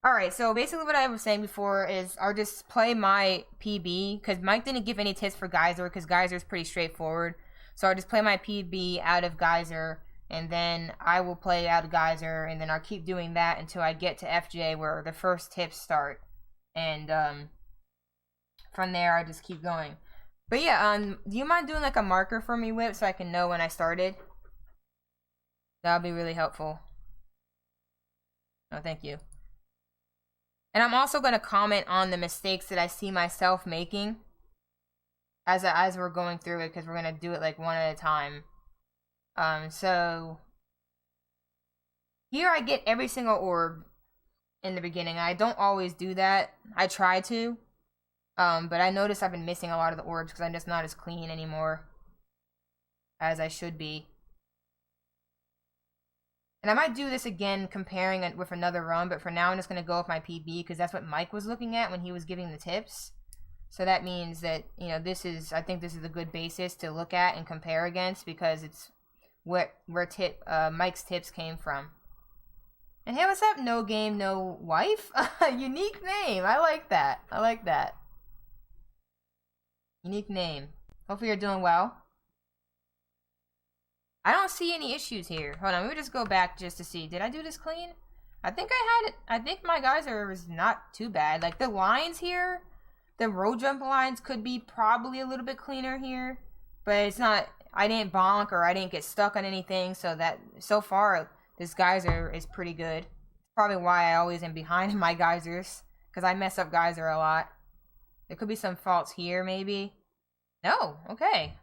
Alright, so basically what I was saying before is I'll just play my PB, because Mike didn't give any tips for Geyser, because Geyser is pretty straightforward. So I'll just play my PB out of Geyser, and then I will play out of Geyser, and then I'll keep doing that until I get to FJ where the first tips start. And from there I just keep going. But yeah, do you mind doing like a marker for me, Whip, so I can know when I started? That'll be really helpful. Oh, thank you. And I'm also going to comment on the mistakes that I see myself making as we're going through it, because we're going to do it like one at a time. So here I get every single orb in the beginning. I don't always do that. I try to. But I notice I've been missing a lot of the orbs because I'm just not as clean anymore as I should be. And I might do this again comparing it with another run, but for now I'm just going to go with my PB because that's what Mike was looking at when he was giving the tips. So that means that, you know, I think this is a good basis to look at and compare against because it's where Mike's tips came from. And hey, what's up? No game, no wife? Unique name. I like that. I like that. Unique name. Hopefully you're doing well. I don't see any issues here. Hold on, let me just go back just to see. Did I do this clean? I think I had it. I think my Geyser was not too bad. Like the lines here, the road jump lines could be probably a little bit cleaner here. But it's not, I didn't bonk or I didn't get stuck on anything. So far, this Geyser is pretty good. Probably why I always am behind in my Geysers. Because I mess up Geyser a lot. There could be some faults here, maybe. No, okay.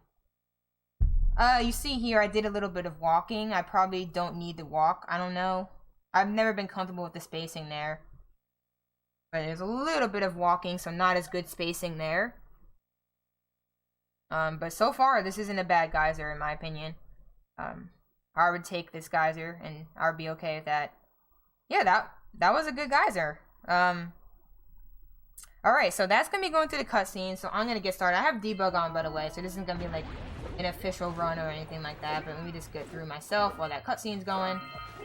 You see here, I did a little bit of walking. I probably don't need to walk. I don't know. I've never been comfortable with the spacing there. But there's a little bit of walking, so not as good spacing there. But so far, this isn't a bad Geyser, in my opinion. I would take this Geyser, and I would be okay with that. Yeah, that was a good Geyser. Alright, so that's going to be going through the cutscene, so I'm going to get started. I have debug on, by the way, so this isn't going to be like an official run or anything like that, but let me just get through myself while that cutscene's going.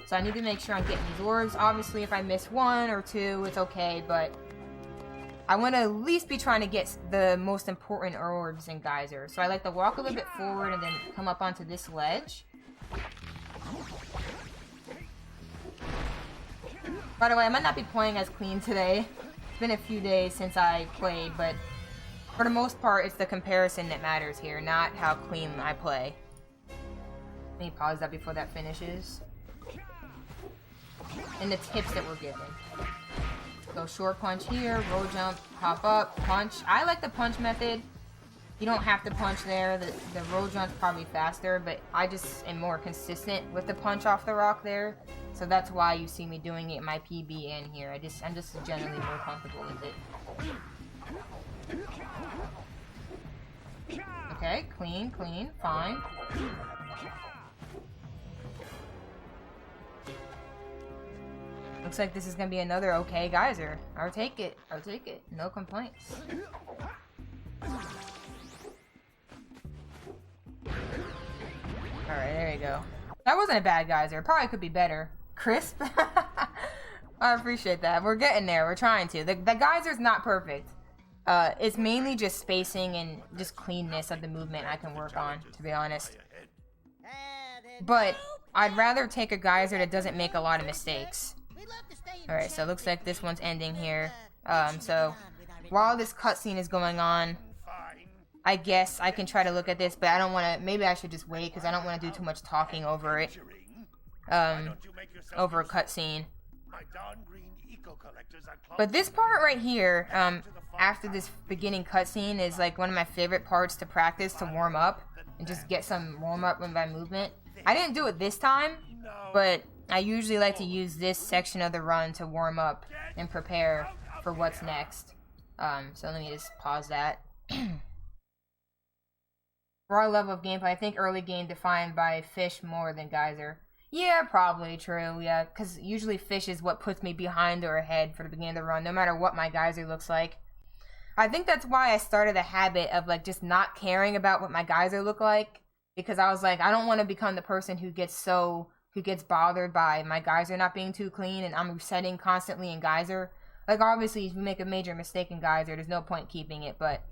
So I need to make sure I'm getting these orbs. Obviously, if I miss one or two, it's okay, but I want to at least be trying to get the most important orbs in Geyser. So I like to walk a little bit forward and then come up onto this ledge. By the way, I might not be playing as clean today. It's been a few days since I played, but for the most part, it's the comparison that matters here, not how clean I play. Let me pause that before that finishes. And the tips that we're given. Go short punch here, roll jump, hop up, punch. I like the punch method. You don't have to punch there. The roll jump's probably faster, but I just am more consistent with the punch off the rock there. So that's why you see me doing it in my PB and here. I'm just generally more comfortable with it. Okay, clean, fine. Looks like this is gonna be another okay Geyser. I'll take it. No complaints. Alright, there you go. That wasn't a bad Geyser. Probably could be better. Crisp? I appreciate that. We're getting there. We're trying to. The Geyser's not perfect. It's mainly just spacing and just cleanness of the movement I can work on, to be honest. But I'd rather take a Geyser that doesn't make a lot of mistakes. Alright, so it looks like this one's ending here. So while this cutscene is going on, I guess I can try to look at this, but I don't want to. Maybe I should just wait because I don't want to do too much talking over it. Over a cutscene. But this part right here, after this beginning cutscene, is like one of my favorite parts to practice to warm up and just get some warm up with my movement. I didn't do it this time, but I usually like to use this section of the run to warm up and prepare for what's next. So let me just pause that. For our level of gameplay, I think early game defined by fish more than Geyser. Yeah, probably true, yeah, because usually fish is what puts me behind or ahead for the beginning of the run, no matter what my Geyser looks like. I think that's why I started a habit of, like, just not caring about what my Geyser look like, because I was like, I don't want to become the person who who gets bothered by my Geyser not being too clean and I'm resetting constantly in Geyser. Like, obviously, if you make a major mistake in Geyser, there's no point keeping it, but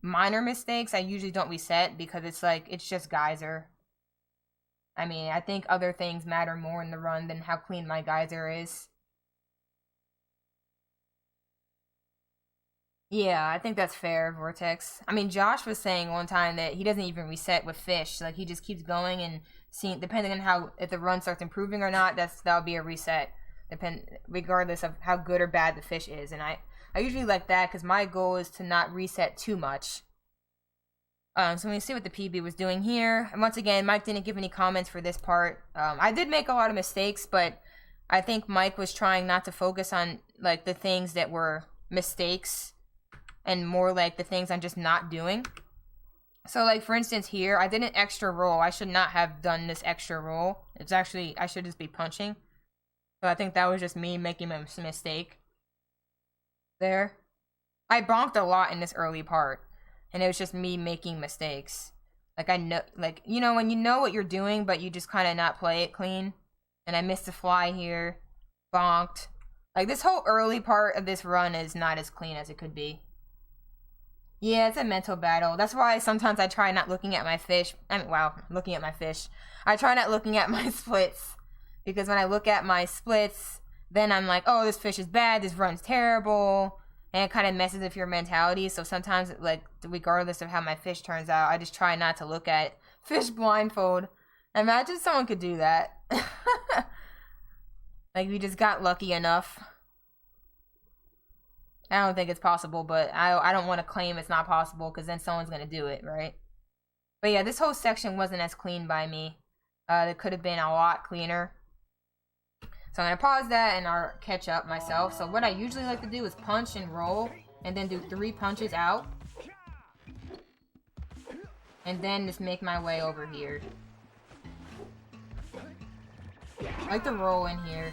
minor mistakes, I usually don't reset because it's like, it's just Geyser. I mean, I think other things matter more in the run than how clean my Geyser is. Yeah, I think that's fair, Vortex. I mean, Josh was saying one time that he doesn't even reset with fish. Like, he just keeps going and seeing, depending on how, if the run starts improving or not, that'll be a reset. Regardless of how good or bad the fish is. And I usually like that because my goal is to not reset too much. So let me see what the PB was doing here. And once again, Mike didn't give any comments for this part. I did make a lot of mistakes, but I think Mike was trying not to focus on like the things that were mistakes and more like the things I'm just not doing. So like for instance here, I did an extra roll. I should not have done this extra roll. It's actually, I should just be punching. So I think that was just me making a mistake there. I bonked a lot in this early part. And it was just me making mistakes. Like, I know, like, you know, when you know what you're doing, but you just kind of not play it clean. And I missed a fly here. Bonked. Like, this whole early part of this run is not as clean as it could be. Yeah, it's a mental battle. That's why sometimes I try not looking at my fish. I mean, wow, looking at my fish. I try not looking at my splits. Because when I look at my splits, then I'm like, oh, this fish is bad, this run's terrible. And it kind of messes with your mentality. So sometimes, like, regardless of how my fish turns out, I just try not to look at fish blindfold. Imagine someone could do that. Like, we just got lucky enough. I don't think it's possible, but I don't want to claim it's not possible because then someone's going to do it, right? But yeah, this whole section wasn't as clean by me. It could have been a lot cleaner. So I'm going to pause that and I'll catch up myself. So what I usually like to do is punch and roll and then do 3 punches out. And then just make my way over here. I like to roll in here.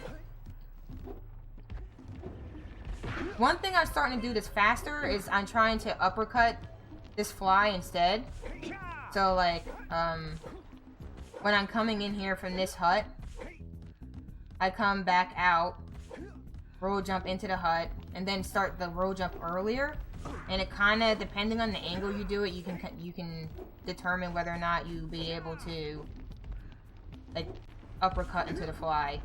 One thing I'm starting to do this faster is I'm trying to uppercut this fly instead. So like, when I'm coming in here from this hut, I come back out, roll jump into the hut, and then start the roll jump earlier. And it kind of, depending on the angle you do it, you can determine whether or not you'll be able to like uppercut into the fly.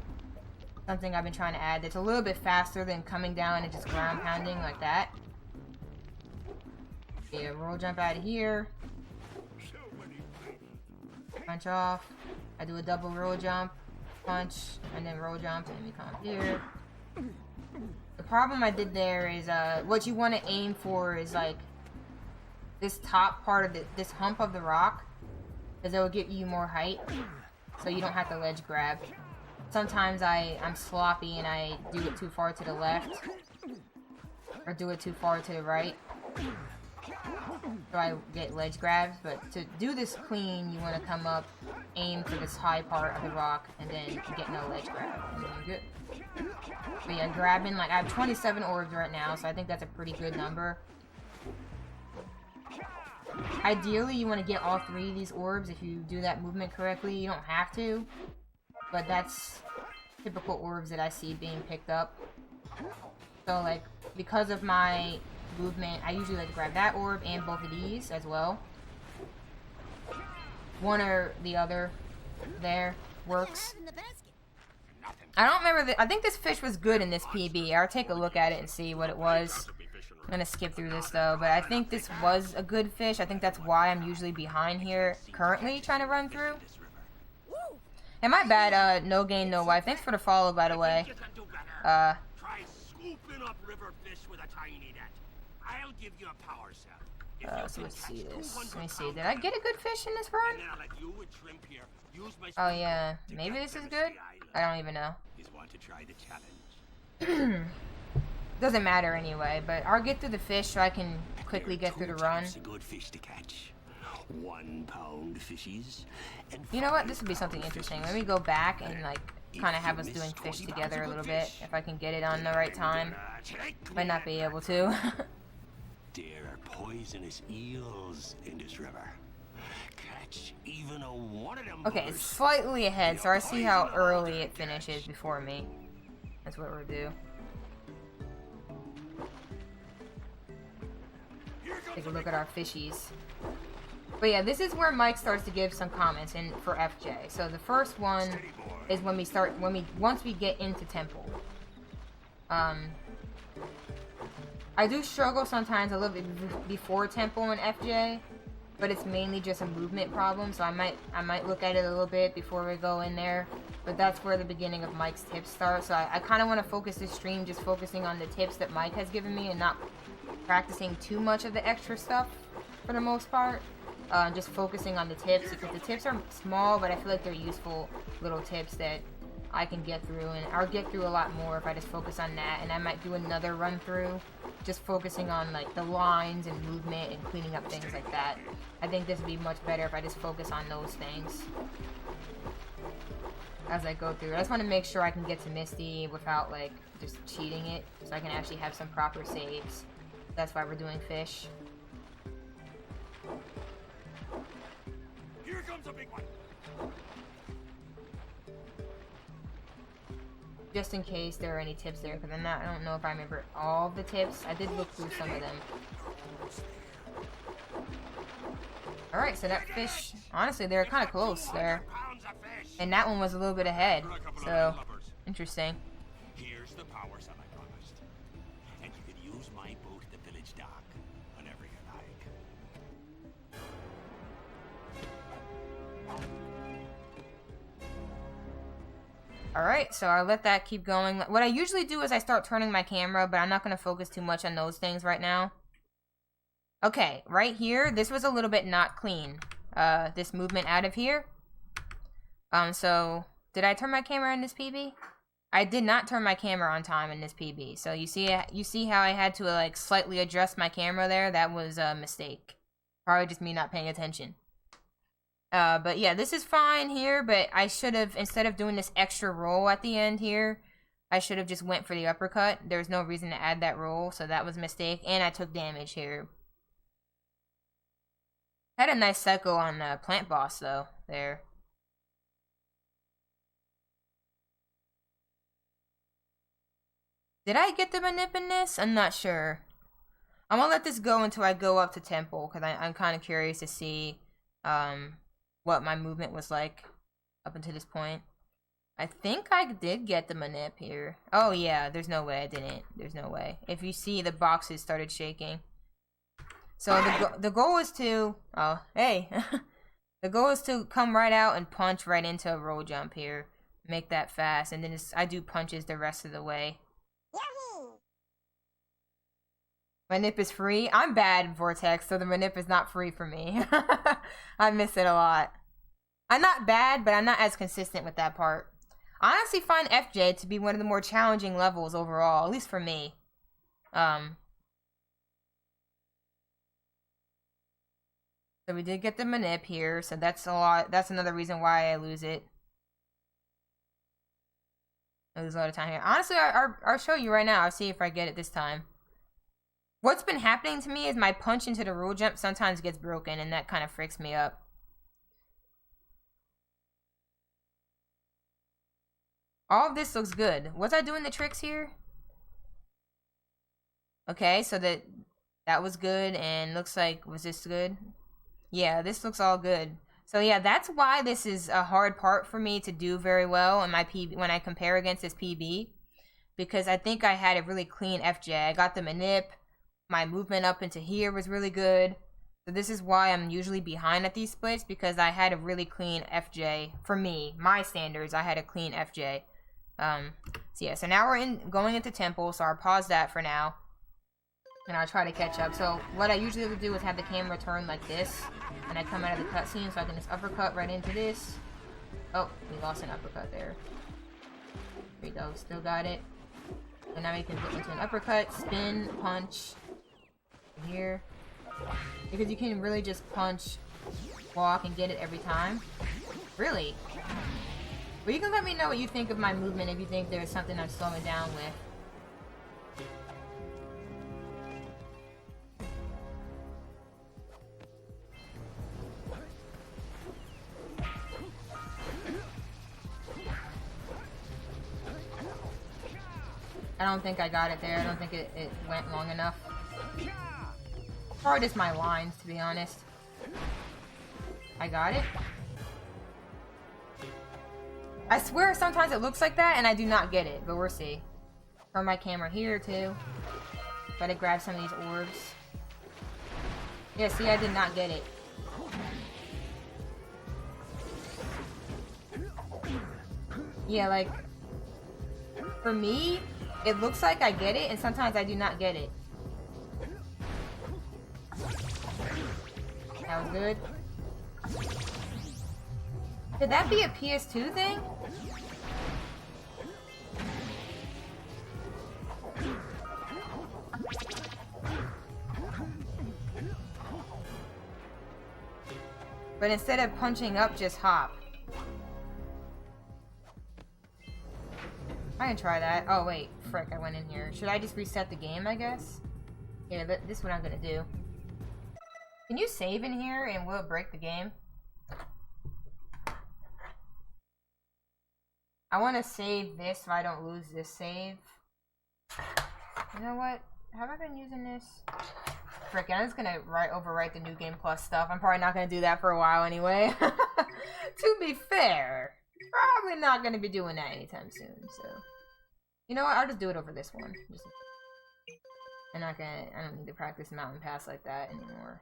Something I've been trying to add that's a little bit faster than coming down and just ground pounding like that. Yeah, roll jump out of here. Punch off. I do a double roll jump. Punch, and then roll jump, and we come up here. The problem I did there is, what you want to aim for is, like, this top part of this hump of the rock, because it will give you more height, so you don't have to ledge grab. Sometimes I'm sloppy and I do it too far to the left, or do it too far to the right, so I get ledge grabs. But to do this clean, you want to come up, aim for this high part of the rock, and then get no ledge grab, and then you're good. But yeah, grabbing, like, I have 27 orbs right now, so I think that's a pretty good number. Ideally, you want to get all 3 of these orbs if you do that movement correctly. You don't have to, but that's typical orbs that I see being picked up. So, like, because of my movement, I usually like to grab that orb and both of these as well. One or the other there works. I don't remember I think this fish was good in this PB. I'll take a look at it and see what it was. I'm gonna skip through this though, but I think this was a good fish. I think that's why I'm usually behind here currently trying to run through. And my bad, no gain, no wife. Thanks for the follow, by the way. Try scooping up river fish with a tiny net. I'll give you a power cell. So let's see this. Let me see. Did I get a good fish in this run? Oh yeah, maybe this is good? I don't even know. Doesn't matter anyway, but I'll get through the fish so I can quickly get through the run. Good fish to catch. 1 pound fishies. You know what? This would be something interesting. Let me go back and like kind of have us doing fish together a little bit, if I can get it on the right time. Might not be able to. There are poisonous eels in this river. catch even one of them. Okay, it's slightly ahead, so I see how early it finishes before me. That's what we'll do. Take a look at our fishies. But yeah, this is where Mike starts to give some comments in for FJ. So the first one is when we start, once we get into Temple. I do struggle sometimes a little bit before Temple and FJ, but it's mainly just a movement problem, so I might look at it a little bit before we go in there. But that's where the beginning of Mike's tips start. So I kind of want to focus this stream just focusing on the tips that Mike has given me and not practicing too much of the extra stuff for the most part. Just focusing on the tips, because the tips are small, but I feel like they're useful little tips that I can get through, and I'll get through a lot more if I just focus on that. And I might do another run through just focusing on like the lines and movement and cleaning up things like that. I think this would be much better if I just focus on those things as I go through. I just want to make sure I can get to Misty without like just cheating it, so I can actually have some proper saves. That's why we're doing fish. Here comes a big one. Just in case there are any tips there, because I don't know if I remember all of the tips. I did look through some of them. Alright, so that fish, honestly, they're kind of close there. And that one was a little bit ahead, so interesting. Here's the power cell I promised. And you can use my boat at the village dock whenever you like. Alright, so I'll let that keep going. What I usually do is I start turning my camera, but I'm not going to focus too much on those things right now. Okay, right here, this was a little bit not clean. This movement out of here. So, did I turn my camera in this PB? I did not turn my camera on time in this PB. So you see how I had to like slightly adjust my camera there? That was a mistake. Probably just me not paying attention. But yeah, this is fine here, but I should have, instead of doing this extra roll at the end here, I should have just went for the uppercut. There's no reason to add that roll, so that was a mistake, and I took damage here. Had a nice cycle on the plant boss, though, there. Did I get the Manip in this? I'm not sure. I'm gonna let this go until I go up to Temple, because I'm kind of curious to see, what my movement was like up until this point. I think I did get the Manip here. Oh yeah, there's no way I didn't. There's no way. If you see, the boxes started shaking. So the goal is to... Oh, hey. The goal is to come right out and punch right into a roll jump here. Make that fast. And then I do punches the rest of the way. Manip is free. I'm bad in Vortex, so the Manip is not free for me. I miss it a lot. I'm not bad, but I'm not as consistent with that part. I honestly find FJ to be one of the more challenging levels overall, at least for me. So we did get the Manip here, so that's a lot. That's another reason why I lose it. I lose a lot of time here. Honestly, I'll show you right now. I'll see if I get it this time. What's been happening to me is my punch into the roll jump sometimes gets broken, and that kind of freaks me up. All of this looks good. Was I doing the tricks here? Okay, so that was good, and looks like, was this good? Yeah, this looks all good. So yeah, that's why this is a hard part for me to do very well in my PB when I compare against this PB, because I think I had a really clean FJ. I got the Manip. My movement up into here was really good. So this is why I'm usually behind at these splits, because I had a really clean FJ. For me, my standards, I had a clean FJ. So yeah, so now we're going into Temple, so I'll pause that for now. And I'll try to catch up. So what I usually do is have the camera turn like this, and I come out of the cutscene, so I can just uppercut right into this. Oh, we lost an uppercut there. There we go, still got it. And now we can get into an uppercut, spin, punch. Here. Because you can really just punch, walk, and get it every time. Really? Well, you can let me know what you think of my movement if you think there's something I'm slowing down with. I don't think I got it there. I don't think it went long enough. Or just my lines, to be honest. I got it. I swear sometimes it looks like that and I do not get it, but we'll see. Turn my camera here too. Gotta grab some of these orbs. Yeah, see, I did not get it. Yeah, like, for me, it looks like I get it, and sometimes I do not get it. That was good. Could that be a PS2 thing? But instead of punching up, just hop. I can try that. Oh wait, frick, I went in here. Should I just reset the game, I guess? Yeah, this is what I'm gonna do. Can you save in here and will it break the game? I want to save this so I don't lose this save. You know what? Have I been using this? Frick, I'm just gonna overwrite the New Game Plus stuff. I'm probably not gonna do that for a while anyway. To be fair, probably not gonna be doing that anytime soon, so. You know what? I'll just do it over this one. I don't need to practice Mountain Pass like that anymore.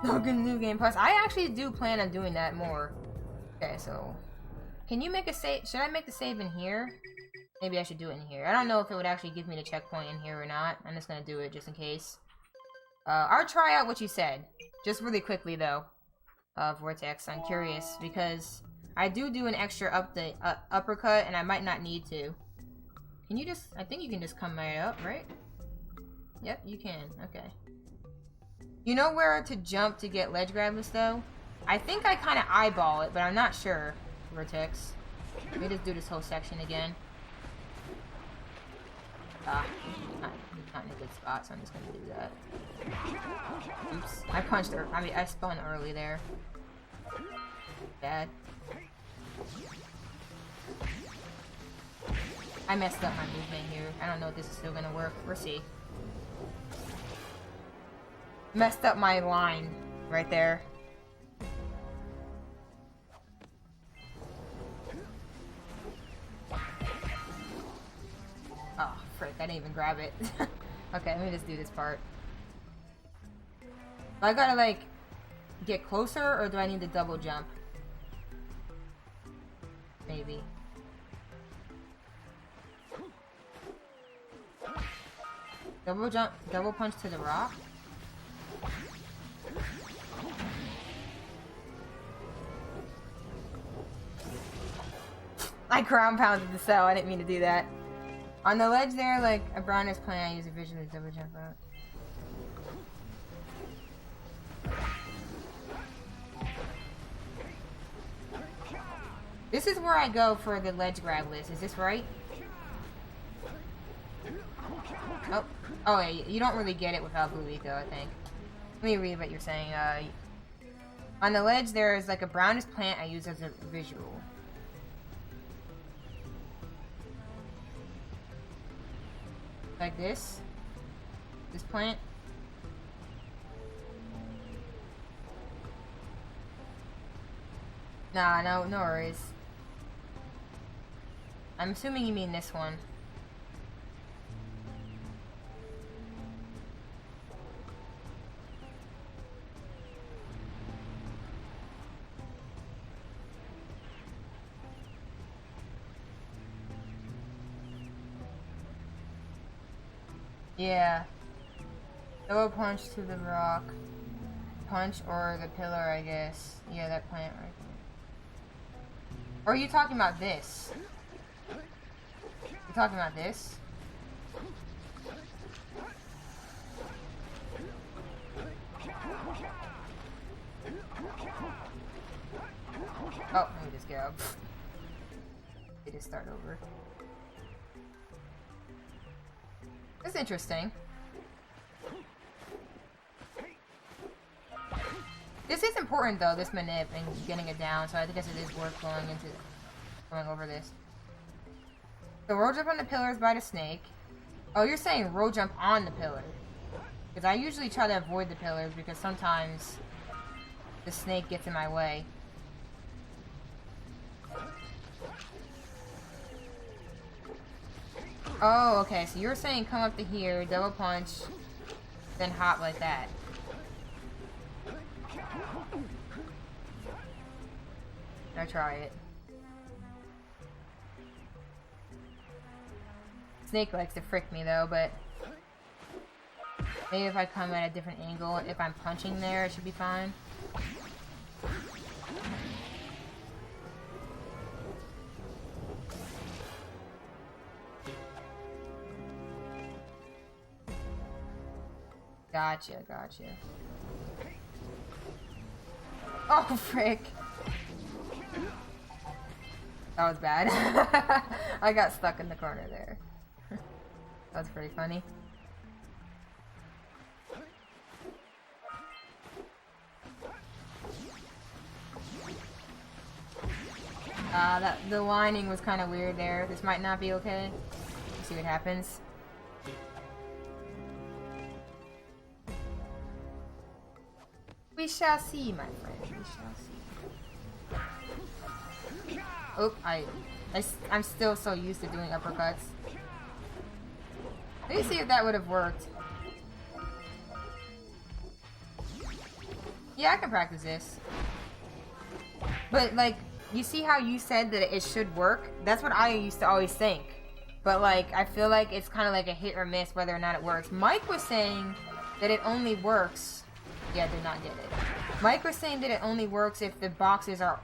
No good New Game Plus. I actually do plan on doing that more. Okay, so can you make a save? Should I make the save in here? Maybe I should do it in here. I don't know if it would actually give me the checkpoint in here or not. I'm just gonna do it just in case. I'll try out what you said. Just really quickly though. Vortex. I'm curious because I do an extra uppercut and I might not need to. Can you just? I think you can just come right up, right? Yep, you can. Okay. You know where to jump to get ledge grabs though? I think I kind of eyeball it, but I'm not sure. Vortex. Let me just do this whole section again. Not in a good spot, so I'm just gonna do that. Oops. I punched her. I mean, I spun early there. Bad. I messed up my movement here. I don't know if this is still gonna work. We'll see. Messed up my line right there. Oh, frick, I didn't even grab it. Okay, let me just do this part. Do I gotta, like, get closer, or do I need to double jump? Maybe. Double jump, double punch to the rock? I ground pounded the cell, I didn't mean to do that. On the ledge there, like a browner's plan, I use a visually double jump out. This is where I go for the ledge grab list, is this right? Oh, yeah, you don't really get it without Blue Eco, I think. Let me read what you're saying. On the ledge there is like a brownish plant I use as a visual. Like this? This plant? Nah, no worries. I'm assuming you mean this one. Yeah. Double punch to the rock. Punch or the pillar, I guess. Yeah, that plant right there. Or are you talking about this? You talking about this? Oh, let me just get up. Let me just start over. That's interesting. This is important though, this Manip, and getting it down, so I guess it is worth going over this. So roll jump on the pillars by the snake. Oh, you're saying roll jump on the pillar. Because I usually try to avoid the pillars because sometimes the snake gets in my way. Oh, okay, so you're saying come up to here, double punch, then hop like that. I'll try it. Snake likes to frick me though, but maybe if I come at a different angle, if I'm punching there, it should be fine. Gotcha, gotcha. Oh, frick. That was bad. I got stuck in the corner there. That's pretty funny. The lining was kind of weird there. This might not be okay. Let's see what happens. We shall see, my friend. We shall see. Oh, I'm still so used to doing uppercuts. Let me see if that would have worked. Yeah, I can practice this. But, like, you see how you said that it should work? That's what I used to always think. But, like, I feel like it's kind of like a hit or miss whether or not it works. Mike was saying that it only works... Yeah, I did not get it. Mike was saying that it only works if the boxes are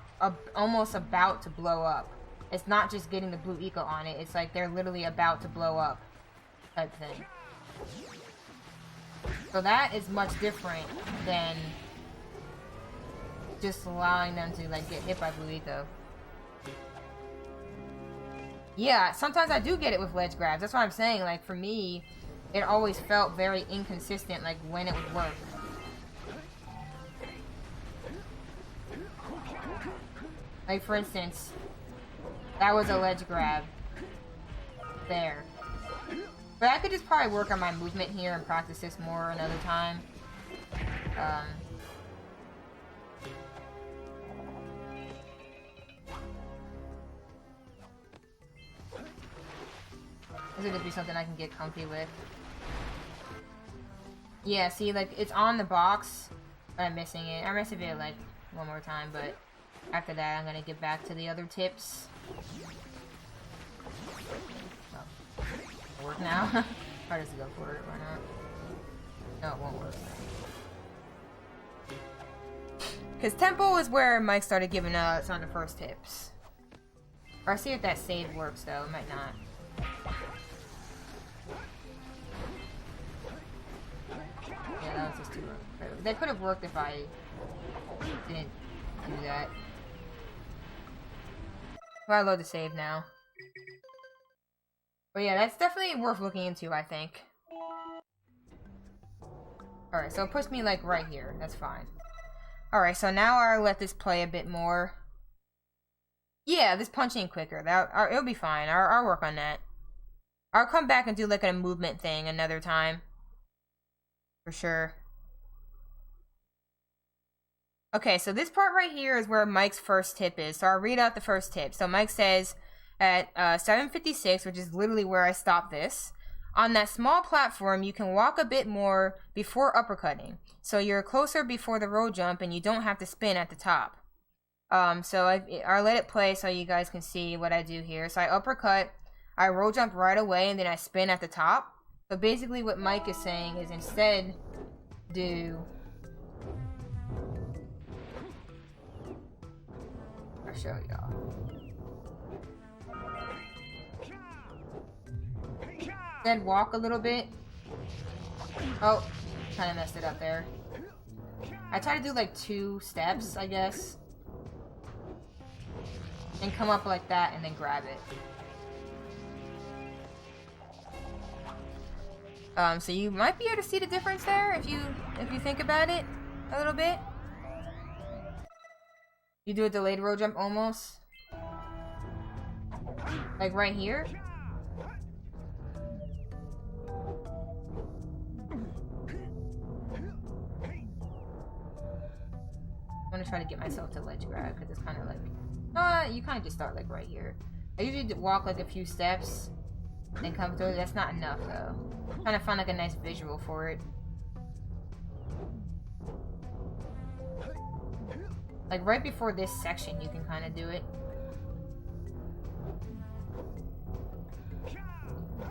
almost about to blow up. It's not just getting the blue eco on it. It's like they're literally about to blow up. Type thing. So that is much different than just allowing them to like get hit by blue eco. Yeah, sometimes I do get it with ledge grabs. That's what I'm saying. Like for me, it always felt very inconsistent, like when it would work. Like for instance, that was a ledge grab. There. But I could just probably work on my movement here and practice this more another time. This would just be something I can get comfy with. Yeah, see, like, it's on the box, but I'm missing it. I'm missing it, like, one more time, but after that, I'm gonna get back to the other tips. Work now? Or does it go for it? Why not? No, it won't work. Because tempo is where Mike started giving us on the first tips. Or I'll see if that save works though. It might not. Yeah, that was just too rough. That could have worked if I didn't do that. Well, I load the save now. But yeah, that's definitely worth looking into, I think. Alright, so it puts me, like, right here. That's fine. Alright, so now I'll let this play a bit more. Yeah, this punching quicker. It'll be fine. I'll work on that. I'll come back and do, like, a movement thing another time. For sure. Okay, so this part right here is where Mike's first tip is. So I'll read out the first tip. So Mike says... At 756, which is literally where I stopped this, on that small platform, you can walk a bit more before uppercutting. So you're closer before the roll jump and you don't have to spin at the top. So I'll let it play so you guys can see what I do here. So I uppercut, I roll jump right away, and then I spin at the top. So basically what Mike is saying is instead do... I'll show y'all. Then walk a little bit. Oh, kind of messed it up there. I try to do like 2 steps, I guess. And come up like that and then grab it. So you might be able to see the difference there if you think about it a little bit. You do a delayed roll jump almost. Like right here. I'm gonna try to get myself to ledge grab because it's kind of like, you kind of just start like right here. I usually walk like a few steps, then come through. That's not enough though. I'm trying to find like a nice visual for it. Like right before this section, you can kind of do it.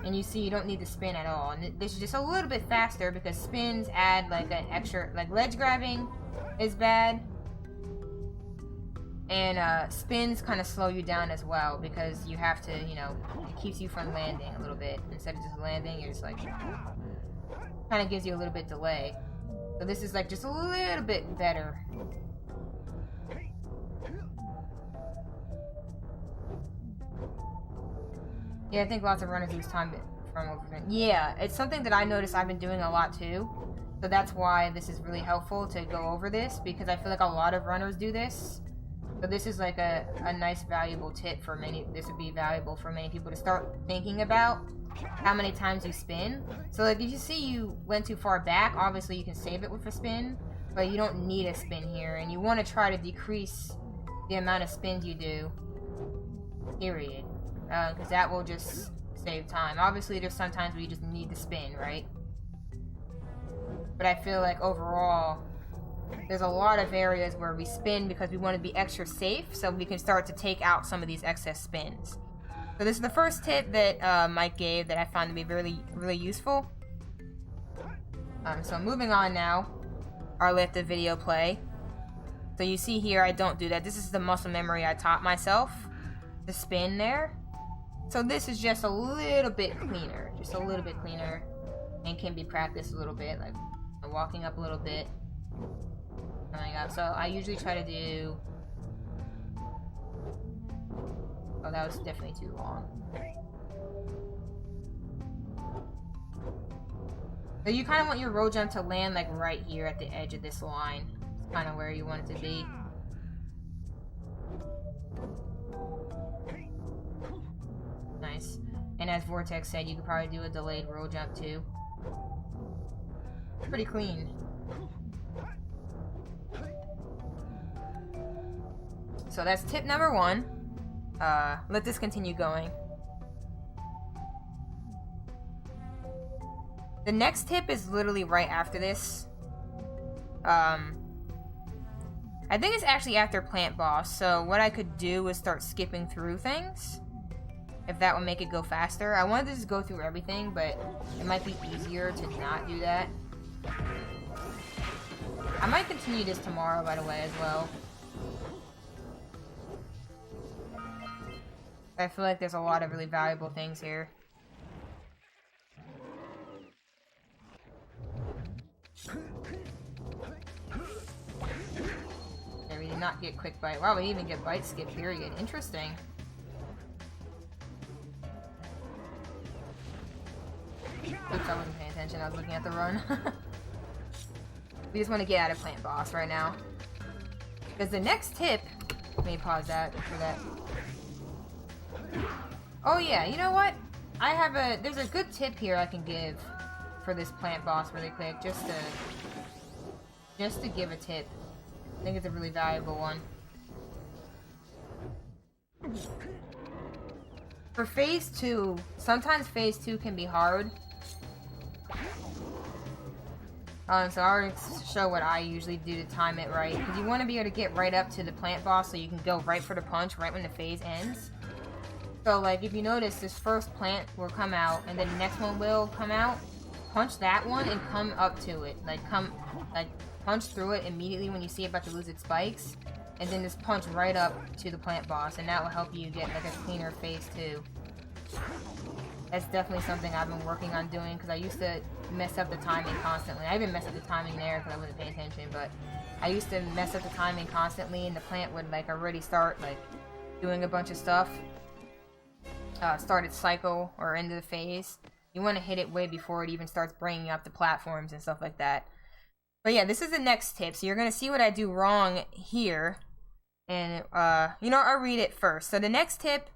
And you see you don't need to spin at all. And this is just a little bit faster because spins add like an extra, like ledge grabbing is bad. And spins kind of slow you down as well because you have to, you know, it keeps you from landing a little bit. Instead of just landing, you're just like, kind of gives you a little bit delay. So this is like just a little bit better. Yeah, I think lots of runners use time from overspin. Yeah, it's something that I noticed I've been doing a lot too. So that's why this is really helpful to go over this because I feel like a lot of runners do this. So this is like a nice valuable tip for many. This would be valuable for many people to start thinking about how many times you spin. So like if you see you went too far back, obviously you can save it with a spin, but you don't need a spin here. And you want to try to decrease the amount of spins you do, period. Because that will just save time. Obviously there's sometimes where you just need to spin, right? But I feel like overall, there's a lot of areas where we spin because we want to be extra safe, so we can start to take out some of these excess spins. So this is the first tip that Mike gave that I found to be really, really useful. So moving on now, I'll let the video play. So you see here, I don't do that. This is the muscle memory I taught myself, the spin there. So this is just a little bit cleaner, just a little bit cleaner, and can be practiced a little bit, like walking up a little bit. Coming up. So I usually try to do. Oh, that was definitely too long. So you kind of want your roll jump to land like right here at the edge of this line. It's kind of where you want it to be. Nice. And as Vortex said, you could probably do a delayed roll jump too. Pretty clean. So that's tip number 1. Let this continue going. The next tip is literally right after this. I think it's actually after Plant Boss. So what I could do is start skipping through things. If that would make it go faster. I wanted to just go through everything, but it might be easier to not do that. I might continue this tomorrow, by the way, as well. I feel like there's a lot of really valuable things here. Yeah, we did not get quick bite. Wow, we didn't even get bite skip, period. Interesting. Oops, I wasn't paying attention. I was looking at the run. We just want to get out of Plant Boss right now. Because the next tip... Let me pause that for that. Oh yeah, you know what? There's a good tip here I can give for this Plant Boss really quick, just to give a tip. I think it's a really valuable one. For phase 2, sometimes phase 2 can be hard. So I'll already show what I usually do to time it right. Because you want to be able to get right up to the Plant Boss so you can go right for the punch right when the phase ends. So like if you notice, this first plant will come out and then the next one will come out. Punch that one and come up to it. Like punch through it immediately when you see it about to lose its spikes. And then just punch right up to the Plant Boss, and that will help you get like a cleaner phase 2. That's definitely something I've been working on doing because I used to mess up the timing constantly. I even messed up the timing there because I wasn't paying attention, but I used to mess up the timing constantly, and the plant would like already start like doing a bunch of stuff. Start its cycle or end of the phase. You want to hit it way before it even starts bringing up the platforms and stuff like that. But yeah, this is the next tip. So you're going to see what I do wrong here. And, you know, I'll read it first. So the next tip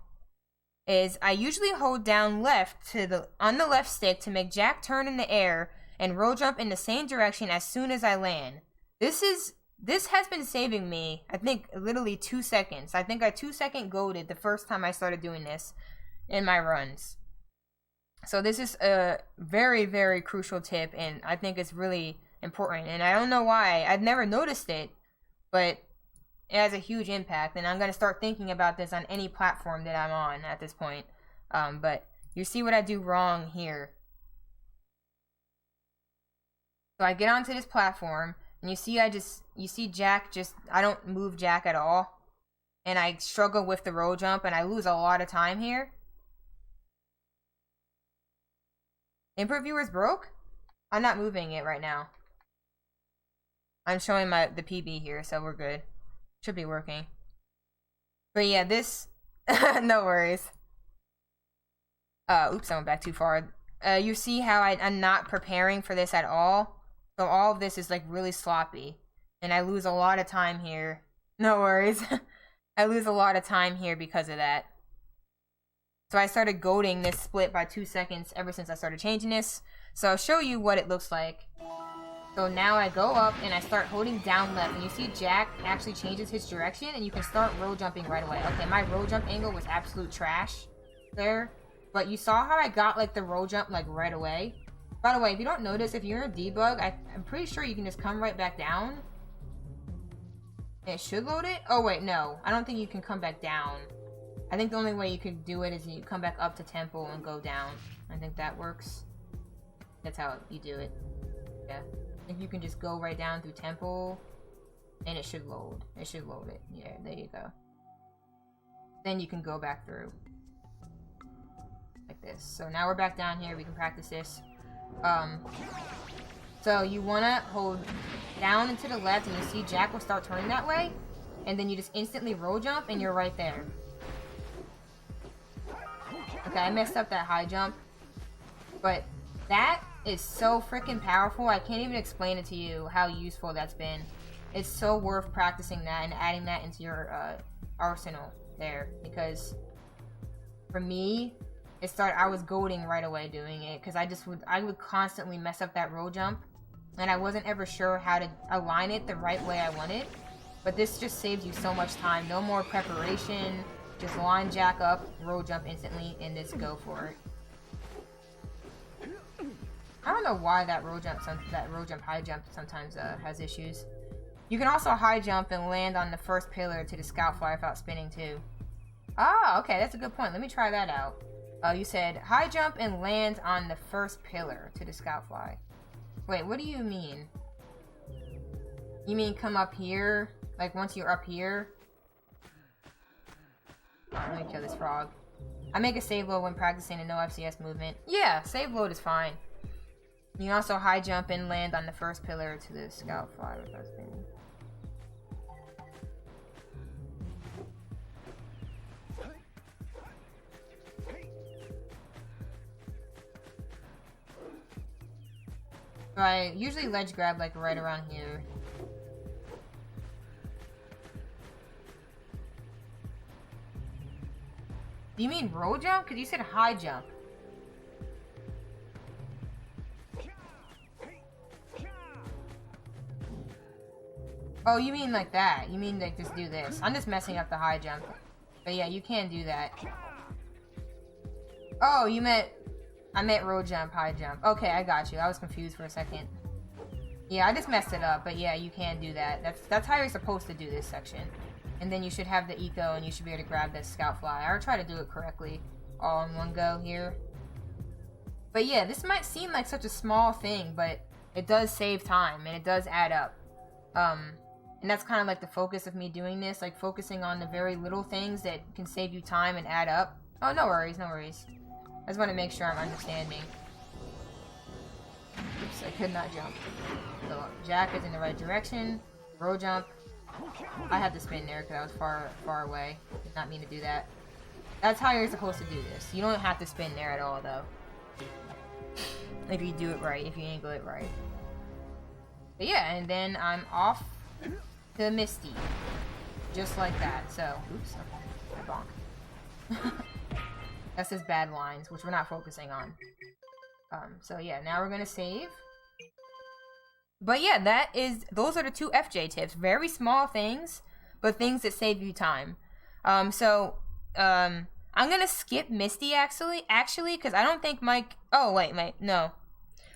is I usually hold down left on the left stick to make Jack turn in the air and roll jump in the same direction as soon as I land. This has been saving me, I think, literally 2 seconds. I think I 2-second golded the first time I started doing this in my runs. So this is a very, very crucial tip, and I think it's really important. And I don't know why. I've never noticed it, but it has a huge impact, and I'm going to start thinking about this on any platform that I'm on at this point. But you see what I do wrong here. So I get onto this platform, and you see Jack I don't move Jack at all. And I struggle with the roll jump, and I lose a lot of time here. Input viewers broke? I'm not moving it right now. I'm showing the PB here, so we're good. Should be working. But yeah, this... no worries. Oops, I went back too far. You see how I'm not preparing for this at all? So all of this is like really sloppy. And I lose a lot of time here. No worries. I lose a lot of time here because of that. So I started goading this split by 2 seconds ever since I started changing this. So I'll show you what it looks like. So now I go up and I start holding down left. And you see Jack actually changes his direction and you can start roll jumping right away. Okay, my roll jump angle was absolute trash there. But you saw how I got like the roll jump like right away. By the way, if you don't notice, if you're in a debug, I'm pretty sure you can just come right back down. And it should load it? Oh wait, no. I don't think you can come back down. I think the only way you could do it is you come back up to temple and go down. I think that works. That's how you do it. Yeah. I think you can just go right down through temple and it should load. It should load it. Yeah, there you go. Then you can go back through. Like this. So now we're back down here. We can practice this. So you want to hold down and to the left and you see Jack will start turning that way. And then you just instantly roll jump and you're right there. Okay, I messed up that high jump. But that is so freaking powerful. I can't even explain it to you how useful that's been. It's so worth practicing that and adding that into your arsenal there. Because for me, I was goading right away doing it. Because I would constantly mess up that roll jump. And I wasn't ever sure how to align it the right way I wanted. But this just saves you so much time. No more preparation. Just line Jack up, roll jump instantly, and just go for it. I don't know why that roll jump high jump sometimes has issues. You can also high jump and land on the first pillar to the scout fly without spinning too. Ah, okay, that's a good point. Let me try that out. You said high jump and land on the first pillar to the scout fly. Wait, what do you mean? You mean come up here? Like once you're up here? Alright, let me kill this frog. I make a save load when practicing a no FCS movement. Yeah, save load is fine. You can also high jump and land on the first pillar to the scout fly without spinning. So I usually ledge grab like right around here. Do you mean roll jump? Because you said high jump. Oh, you mean like that. You mean like just do this. I'm just messing up the high jump. But yeah, you can do that. Oh, I meant roll jump, high jump. Okay, I got you. I was confused for a second. Yeah, I just messed it up. But yeah, you can do that. That's how you're supposed to do this section. And then you should have the eco and you should be able to grab this scout fly. I'll try to do it correctly all in one go here. But yeah, this might seem like such a small thing, but it does save time and it does add up. And that's kind of like the focus of me doing this, like focusing on the very little things that can save you time and add up. Oh, no worries, no worries. I just want to make sure I'm understanding. Oops, I could not jump. So Jack is in the right direction. Roll jump. I had to spin there because I was far away. Did not mean to do that. That's how you're supposed to do this. You don't have to spin there at all, though. If you do it right, if you angle it right. But yeah, and then I'm off to Misty. just like that. So, oops, I bonked. That's his bad lines, which we're not focusing on. So yeah, now we're gonna save. But yeah, those are the 2 FJ tips. Very small things, but things that save you time. I'm gonna skip Misty actually, because I don't think Mike. Oh wait, no.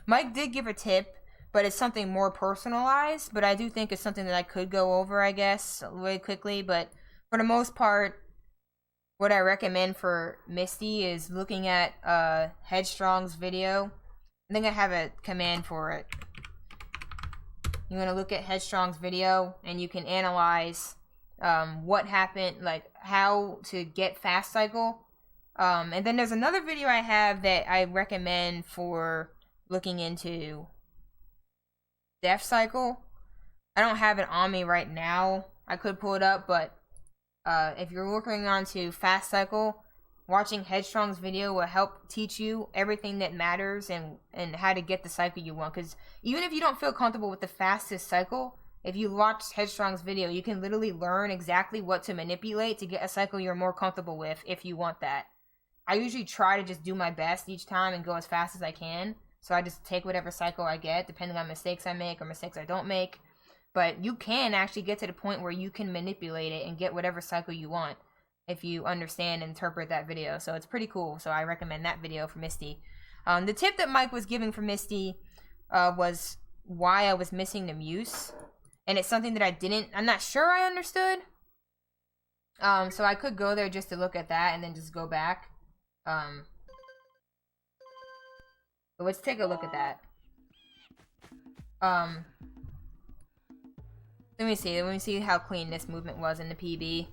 Mike did give a tip, but it's something more personalized. But I do think it's something that I could go over, I guess, really quickly. But for the most part, what I recommend for Misty is looking at Headstrong's video. I think I have a command for it. You want to look at Headstrong's video, and you can analyze what happened, like how to get fast cycle. And then there's another video I have that I recommend for looking into death cycle. I don't have it on me right now. I could pull it up, but if you're working on to fast cycle, watching Headstrong's video will help teach you everything that matters and how to get the cycle you want. Because even if you don't feel comfortable with the fastest cycle, if you watch Headstrong's video, you can literally learn exactly what to manipulate to get a cycle you're more comfortable with if you want that. I usually try to just do my best each time and go as fast as I can. So I just take whatever cycle I get, depending on mistakes I make or mistakes I don't make. But you can actually get to the point where you can manipulate it and get whatever cycle you want if you understand and interpret that video. So it's pretty cool. So I recommend that video for Misty. The tip that Mike was giving for Misty was why I was missing the Muse. And it's something that I'm not sure I understood. So I could go there just to look at that and then just go back. But let's take a look at that. Let me see how clean this movement was in the PB.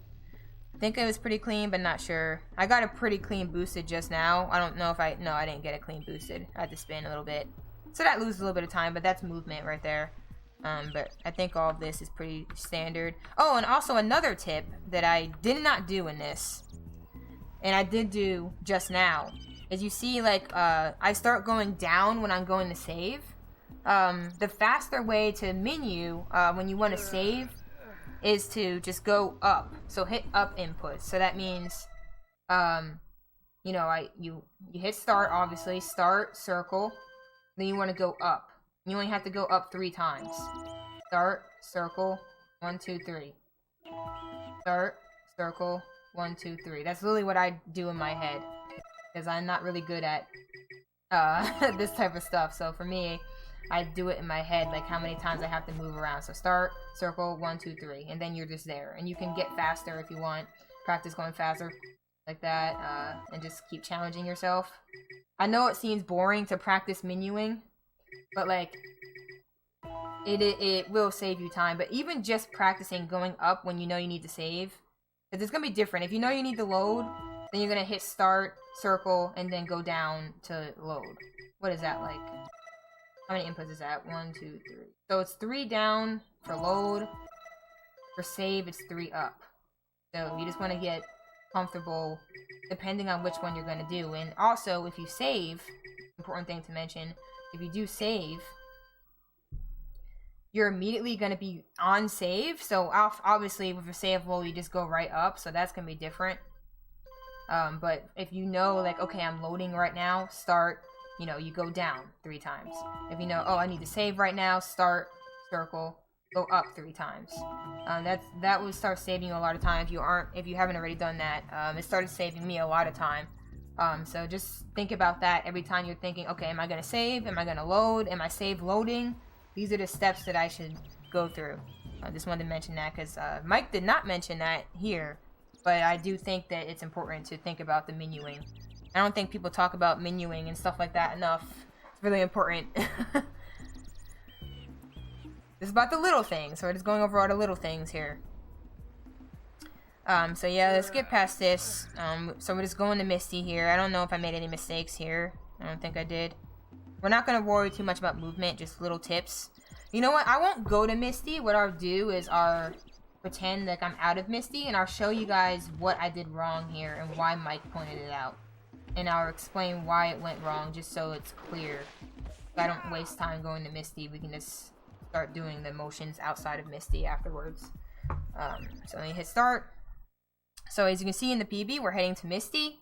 I think it was pretty clean, but not sure. I got a pretty clean boosted just now. I don't know if no, I didn't get it clean boosted. I had to spin a little bit. So that loses a little bit of time, but that's movement right there. But I think all of this is pretty standard. Oh, and also another tip that I did not do in this, and I did do just now, is you see, like, I start going down when I'm going to save. The faster way to menu, when you want to save, is to just go up. So hit up input. So that means, you know, you hit start, obviously, start, circle, then you want to go up. You only have to go up 3 times. Start, circle, 1, 2, 3. Start, circle, 1, 2, 3. That's literally what I do in my head, because I'm not really good at this type of stuff. So for me, I do it in my head, like how many times I have to move around. So start, circle, 1, 2, 3, and then you're just there. And you can get faster if you want. Practice going faster, like that, and just keep challenging yourself. I know it seems boring to practice menuing, but like, it will save you time. But even just practicing going up when you know you need to save, because it's going to be different. If you know you need to load, then you're going to hit start, circle, and then go down to load. What is that like? How many inputs is that? 1, 2, 3. So it's 3 down for load. For save, it's 3 up. So you just want to get comfortable depending on which one you're going to do. And also, if you save, important thing to mention, if you do save, you're immediately going to be on save. So obviously with a save load, you just go right up. So that's going to be different. But if you know, like, okay, I'm loading right now, start, you know, you go down 3 times. If you know, oh, I need to save right now, start, circle, go up 3 times. That will start saving you a lot of time if you haven't already done that. It started saving me a lot of time. So just think about that every time you're thinking, okay, am I going to save? Am I going to load? Am I save loading? These are the steps that I should go through. I just wanted to mention that because Mike did not mention that here, but I do think that it's important to think about the menuing. I don't think people talk about menuing and stuff like that enough. It's really important. This is about the little things. So we're just going over all the little things here. So yeah, let's get past this. So we're just going to Misty here. I don't know if I made any mistakes here. I don't think I did. We're not going to worry too much about movement, just little tips. You know what? I won't go to Misty. What I'll do is I'll pretend like I'm out of Misty, and I'll show you guys what I did wrong here and why Mike pointed it out. And I'll explain why it went wrong, just so it's clear. If I don't waste time going to Misty, we can just start doing the motions outside of Misty afterwards. So let me hit start. So as you can see in the PB, we're heading to Misty.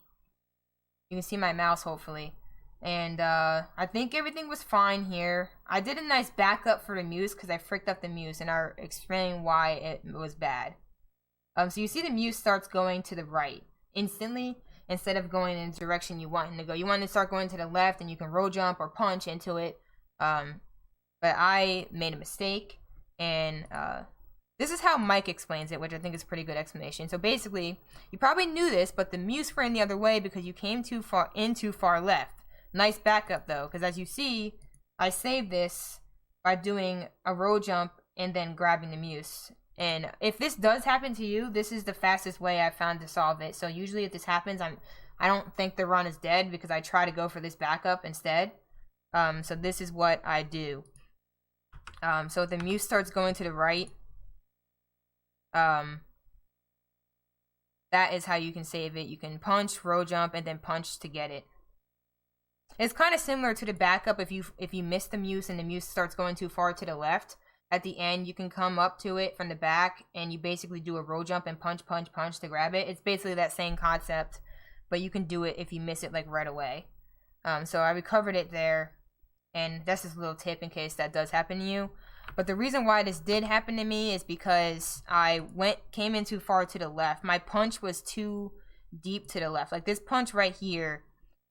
You can see my mouse, hopefully. And I think everything was fine here. I did a nice backup for the Muse because I fricked up the Muse, and I'll explain why it was bad. So you see the Muse starts going to the right instantly instead of going in the direction you want him to go. You want to start going to the left, and you can roll jump or punch into it. But I made a mistake, and this is how Mike explains it, which I think is a pretty good explanation. So basically, you probably knew this, but the Muse ran the other way because you came too far left. Nice backup though, because as you see, I saved this by doing a roll jump and then grabbing the Muse. And if this does happen to you, this is the fastest way I've found to solve it. So usually if this happens, I don't think the run is dead because I try to go for this backup instead. So this is what I do. So if the Muse starts going to the right, that is how you can save it. You can punch, roll jump, and then punch to get it. It's kind of similar to the backup if you miss the Muse and the Muse starts going too far to the left. At the end, you can come up to it from the back and you basically do a roll jump and punch, punch, punch to grab it. It's basically that same concept, but you can do it if you miss it like right away. So I recovered it there, and that's just a little tip in case that does happen to you. But the reason why this did happen to me is because I came in too far to the left. My punch was too deep to the left. Like this punch right here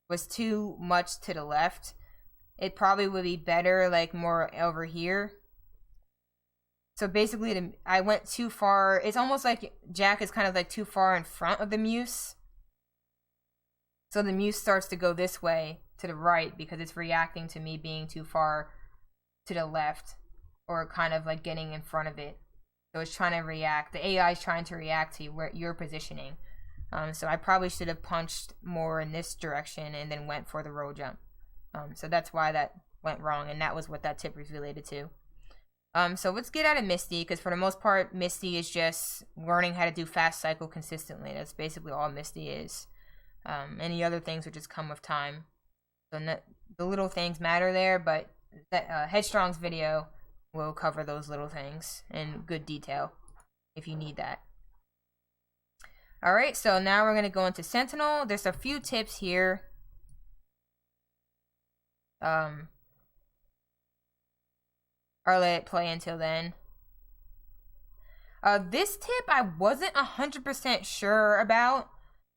was too much to the left. It probably would be better like more over here. So basically I went too far. It's almost like Jack is kind of like too far in front of the Muse. So the Muse starts to go this way to the right because it's reacting to me being too far to the left, or kind of like getting in front of it. So it's trying to react. The AI is trying to react to where you're positioning. So I probably should have punched more in this direction and then went for the roll jump. So that's why that went wrong, and that was what that tip was related to. So let's get out of Misty, because for the most part, Misty is just learning how to do fast cycle consistently. That's basically all Misty is. Any other things would just come with time. So the little things matter there, but Headstrong's video will cover those little things in good detail if you need that. Alright, so now we're going to go into Sentinel. There's a few tips here. I'll let it play until then. This tip I wasn't 100% sure about.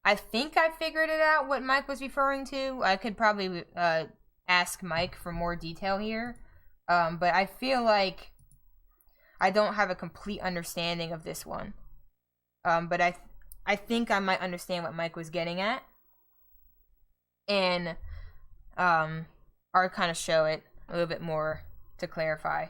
I think I figured it out what Mike was referring to. I could probably ask Mike for more detail here. But I feel like I don't have a complete understanding of this one. But I think I might understand what Mike was getting at. And I'll kind of show it a little bit more to clarify.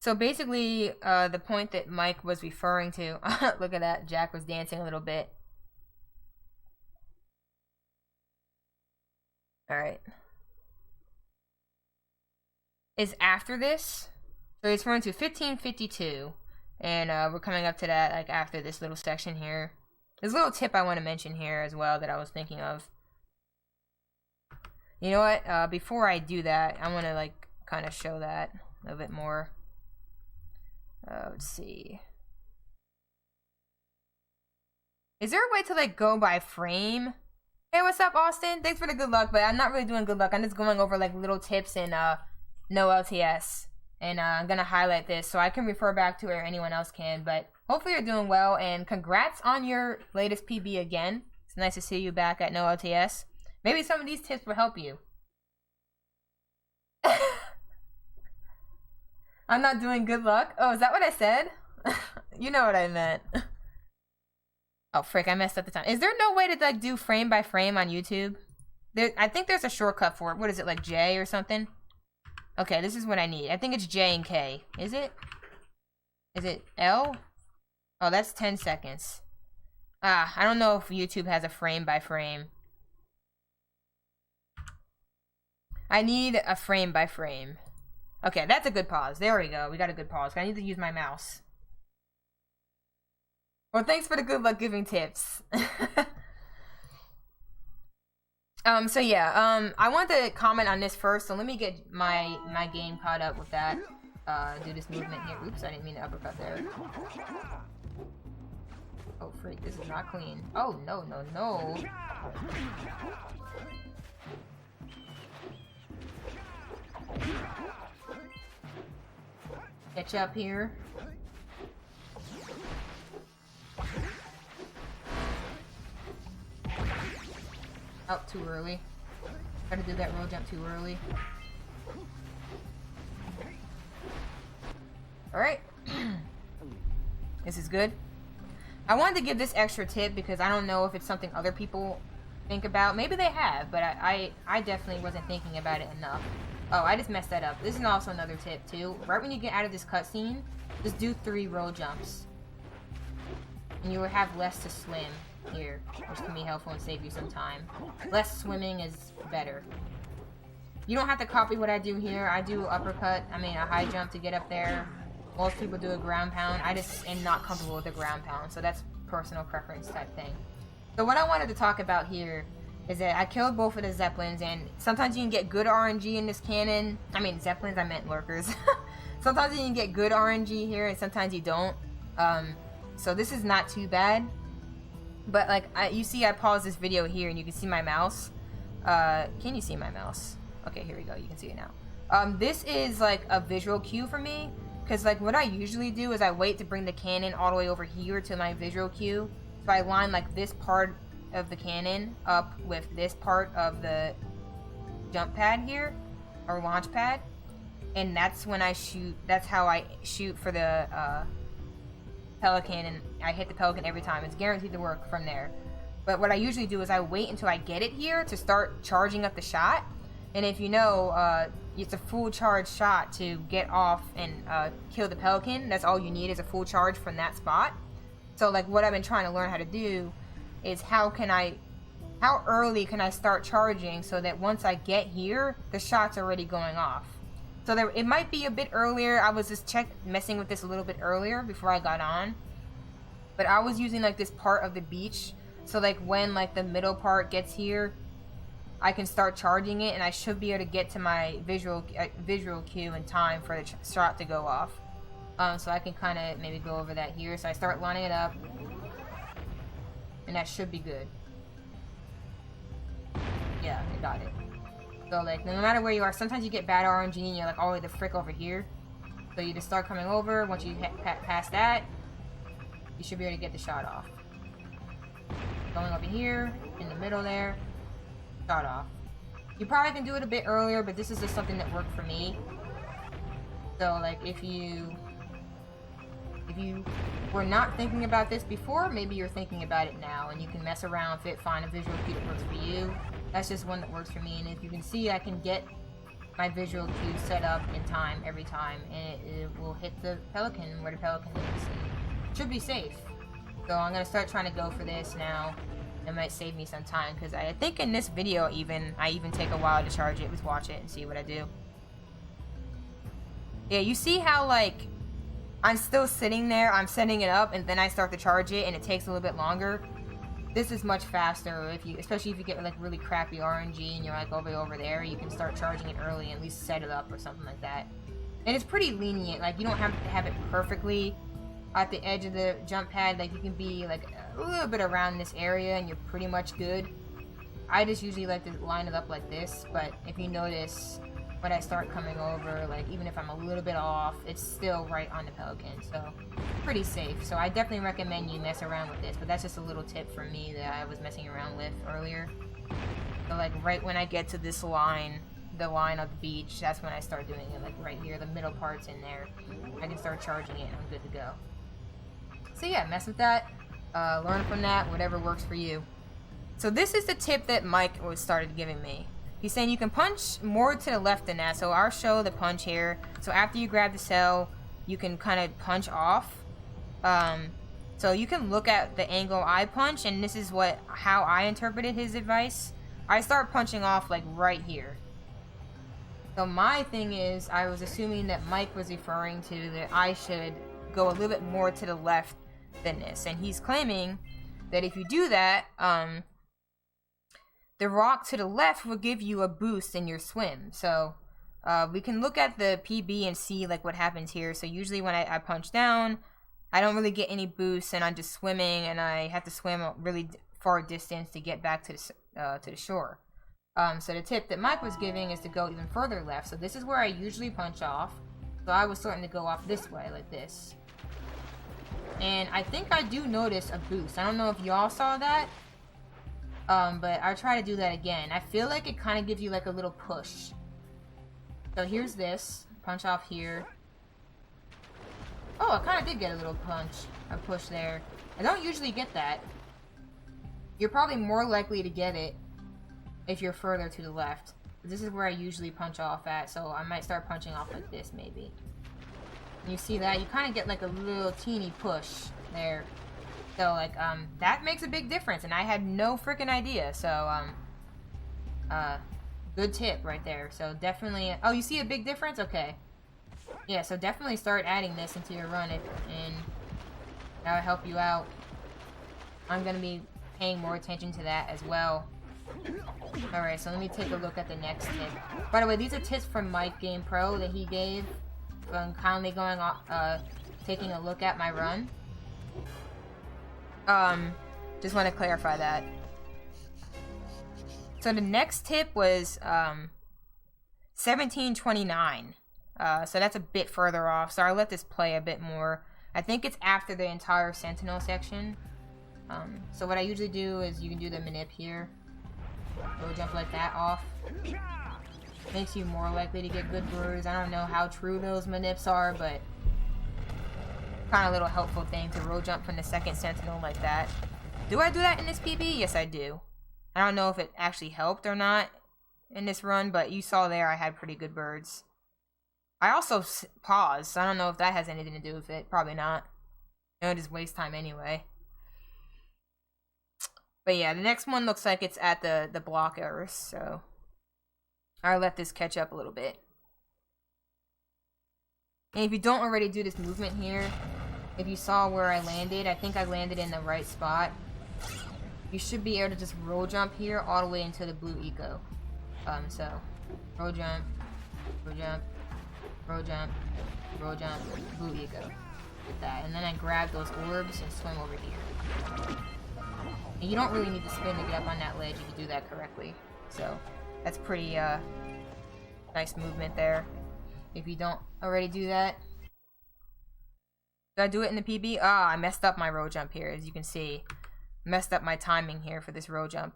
So basically, the point that Mike was referring to, look at that, Jack was dancing a little bit. Alright. Is after this. So he's referring to 1552. And we're coming up to that like after this little section here. There's a little tip I want to mention here as well that I was thinking of. You know what? Before I do that, I want to like kind of show that a little bit more. Let's see. Is there a way to like go by frame? Hey, what's up, Austin? Thanks for the good luck, but I'm not really doing good luck. I'm just going over like little tips in no LTS. And I'm going to highlight this so I can refer back to it or anyone else can. But hopefully you're doing well, and congrats on your latest PB again. It's nice to see you back at no LTS. Maybe some of these tips will help you. I'm not doing good luck. Oh, is that what I said? You know what I meant. Oh, frick, I messed up the time. Is there no way to like do frame by frame on YouTube? I think there's a shortcut for it. What is it, like J or something? Okay, this is what I need. I think it's J and K. Is it? Is it L? Oh, that's 10 seconds. I don't know if YouTube has a frame by frame. I need a frame by frame. Okay, that's a good pause. There we go. We got a good pause. I need to use my mouse. Well, thanks for the good luck giving tips. So yeah, I want to comment on this first, so let me get my game caught up with that. do this movement here. Oops, I didn't mean to uppercut there. Oh freak, this is not clean. Oh no, no, no. Catch up here. Oh, too early. Try to do that roll jump too early. Alright. This is good. I wanted to give this extra tip because I don't know if it's something other people think about. Maybe they have, but I definitely wasn't thinking about it enough. Oh, I just messed that up. This is also another tip, too. Right when you get out of this cutscene, just do 3 roll jumps. And you will have less to swim here, which can be helpful and save you some time. Less swimming is better. You don't have to copy what I do here. I do uppercut, a high jump to get up there. Most people do a ground pound. I just am not comfortable with the ground pound, so that's personal preference type thing. So what I wanted to talk about here is that I killed both of the Zeppelins, and sometimes you can get good RNG in this cannon. Zeppelins, I meant lurkers. Sometimes you can get good RNG here, and sometimes you don't. So this is not too bad. But, like, you see I paused this video here, and you can see my mouse. Can you see my mouse? Okay, here we go. You can see it now. This is, like, a visual cue for me. Because, like, what I usually do is I wait to bring the cannon all the way over here to my visual cue. So I line, like, this part of the cannon up with this part of the jump pad here, or launch pad, and that's when I shoot. That's how I shoot for the pelican, and I hit the pelican every time. It's guaranteed to work from there. But what I usually do is I wait until I get it here to start charging up the shot. And if you know, it's a full charge shot to get off and kill the pelican. That's all you need is a full charge from that spot. So like what I've been trying to learn how to do is how early can I start charging so that once I get here, the shot's already going off. So it might be a bit earlier. I was just messing with this a little bit earlier before I got on. But I was using like this part of the beach. So like when like the middle part gets here, I can start charging it, and I should be able to get to my visual cue in time for the shot to go off. So I can kind of maybe go over that here. So I start lining it up. And that should be good. Yeah, I got it. So, like, no matter where you are, sometimes you get bad RNG and you're, like, all the way the frick over here. So you just start coming over. Once you past that, you should be able to get the shot off. Going over here, in the middle there, shot off. You probably can do it a bit earlier, but this is just something that worked for me. So, like, if you were not thinking about this before, maybe you're thinking about it now, and you can mess around with it, find a visual cue that works for you. That's just one that works for me, and if you can see, I can get my visual cue set up in time every time, and it will hit the pelican where the pelican is, and it should be safe. So I'm going to start trying to go for this now. It might save me some time, because I think in this video I even take a while to charge it. Let's watch it and see what I do. Yeah, you see how, like, I'm still sitting there, I'm setting it up, and then I start to charge it, and it takes a little bit longer. This is much faster, especially if you get like really crappy RNG and you're like all the way over there, you can start charging it early and at least set it up or something like that. And it's pretty lenient, like you don't have to have it perfectly at the edge of the jump pad, like you can be like a little bit around this area and you're pretty much good. I just usually like to line it up like this, but if you notice, when I start coming over, like even if I'm a little bit off, it's still right on the pelican, so pretty safe. So I definitely recommend you mess around with this, but that's just a little tip from me that I was messing around with earlier. So like right when I get to this line, the line of the beach, that's when I start doing it, like right here, the middle part's in there. I can start charging it and I'm good to go. So yeah, mess with that, learn from that, whatever works for you. So this is the tip that Mike started giving me. He's saying you can punch more to the left than that. So I'll show the punch here. So after you grab the cell, you can kind of punch off. So you can look at the angle I punch, and this is how I interpreted his advice. I start punching off like right here. So my thing is, I was assuming that Mike was referring to that I should go a little bit more to the left than this. And he's claiming that if you do that, the rock to the left will give you a boost in your swim. So we can look at the PB and see like what happens here. So usually when I punch down, I don't really get any boosts, and I'm just swimming, and I have to swim a really far distance to get back to the shore. So the tip that Mike was giving is to go even further left. So this is where I usually punch off. So I was starting to go off this way, like this. And I think I do notice a boost. I don't know if y'all saw that. But I'll try to do that again. I feel like it kind of gives you like a little push. So here's this. Punch off here. Oh, I kind of did get a little punch. A push there. I don't usually get that. You're probably more likely to get it if you're further to the left. This is where I usually punch off at, so I might start punching off like this, maybe. And you see that? You kind of get like a little teeny push there. So, like, that makes a big difference, and I had no freaking idea, so, good tip right there. So, definitely... Oh, you see a big difference? Okay. Yeah, so definitely start adding this into your run, and that'll help you out. I'm gonna be paying more attention to that as well. Alright, so let me take a look at the next tip. By the way, these are tips from MikeGamePro that he gave. So I'm kindly going off, taking a look at my run. Just want to clarify that. So the next tip was, 1729. So that's a bit further off, so I'll let this play a bit more. I think it's after the entire Sentinel section. So what I usually do is you can do the Manip here. Go jump like that off. Makes you more likely to get good birds. I don't know how true those Manips are, but kind of little helpful thing to roll jump from the second Sentinel like that. Do I do that in this PB? Yes, I do. I don't know if it actually helped or not in this run, but you saw there I had pretty good birds. I also paused, so I don't know if that has anything to do with it. Probably not. It'll just waste time anyway. But yeah, the next one looks like it's at the block errors, so I'll let this catch up a little bit. And if you don't already do this movement here, if you saw where I landed, I think I landed in the right spot. You should be able to just roll jump here all the way into the blue eco. So roll jump, roll jump, roll jump, roll jump, blue eco. Like that. And then I grab those orbs and swim over here. And you don't really need to spin to get up on that ledge if you do that correctly. So that's pretty nice movement there. If you don't already do that. Did I do it in the PB? Ah, I messed up my roll jump here, as you can see. Messed up my timing here for this roll jump.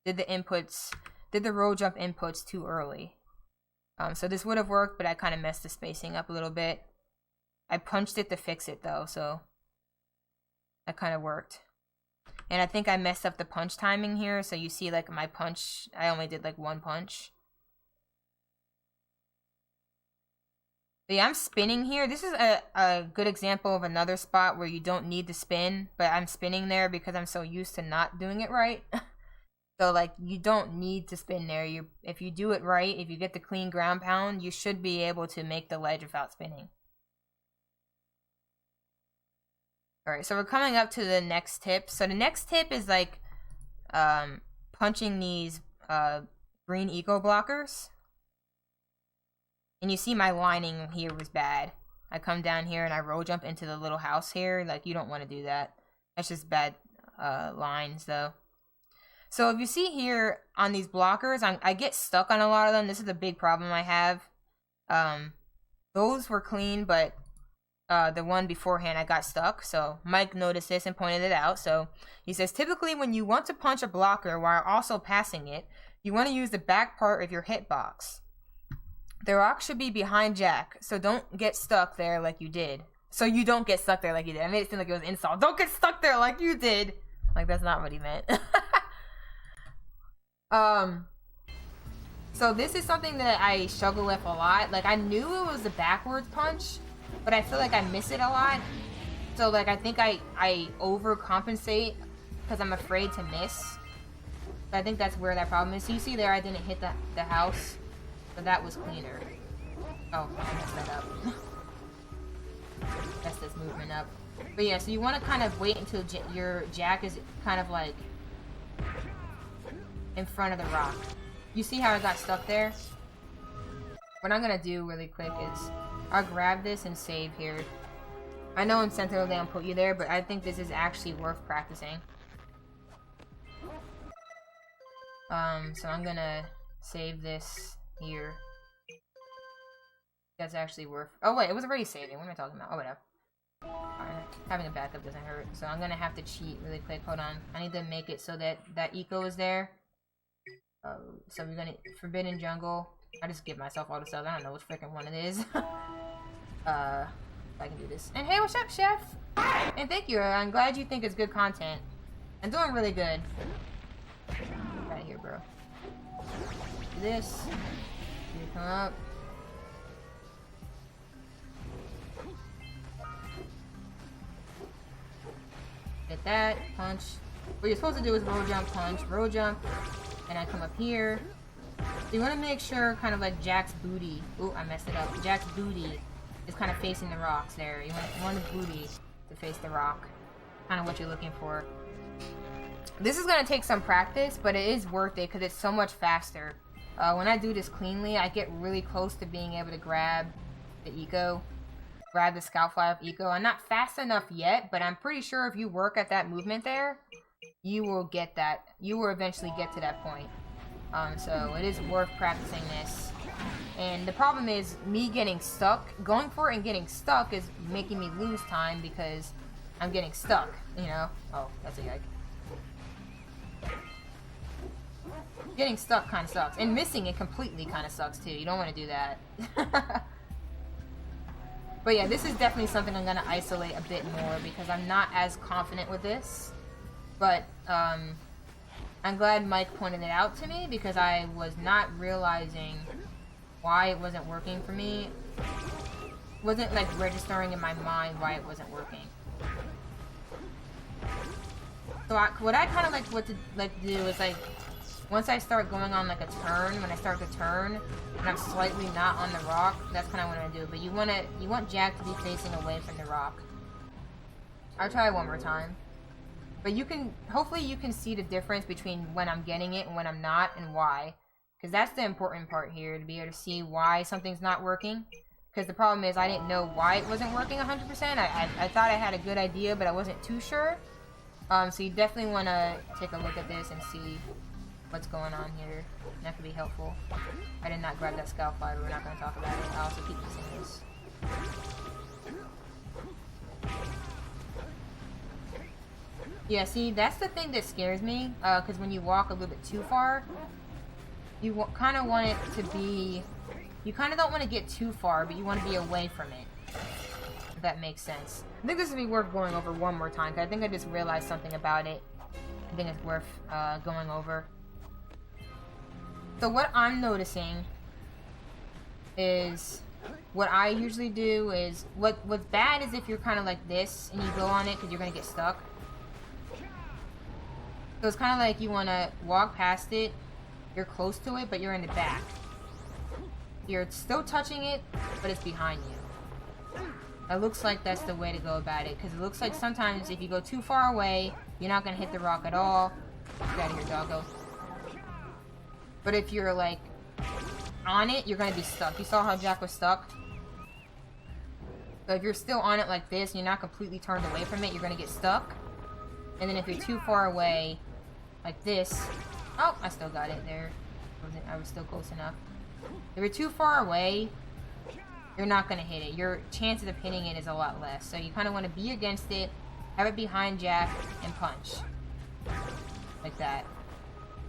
Did the roll jump inputs too early. So this would have worked, but I kind of messed the spacing up a little bit. I punched it to fix it though, so that kind of worked. And I think I messed up the punch timing here, so you see like my punch, I only did like one punch. But yeah, I'm spinning here. This is a good example of another spot where you don't need to spin, but I'm spinning there because I'm so used to not doing it right. So like, you don't need to spin there. If you do it right, if you get the clean ground pound, you should be able to make the ledge without spinning. Alright, so we're coming up to the next tip. So the next tip is like punching these green eco blockers. And you see my lining here was bad. I come down here and I roll jump into the little house here. Like, you don't want to do that. That's just bad lines though. So if you see here on these blockers, I get stuck on a lot of them. This is a big problem I have. Those were clean, but the one beforehand I got stuck. So Mike noticed this and pointed it out. So he says, typically when you want to punch a blocker while also passing it, you want to use the back part of your hitbox. The rock should be behind Jack, so don't get stuck there like you did. So you don't get stuck there like you did. I made it seem like it was an insult. Don't get stuck there like you did. Like, that's not what he meant. So this is something that I struggle with a lot. Like, I knew it was a backwards punch, but I feel like I miss it a lot. So, like, I think I overcompensate because I'm afraid to miss. So I think that's where that problem is. So you see there, I didn't hit the house. So that was cleaner. Oh, I messed that up. Mess this movement up. But yeah, so you want to kind of wait until your Jack is kind of like in front of the rock. You see how I got stuck there? what I'm gonna do really quick is I'll grab this and save here. I know in Sentinel they don't put you there, but I think this is actually worth practicing. So I'm gonna save this here. That's actually worth... Oh wait, it was already saving. What am I talking about? Oh, whatever. Alright, having a backup doesn't hurt. So I'm gonna have to cheat really quick. Hold on. I need to make it so that that eco is there. So we're gonna... Forbidden Jungle. I just give myself all the stuff. I don't know which freaking one it is. If I can do this. And hey, what's up, Chef? And thank you. I'm glad you think it's good content. I'm doing really good. Right here, bro. Do this. You come up. Get that. Punch. What you're supposed to do is roll jump, punch, roll jump, and I come up here. So you want to make sure kind of like Jack's booty. Ooh, I messed it up. Jack's booty is kind of facing the rocks there. You want his booty to face the rock. Kind of what you're looking for. This is going to take some practice, but it is worth it because it's so much faster. When I do this cleanly, I get really close to being able to grab the eco. Grab the Scout Fly of eco. I'm not fast enough yet, but I'm pretty sure if you work at that movement there, you will get that. You will eventually get to that point. So it is worth practicing this. And the problem is me getting stuck. Going for it and getting stuck is making me lose time because I'm getting stuck, you know? Oh, that's a yike. Getting stuck kind of sucks. And missing it completely kind of sucks too. You don't want to do that. But yeah, this is definitely something I'm going to isolate a bit more because I'm not as confident with this. But I'm glad Mike pointed it out to me because I was not realizing why it wasn't working for me. Wasn't like registering in my mind why it wasn't working. So what I kind of like to do is like once I start going on like a turn, when I start to turn and I'm slightly not on the rock, that's kind of what I'm gonna do. But you want Jack to be facing away from the rock. I'll try it one more time. But hopefully you can see the difference between when I'm getting it and when I'm not and why. Because that's the important part here, to be able to see why something's not working. Because the problem is I didn't know why it wasn't working 100%. I thought I had a good idea, but I wasn't too sure. So you definitely want to take a look at this and see what's going on here. That could be helpful. I did not grab that Scout Fly, but we're not going to talk about it. I also keep using this. Yeah, see, that's the thing that scares me, because when you walk a little bit too far, you kind of want it to be... You kind of don't want to get too far, but you want to be away from it. If that makes sense. I think this would be worth going over one more time, because I think I just realized something about it. I think it's worth going over. So what I'm noticing is... What I usually do is... What's bad is if you're kind of like this, and you go on it because you're going to get stuck. So it's kind of like you want to walk past it, you're close to it, but you're in the back. You're still touching it, but it's behind you. It looks like that's the way to go about it, because it looks like sometimes if you go too far away, you're not going to hit the rock at all. Get out of here, doggo. But if you're, like, on it, you're going to be stuck. You saw how Jack was stuck? So if you're still on it like this, and you're not completely turned away from it, you're going to get stuck. And then if you're too far away, like this... Oh, I still got it there. I was still close enough. If you're too far away, you're not going to hit it. Your chances of hitting it is a lot less. So you kind of want to be against it, have it behind Jack, and punch. Like that.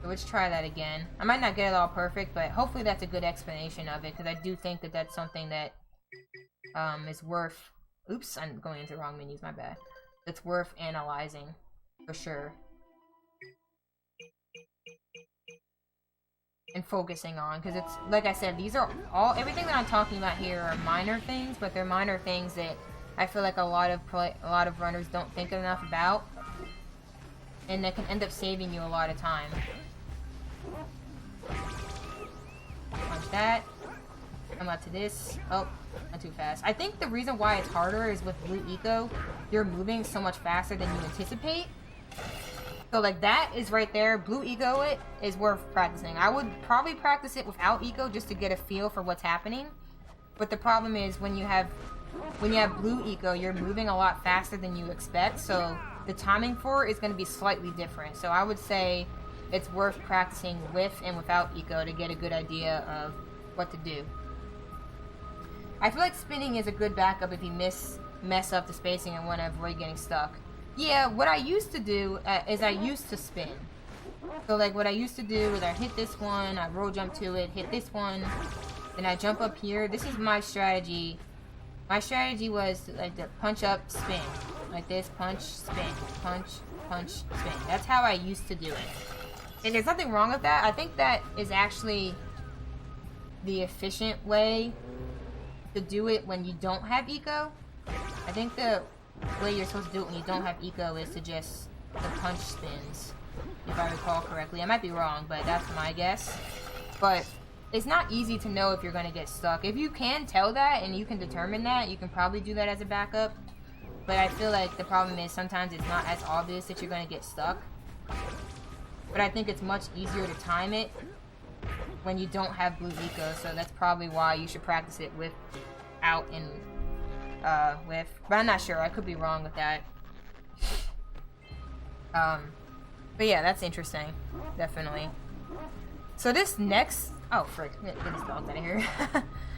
So let's try that again. I might not get it all perfect, but hopefully that's a good explanation of it, because I do think that that's something that is worth... Oops, I'm going into the wrong menus, my bad. It's worth analyzing, for sure. And focusing on, because it's like I said, these are all everything that I'm talking about here are minor things, but they're minor things that I feel like a lot of runners don't think enough about, and that can end up saving you a lot of time. Punch that. Come up to this. Oh, not too fast. I think the reason why it's harder is with Blue Eco, you're moving so much faster than you anticipate. So like that is right there. Blue eco it is worth practicing. I would probably practice it without eco just to get a feel for what's happening. But the problem is when you have blue eco, you're moving a lot faster than you expect. So the timing for it is going to be slightly different. So I would say it's worth practicing with and without eco to get a good idea of what to do. I feel like spinning is a good backup if you mess up the spacing and want to avoid getting stuck. Yeah, what I used to do is I used to spin. So like what I used to do is I hit this one, I roll jump to it, hit this one, then I jump up here. This is my strategy. My strategy was to punch up, spin. Like this, punch, spin, punch, punch, spin. That's how I used to do it. And there's nothing wrong with that. I think that is actually the efficient way to do it when you don't have eco. I think the way you're supposed to do it when you don't have eco is to just the punch spins, if I recall correctly. I might be wrong, but that's my guess. But it's not easy to know if you're going to get stuck. If you can tell that and you can determine that, you can probably do that as a backup. But I feel like the problem is sometimes it's not as obvious that you're going to get stuck. But I think it's much easier to time it when you don't have blue eco, so that's probably why you should practice it without and with. But I'm not sure. I could be wrong with that. But yeah, that's interesting. Definitely. So this next... Oh, frick. Get this dog out of here.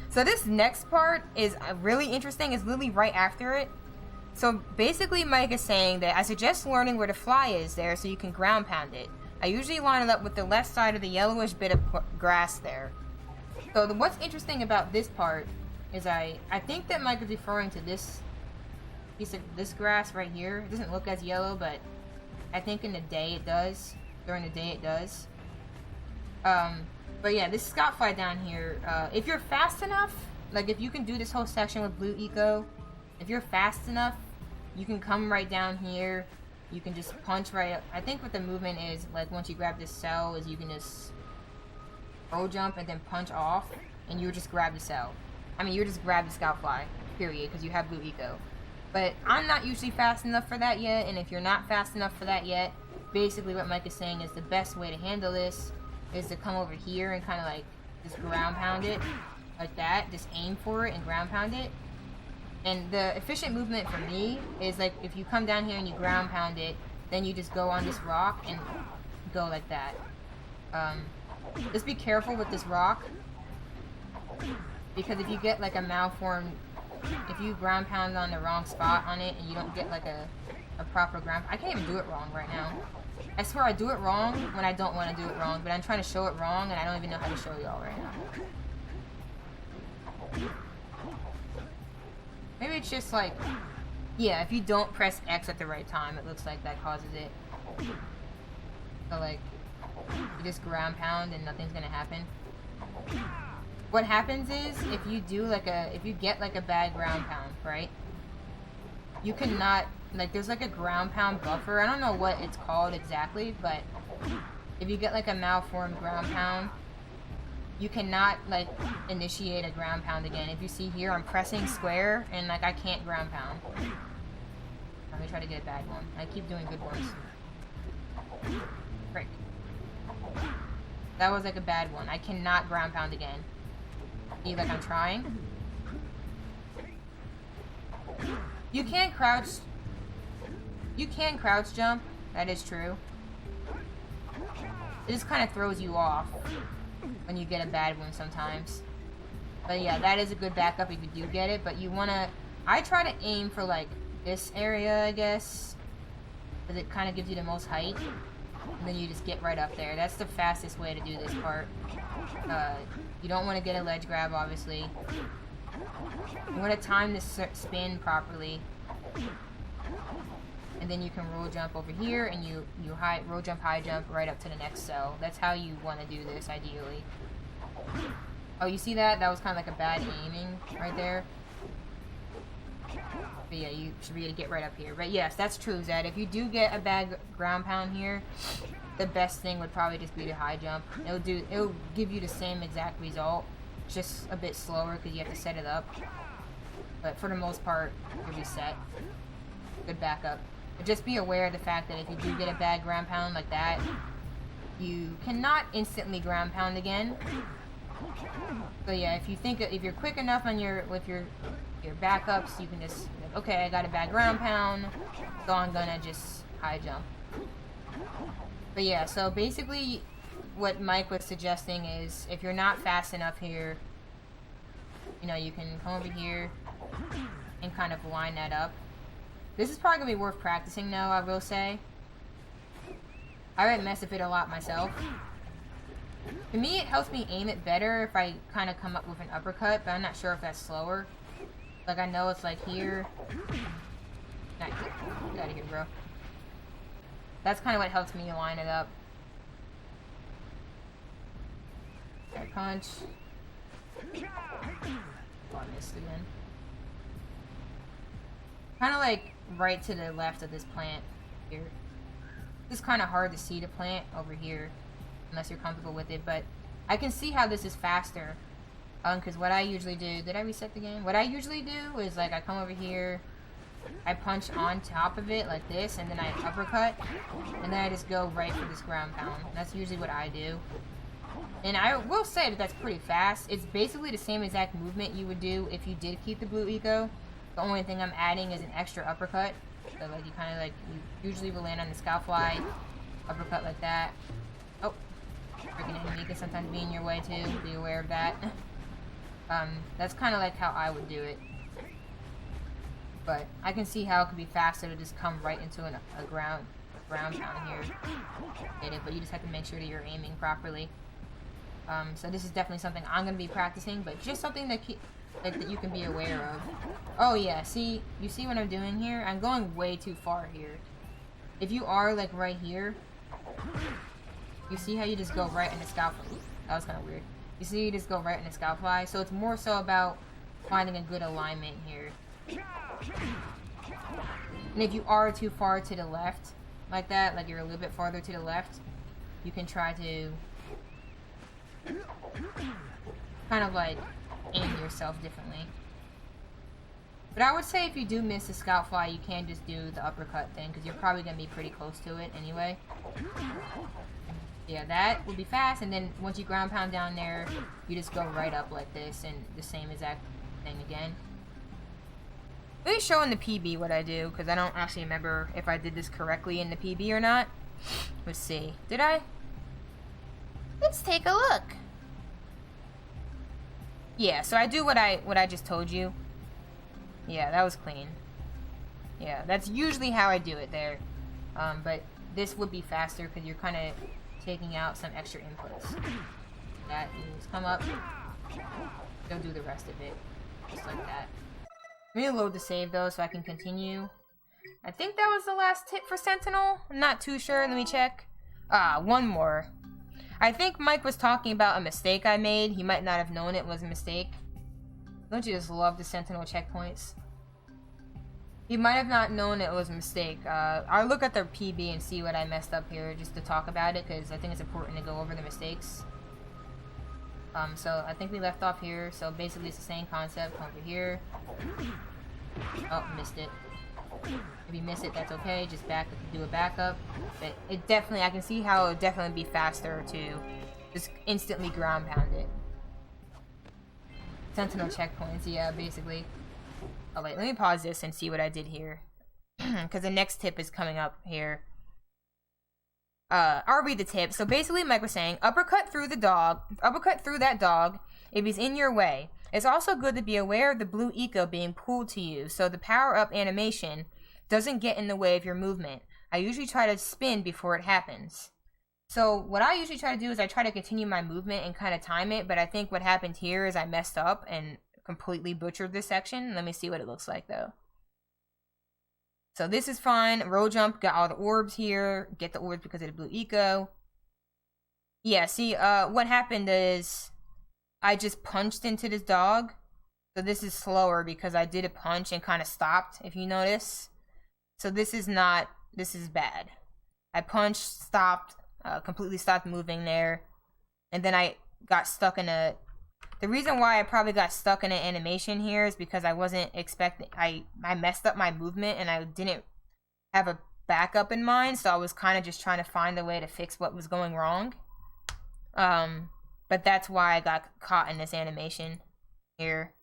So this next part is really interesting. It's literally right after it. So basically Mike is saying that I suggest learning where the fly is there so you can ground pound it. I usually line it up with the left side of the yellowish bit of grass there. So what's interesting about this part is I think that Mike is referring to this piece of this grass right here. It doesn't look as yellow, but I think in the day it does. During the day it does. But yeah, this scout fly down here, if you're fast enough, like if you can do this whole section with blue eco, if you're fast enough, you can come right down here. You can just punch right up. I think what the movement is, like once you grab this cell, is you can just roll jump and then punch off, and you just grab the cell. I mean, you just grab the scout fly, period, because you have blue eco. But I'm not usually fast enough for that yet, and if you're not fast enough for that yet, basically what Mike is saying is the best way to handle this is to come over here and kind of like just ground pound it like that. Just aim for it and ground pound it. And the efficient movement for me is like if you come down here and you ground pound it, then you just go on this rock and go like that. Just be careful with this rock, because if you get like a malformed, if you ground pound on the wrong spot on it and you don't get like a proper ground, I can't even do it wrong right now. I swear I do it wrong when I don't want to do it wrong, but I'm trying to show it wrong and I don't even know how to show y'all right now. Maybe it's just like, yeah, if you don't press X at the right time, it looks like that causes it. So like, you just ground pound and nothing's gonna happen. What happens is, if you do like if you get like a bad ground pound, right? You cannot, like there's like a ground pound buffer. I don't know what it's called exactly, but if you get like a malformed ground pound, you cannot like initiate a ground pound again. If you see here, I'm pressing square and like I can't ground pound. Let me try to get a bad one. I keep doing good ones. Frick. That was like a bad one. I cannot ground pound again. See, like I'm trying. You can crouch. You can crouch jump. That is true. It just kind of throws you off when you get a bad one sometimes. But yeah, that is a good backup if you do get it. But you wanna, I try to aim for like this area, I guess, because it kind of gives you the most height. And then you just get right up there. That's the fastest way to do this part. You don't want to get a ledge grab, obviously. You want to time this spin properly. And then you can roll jump over here, and you roll jump, high jump right up to the next cell. That's how you want to do this, ideally. Oh, you see that? That was kind of like a bad aiming right there. But yeah, you should be able to get right up here. But yes, that's true, Zed. If you do get a bad ground pound here, the best thing would probably just be to high jump. It'll give you the same exact result, just a bit slower because you have to set it up. But for the most part, you'll be set. Good backup. But just be aware of the fact that if you do get a bad ground pound like that, you cannot instantly ground pound again. So yeah, if you're quick enough on your backups, you can just, okay, I got a bad ground pound, so I'm gonna just high jump. But yeah, so basically what Mike was suggesting is if you're not fast enough here, you know, you can come over here and kind of line that up. This is probably gonna be worth practicing though, I will say. I would mess with it a lot myself. To me, it helps me aim it better if I kind of come up with an uppercut, but I'm not sure if that's slower. Like, I know it's like here. Not here. Get out of here, bro. That's kind of what helps me line it up. Okay, punch. Oh, I missed again. Kind of like right to the left of this plant here. It's kind of hard to see the plant over here unless you're comfortable with it, but I can see how this is faster. Because what I usually do, did I reset the game? What I usually do is like I come over here, I punch on top of it like this, and then I uppercut, and then I just go right for this ground pound. That's usually what I do. And I will say that that's pretty fast. It's basically the same exact movement you would do if you did keep the blue eco. The only thing I'm adding is an extra uppercut. So like you kind of like, you usually will land on the scout fly, uppercut like that. Oh, freaking enemy can sometimes be in your way too, be aware of that. That's kind of like how I would do it. But I can see how it could be faster to just come right into a ground pound here. Get it, but you just have to make sure that you're aiming properly. So this is definitely something I'm going to be practicing, but just something that that you can be aware of. Oh yeah, see, you see what I'm doing here? I'm going way too far here. If you are like right here, you see how you just go right in the scout fly? That was kind of weird. You see you just go right in the scout fly, so it's more so about finding a good alignment here. And if you are too far to the left, like that, like you're a little bit farther to the left, you can try to kind of like aim yourself differently. But I would say if you do miss the scout fly, you can just do the uppercut thing, because you're probably going to be pretty close to it anyway. Yeah, that will be fast, and then once you ground pound down there, you just go right up like this, and the same exact thing again. Let me show in the PB what I do, because I don't actually remember if I did this correctly in the PB or not. Let's see. Did I? Let's take a look. Yeah, so I do what I just told you. Yeah, that was clean. Yeah, that's usually how I do it there. But this would be faster because you're kind of taking out some extra inputs. That is come up. Don't do the rest of it. Just like that. Let me load the save though so I can continue. I think that was the last tip for Sentinel. I'm not too sure. Let me check. One more. I think Mike was talking about a mistake I made. He might not have known it was a mistake. Don't you just love the Sentinel checkpoints? He might have not known it was a mistake. I'll look at their PB and see what I messed up here just to talk about it, because I think it's important to go over the mistakes. So I think we left off here. So basically it's the same concept. Come over here. Oh, missed it. If you miss it, that's okay. Just do a backup. But it definitely, I can see how it would definitely be faster to just instantly ground pound it. Sentinel checkpoints, yeah, basically. Oh wait, let me pause this and see what I did here. Because the next tip is coming up here. I'll read the tip. So basically Mike was saying, uppercut through that dog if he's in your way. It's also good to be aware of the blue eco being pulled to you, so the power-up animation doesn't get in the way of your movement. I usually try to spin before it happens. So what I usually try to do is I try to continue my movement and kind of time it, but I think what happened here is I messed up and completely butchered this section. Let me see what it looks like though. So this is fine. Roll jump, got all the orbs here. Get the orbs because of the blue eco. Yeah, see, what happened is I just punched into this dog. So this is slower because I did a punch and kind of stopped, if you notice. So this is bad. I punched, stopped, completely stopped moving there. And then I got stuck in the reason why I probably got stuck in an animation here is because I wasn't expecting, I messed up my movement and I didn't have a backup in mind, so I was kind of just trying to find a way to fix what was going wrong. But that's why I got caught in this animation here.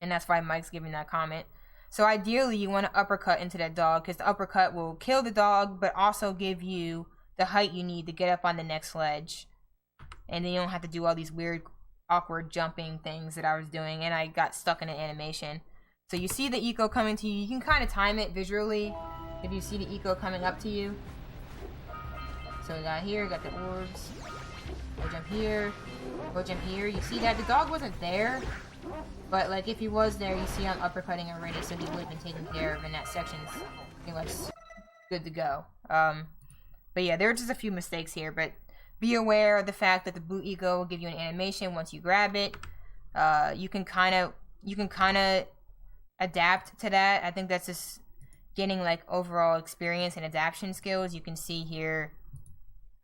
And that's why Mike's giving that comment. So ideally, you want to uppercut into that dog, because the uppercut will kill the dog, but also give you the height you need to get up on the next ledge. And then you don't have to do all these weird, awkward jumping things that I was doing, and I got stuck in an animation. So you see the eco coming to you. You can kind of time it visually if you see the eco coming up to you. So we got here, got the orbs. Go jump here. Go jump here. You see that? The dog wasn't there. But, like, if he was there, you see I'm uppercutting already, so he would have been taken care of, and that section's pretty much good to go. But yeah, there are just a few mistakes here, but be aware of the fact that the blue eco will give you an animation once you grab it. You can kind of adapt to that. I think that's just getting, like, overall experience and adaptation skills. You can see here,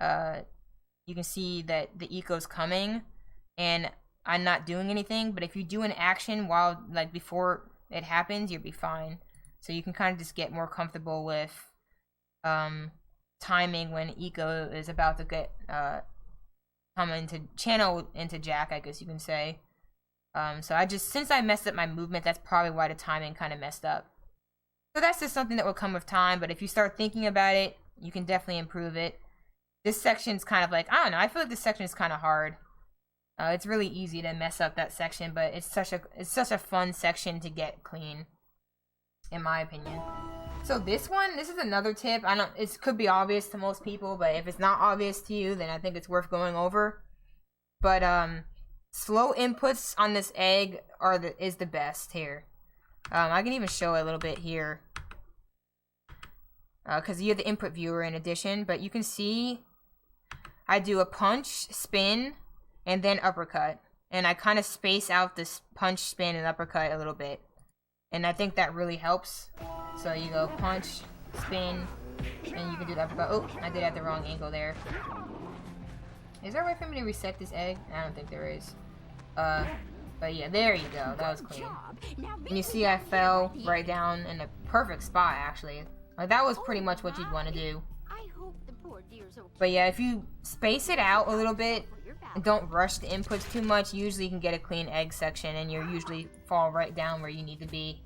you can see that the eco's coming, and I'm not doing anything, but if you do an action while, like, before it happens, you'll be fine. So you can kind of just get more comfortable with timing when eco is about to get come into channel into Jack, I guess you can say. So since I messed up my movement, that's probably why the timing kind of messed up. So that's just something that will come with time, but if you start thinking about it, you can definitely improve it. This section's kind of like, I don't know, I feel like this section is kind of hard. It's really easy to mess up that section, but it's such a fun section to get clean, in my opinion. So this is another tip. It could be obvious to most people, but if it's not obvious to you, then I think it's worth going over. But slow inputs on this egg is the best here. I can even show a little bit here, because you have the input viewer in addition. But you can see I do a punch, spin, and then uppercut. And I kind of space out this punch, spin, and uppercut a little bit. And I think that really helps. So you go punch, spin, and you can do the uppercut. Oh, I did have the wrong angle there. Is there a way for me to reset this egg? I don't think there is. But yeah, there you go. That was clean. And you see I fell right down in a perfect spot, actually. Like, that was pretty much what you'd want to do. But yeah, if you space it out a little bit, and don't rush the inputs too much, usually you can get a clean egg section, and you'll usually fall right down where you need to be.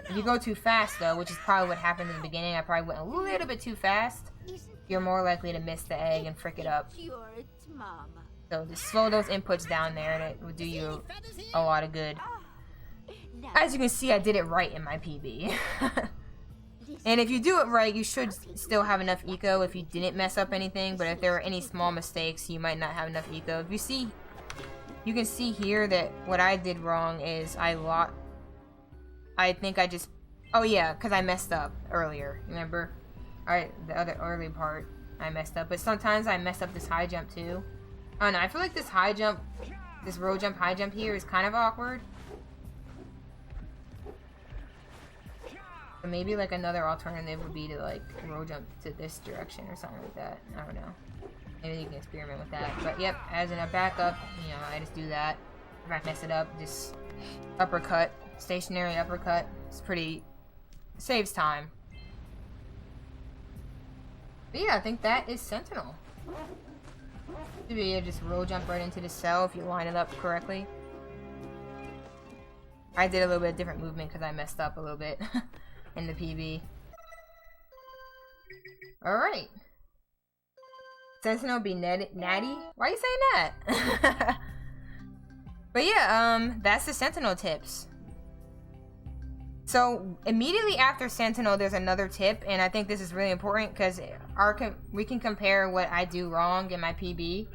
If you go too fast, though, which is probably what happened in the beginning, I probably went a little bit too fast, you're more likely to miss the egg and frick it up. So just slow those inputs down there, and it will do you a lot of good. As you can see, I did it right in my PB. And if you do it right, you should still have enough eco if you didn't mess up anything, but if there are any small mistakes, you might not have enough eco. If you see, you can see here that what I did wrong is oh yeah, because I messed up earlier, remember? Alright, the other early part, I messed up, but sometimes I mess up this high jump too. I don't know, I feel like this high jump, this row jump, high jump here is kind of awkward. Maybe like another alternative would be to like row jump to this direction or something like that. I don't know. Maybe you can experiment with that. But yep, as in a backup, you know, I just do that. If I mess it up, just uppercut, stationary uppercut. It's saves time. But yeah, I think that is Sentinel. You just row jump right into the cell if you line it up correctly. I did a little bit of different movement because I messed up a little bit. In the PB. Alright. Sentinel be natty? Why are you saying that? But yeah, that's the Sentinel tips. So immediately after Sentinel, there's another tip, and I think this is really important because we can compare what I do wrong in my PB.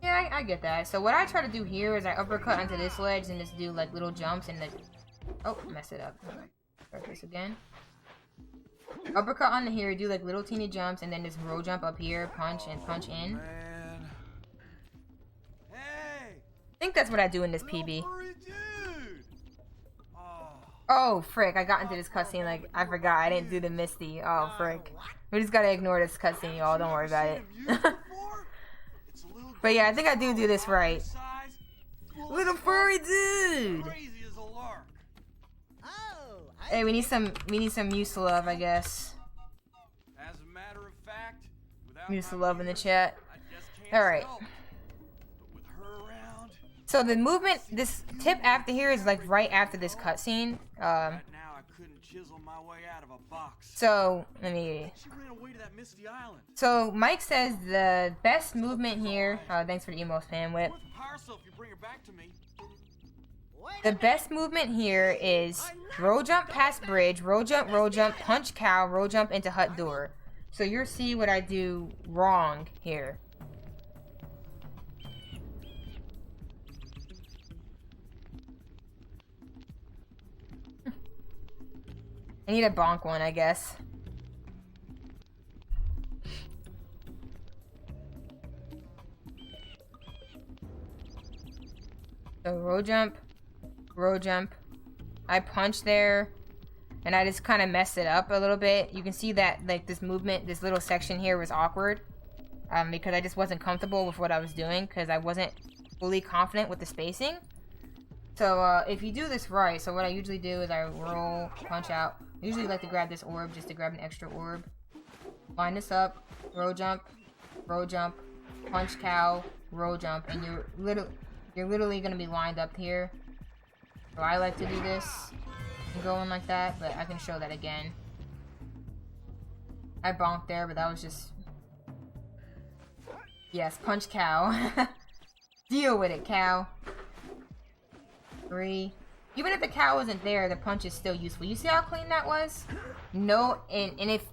Yeah, I get that. So what I try to do here is I uppercut onto this ledge and just do like little jumps and then... Oh, messed it up. Start this again. Uppercut onto here, do like little teeny jumps and then just row jump up here, punch and punch in. I think that's what I do in this PB. Oh, frick. I got into this cutscene like I forgot. I didn't do the Misty. Oh, frick. We just gotta ignore this cutscene, y'all. Don't worry about it. But yeah, I think I do this right. Little furry dude. Crazy as a lark. Hey, we need some Muse love, I guess. As a matter of fact, without Muse love in the chat. I just can't Alright. stop. But with her around, So the movement, this tip after here is like right after this cutscene. right now I couldn't chisel my way out of a box. So let me. She ran away to that Misty Island. So Mike says the best movement here. Thanks for the emo spam whip. Worth the power cell if you bring her back to me. The best movement here is roll jump past bridge, roll jump, punch cow, roll jump into hut door. So you'll see what I do wrong here. I need a bonk one, I guess. So roll jump, I punch there, and I just kind of messed it up a little bit. You can see that like this movement, this little section here was awkward, because I just wasn't comfortable with what I was doing, because I wasn't fully confident with the spacing. So if you do this right, so what I usually do is I roll, punch out. I usually like to grab this orb just to grab an extra orb. Line this up, roll jump, punch cow, roll jump, and you're literally gonna be lined up here. So I like to do this and go in like that, but I can show that again. I bonked there, but that was just... Yes, punch cow. Deal with it, cow. 3. Even if the cow wasn't there, the punch is still useful. You see how clean that was? No, and if...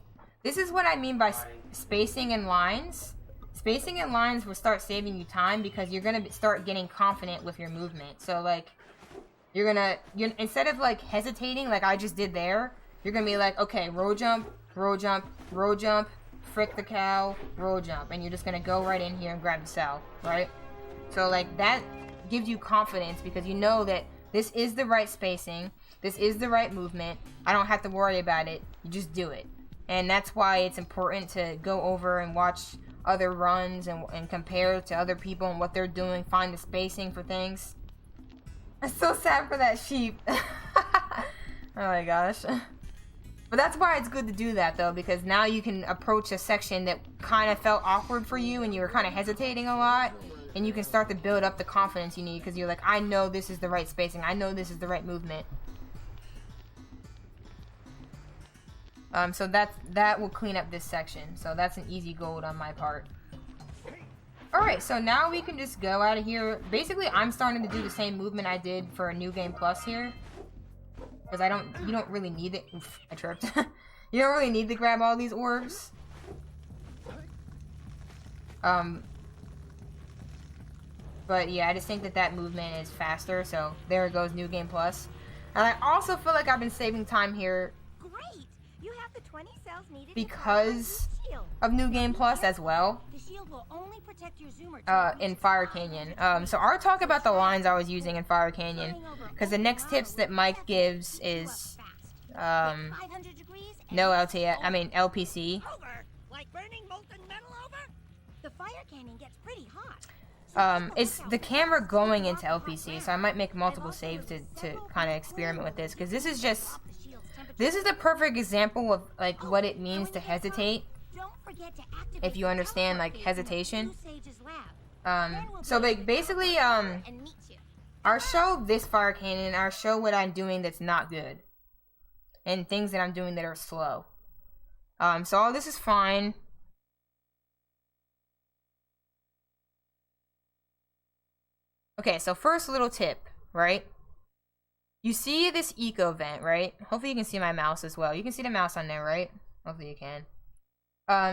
This is what I mean by spacing and lines. Spacing and lines will start saving you time because you're gonna start getting confident with your movement. So, like... You're instead of like hesitating like I just did there, you're gonna be like, okay, roll jump, frick the cow, roll jump, and you're just gonna go right in here and grab the cell, right? So like that gives you confidence because you know that this is the right spacing, this is the right movement. I don't have to worry about it. You just do it, and that's why it's important to go over and watch other runs and compare to other people and what they're doing. Find the spacing for things. I'm so sad for that sheep. Oh my gosh. But that's why it's good to do that though, because now you can approach a section that kind of felt awkward for you and you were kind of hesitating a lot, and you can start to build up the confidence you need because you're like, I know this is the right spacing, I know this is the right movement. So that will clean up this section. So that's an easy gold on my part. Alright, so now we can just go out of here. Basically, I'm starting to do the same movement I did for New Game Plus here. Because you don't really need it. Oof, I tripped. You don't really need to grab all these orbs. But yeah, I just think that movement is faster. So there it goes, New Game Plus. And I also feel like I've been saving time here. Great! You have the 20 cells needed Because of New Game Plus as well. The shield will only protect your zoomer In Fire Canyon. So I'll talk about the lines I was using in Fire Canyon, because the next tips that Mike gives is no LTS, I mean LPC. Like burning molten metal over? The fire canyon gets pretty hot. It's the camera going into LPC, so I might make multiple saves to kind of experiment with this, because this is the perfect example of like what it means to hesitate. If you understand like hesitation. So like basically I'll show this Fire Canyon, I'll show what I'm doing that's not good, and things that I'm doing that are slow. So all this is fine. Okay, so first little tip, right? You see this eco vent, right? Hopefully you can see my mouse as well. You can see the mouse on there, right? Hopefully you can.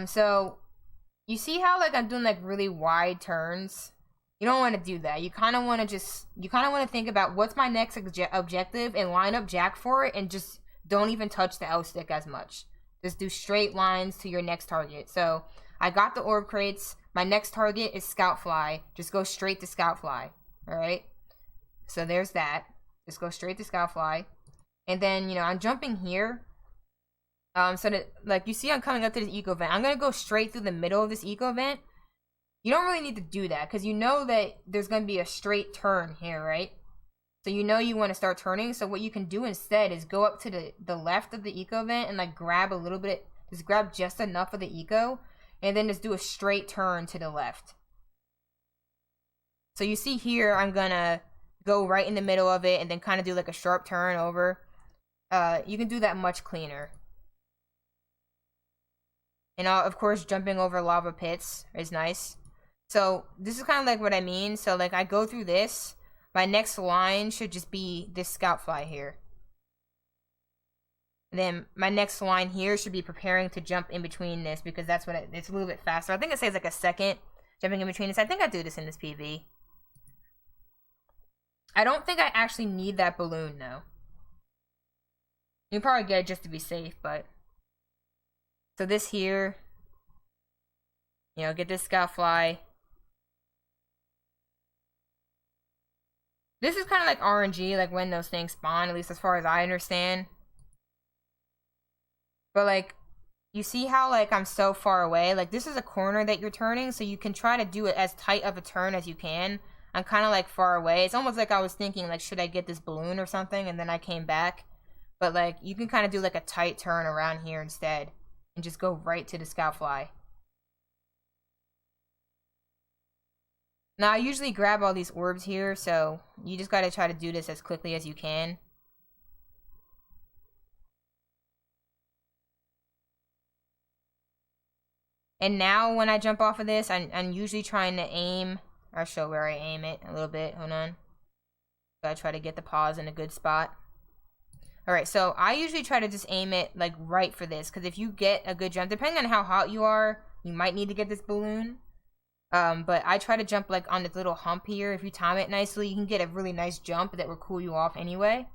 So you see how like I'm doing like really wide turns? You don't want to do that. You kind of want to think about what's my next objective and line up Jack for it, and just don't even touch the L stick as much. Just do straight lines to your next target. So I got the orb crates. My next target is Scout Fly. Just go straight to Scout Fly. Alright? So there's that. Just go straight to Scout Fly. And then, you know, I'm jumping here. So that, like, you see I'm coming up to this eco vent. I'm going to go straight through the middle of this eco vent. You don't really need to do that because you know that there's going to be a straight turn here, right? So you know you want to start turning. So what you can do instead is go up to the left of the eco vent and like grab a little bit, just grab just enough of the eco, and then just do a straight turn to the left. So you see here, I'm gonna go right in the middle of it and then kind of do like a sharp turn over. You can do that much cleaner. And of course, jumping over lava pits is nice. So this is kind of like what I mean. So like I go through this. My next line should just be this scout fly here. And then my next line here should be preparing to jump in between this because that's what it's a little bit faster. I think it says like a second jumping in between this. I think I do this in this PV. I don't think I actually need that balloon though. You can probably get it just to be safe, but so this here, you know, get this scout fly. This is kind of like RNG, like when those things spawn, at least as far as I understand. But like, you see how like I'm so far away? Like this is a corner that you're turning, so you can try to do it as tight of a turn as you can. I'm kind of like far away. It's almost like I was thinking like, should I get this balloon or something? And then I came back. But like, you can kind of do like a tight turn around here instead. And just go right to the scout fly. Now, I usually grab all these orbs here, so you just gotta try to do this as quickly as you can. And now, when I jump off of this, I'm usually trying to aim. I'll show where I aim it a little bit. Hold on. Gotta try to get the pause in a good spot. Alright, so I usually try to just aim it, like, right for this. Because if you get a good jump, depending on how hot you are, you might need to get this balloon. But I try to jump like on this little hump here. If you time it nicely, you can get a really nice jump that will cool you off anyway.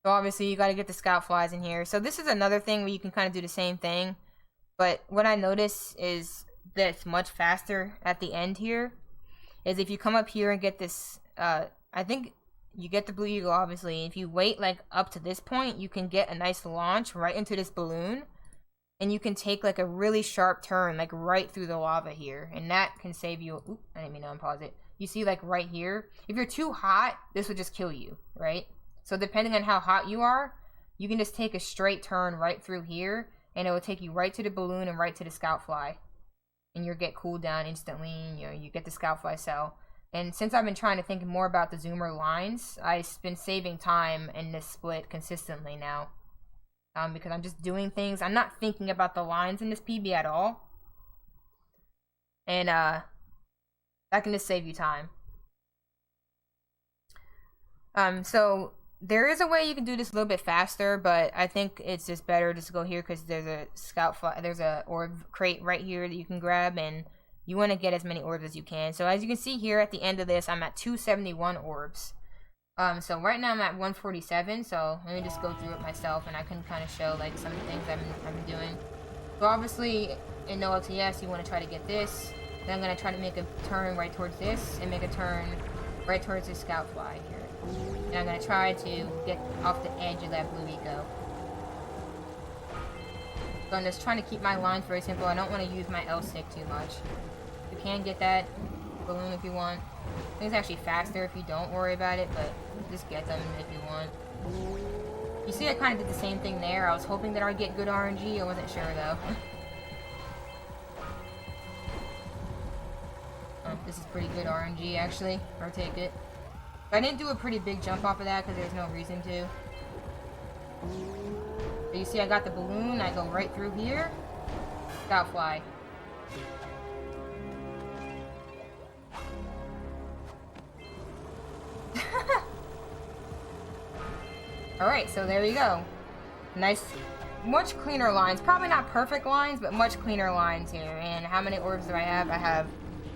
So obviously you got to get the scout flies in here. So this is another thing where you can kind of do the same thing. But what I notice is that it's much faster at the end here. Is if you come up here and get this, I think you get the blue eagle obviously. If you wait like up to this point, you can get a nice launch right into this balloon. And you can take like a really sharp turn, like right through the lava here. And that can save you. Oop, I didn't mean to unpause it. You see like right here. If you're too hot, this would just kill you, right? So depending on how hot you are, you can just take a straight turn right through here. And it will take you right to the balloon and right to the scout fly. And you'll get cooled down instantly. You know, you get the scout fly cell. And since I've been trying to think more about the zoomer lines, I've been saving time in this split consistently now. Because I'm just doing things. I'm not thinking about the lines in this PB at all. And that can just save you time. So there is a way you can do this a little bit faster, but I think it's just better just to go here because there's a scout fly, there's a orb crate right here that you can grab, and you want to get as many orbs as you can. So as you can see here at the end of this, I'm at 271 orbs. So right now I'm at 147, so let me just go through it myself and I can kind of show like some of the things I've been doing. So obviously in no LTS you want to try to get this, then I'm going to try to make a turn right towards this and make a turn right towards this scout fly here. And I'm going to try to get off the edge of that blue eco. So I'm just trying to keep my lines very simple. I don't want to use my L stick too much. You can get that balloon if you want. I think it's actually faster if you don't worry about it, but just get them if you want. You see I kind of did the same thing there. I was hoping that I'd get good RNG. I wasn't sure though. This is pretty good RNG actually. I'll take it. But I didn't do a pretty big jump off of that because there's no reason to. But you see I got the balloon. I go right through here. Scout fly. Alright, so there you go. Nice, much cleaner lines. Probably not perfect lines, but much cleaner lines here. And how many orbs do I have? I have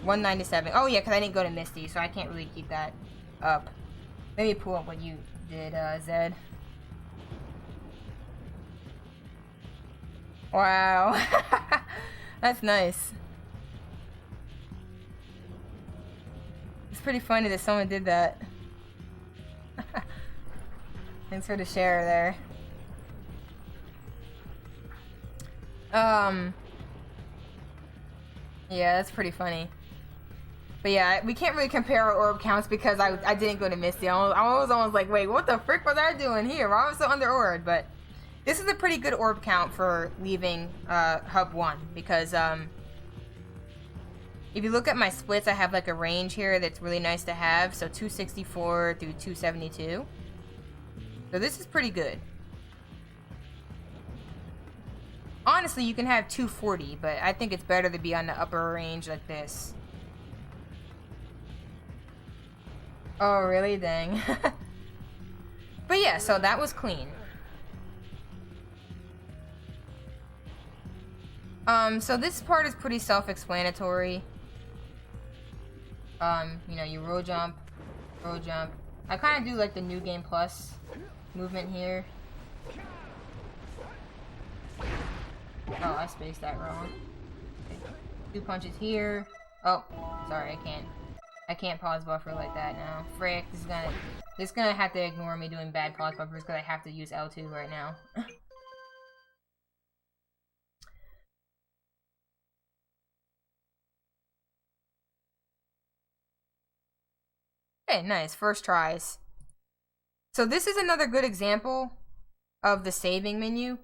197. Oh yeah, because I didn't go to Misty, so I can't really keep that up. Let me pull up what you did, Zed. Wow. That's nice. It's pretty funny that someone did that. Thanks for the share there. Yeah, that's pretty funny. But yeah, we can't really compare our orb counts because I didn't go to Misty. I was almost like, wait, what the frick was I doing here? Why was I so under-orbed? But this is a pretty good orb count for leaving Hub 1 because if you look at my splits, I have like a range here that's really nice to have. So 264 through 272. So this is pretty good. Honestly, you can have 240, but I think it's better to be on the upper range like this. Oh, really? Dang. But yeah, so that was clean. So this part is pretty self-explanatory. You know, you roll jump. I kind of do like the New Game Plus movement here. Oh, I spaced that wrong. Okay. 2 punches here. Oh, sorry, I can't pause buffer like that now. Frick, this is gonna have to ignore me doing bad pause buffers because I have to use L2 right now. Okay, nice. First tries. So this is another good example of the saving menu.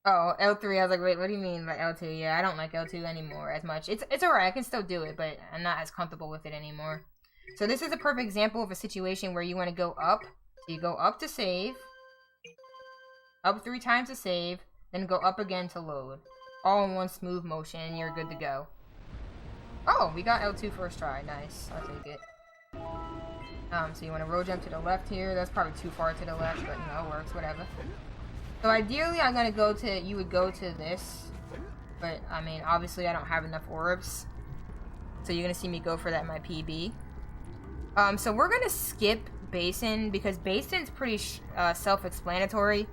Oh, L3, I was like, wait, what do you mean by L2? Yeah, I don't like L2 anymore as much. It's alright, I can still do it, but I'm not as comfortable with it anymore. So this is a perfect example of a situation where you want to go up. So you go up to save. Up 3 times to save. Then go up again to load. All in one smooth motion, and you're good to go. Oh, we got L2 first try. Nice. I'll take it. So you want to roll jump to the left here. That's probably too far to the left, but you know, it works, whatever. So ideally, I'm gonna go to, you would go to this, but I mean, obviously I don't have enough orbs, so you're gonna see me go for that in my PB. So we're gonna skip Basin, because Basin's pretty self-explanatory.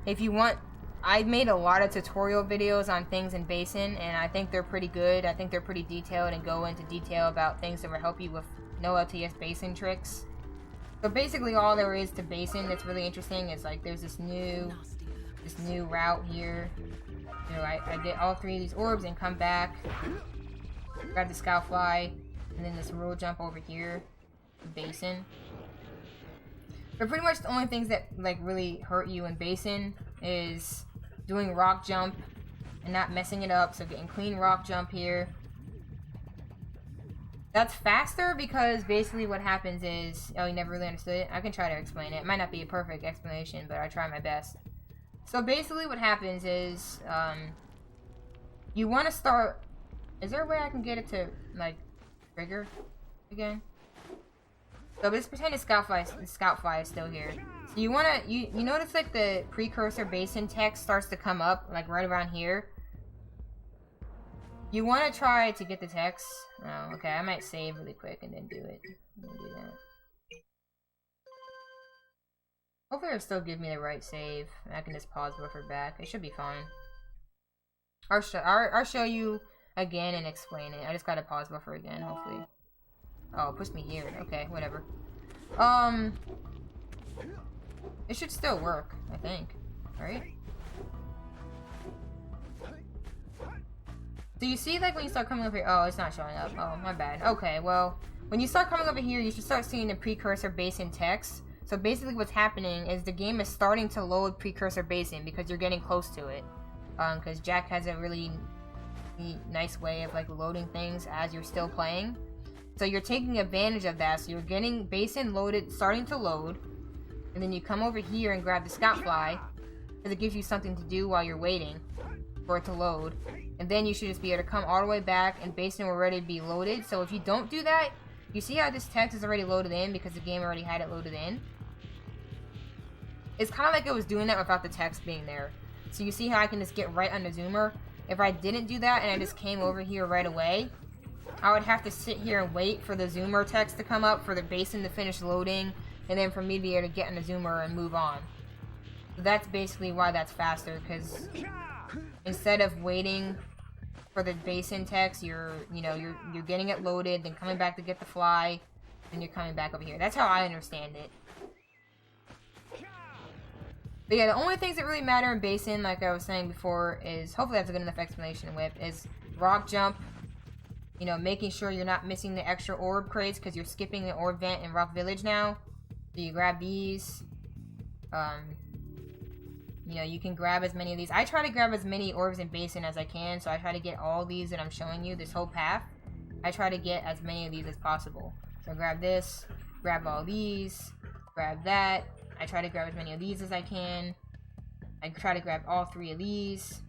If you want, I made a lot of tutorial videos on things in Basin, and I think they're pretty good. I think they're pretty detailed and go into detail about things that will help you with no LTS Basin tricks. So basically all there is to Basin that's really interesting is like there's this new route here. You know, I get all 3 of these orbs and come back, grab the scout fly, and then this roll jump over here, Basin. But pretty much the only things that like really hurt you in Basin is doing rock jump and not messing it up. So getting clean rock jump here. That's faster because basically what happens is... Oh, you never really understood it? I can try to explain it. It might not be a perfect explanation, but I try my best. So basically what happens is... you want to start... Is there a way I can get it to, like, trigger again? So let's pretend the scout fly is still here. So you want to... You notice, like, the precursor Basin text starts to come up, like, right around here? You want to try to get the text. Oh, okay. I might save really quick and then do it. Do that. Hopefully it'll still give me the right save. I can just pause buffer back. It should be fine. I'll show you again and explain it. I just gotta pause buffer again, hopefully. Oh, it puts me here. Okay, whatever. It should still work, I think. Right? So you see, like, when you start coming over here... Oh, it's not showing up. Oh, my bad. Okay, well, when you start coming over here, you should start seeing the precursor Basin text. So basically what's happening is the game is starting to load precursor Basin because you're getting close to it. Because Jack has a really nice way of, like, loading things as you're still playing. So you're taking advantage of that. So you're getting Basin loaded, starting to load. And then you come over here and grab the scout fly. Because it gives you something to do while you're waiting for it to load. And then you should just be able to come all the way back and Basin will already be loaded. So if you don't do that, you see how this text is already loaded in because the game already had it loaded in? It's kind of like it was doing that without the text being there. So you see how I can just get right on the zoomer? If I didn't do that and I just came over here right away, I would have to sit here and wait for the zoomer text to come up, for the Basin to finish loading, and then for me to be able to get on the zoomer and move on. So that's basically why that's faster, because instead of waiting for the Basin text, you're getting it loaded, then coming back to get the fly, then you're coming back over here. That's how I understand it. But yeah, the only things that really matter in Basin, like I was saying before, is, hopefully that's a good enough explanation, Whip, is rock jump, you know, making sure you're not missing the extra orb crates because you're skipping the orb vent in Rock Village now. So you grab these. You know, you can grab as many of these. I try to grab as many orbs in Basin as I can, so I try to get all these that I'm showing you, this whole path. I try to get as many of these as possible. So grab this, grab all these, grab that. I try to grab as many of these as I can. I try to grab all 3 of these.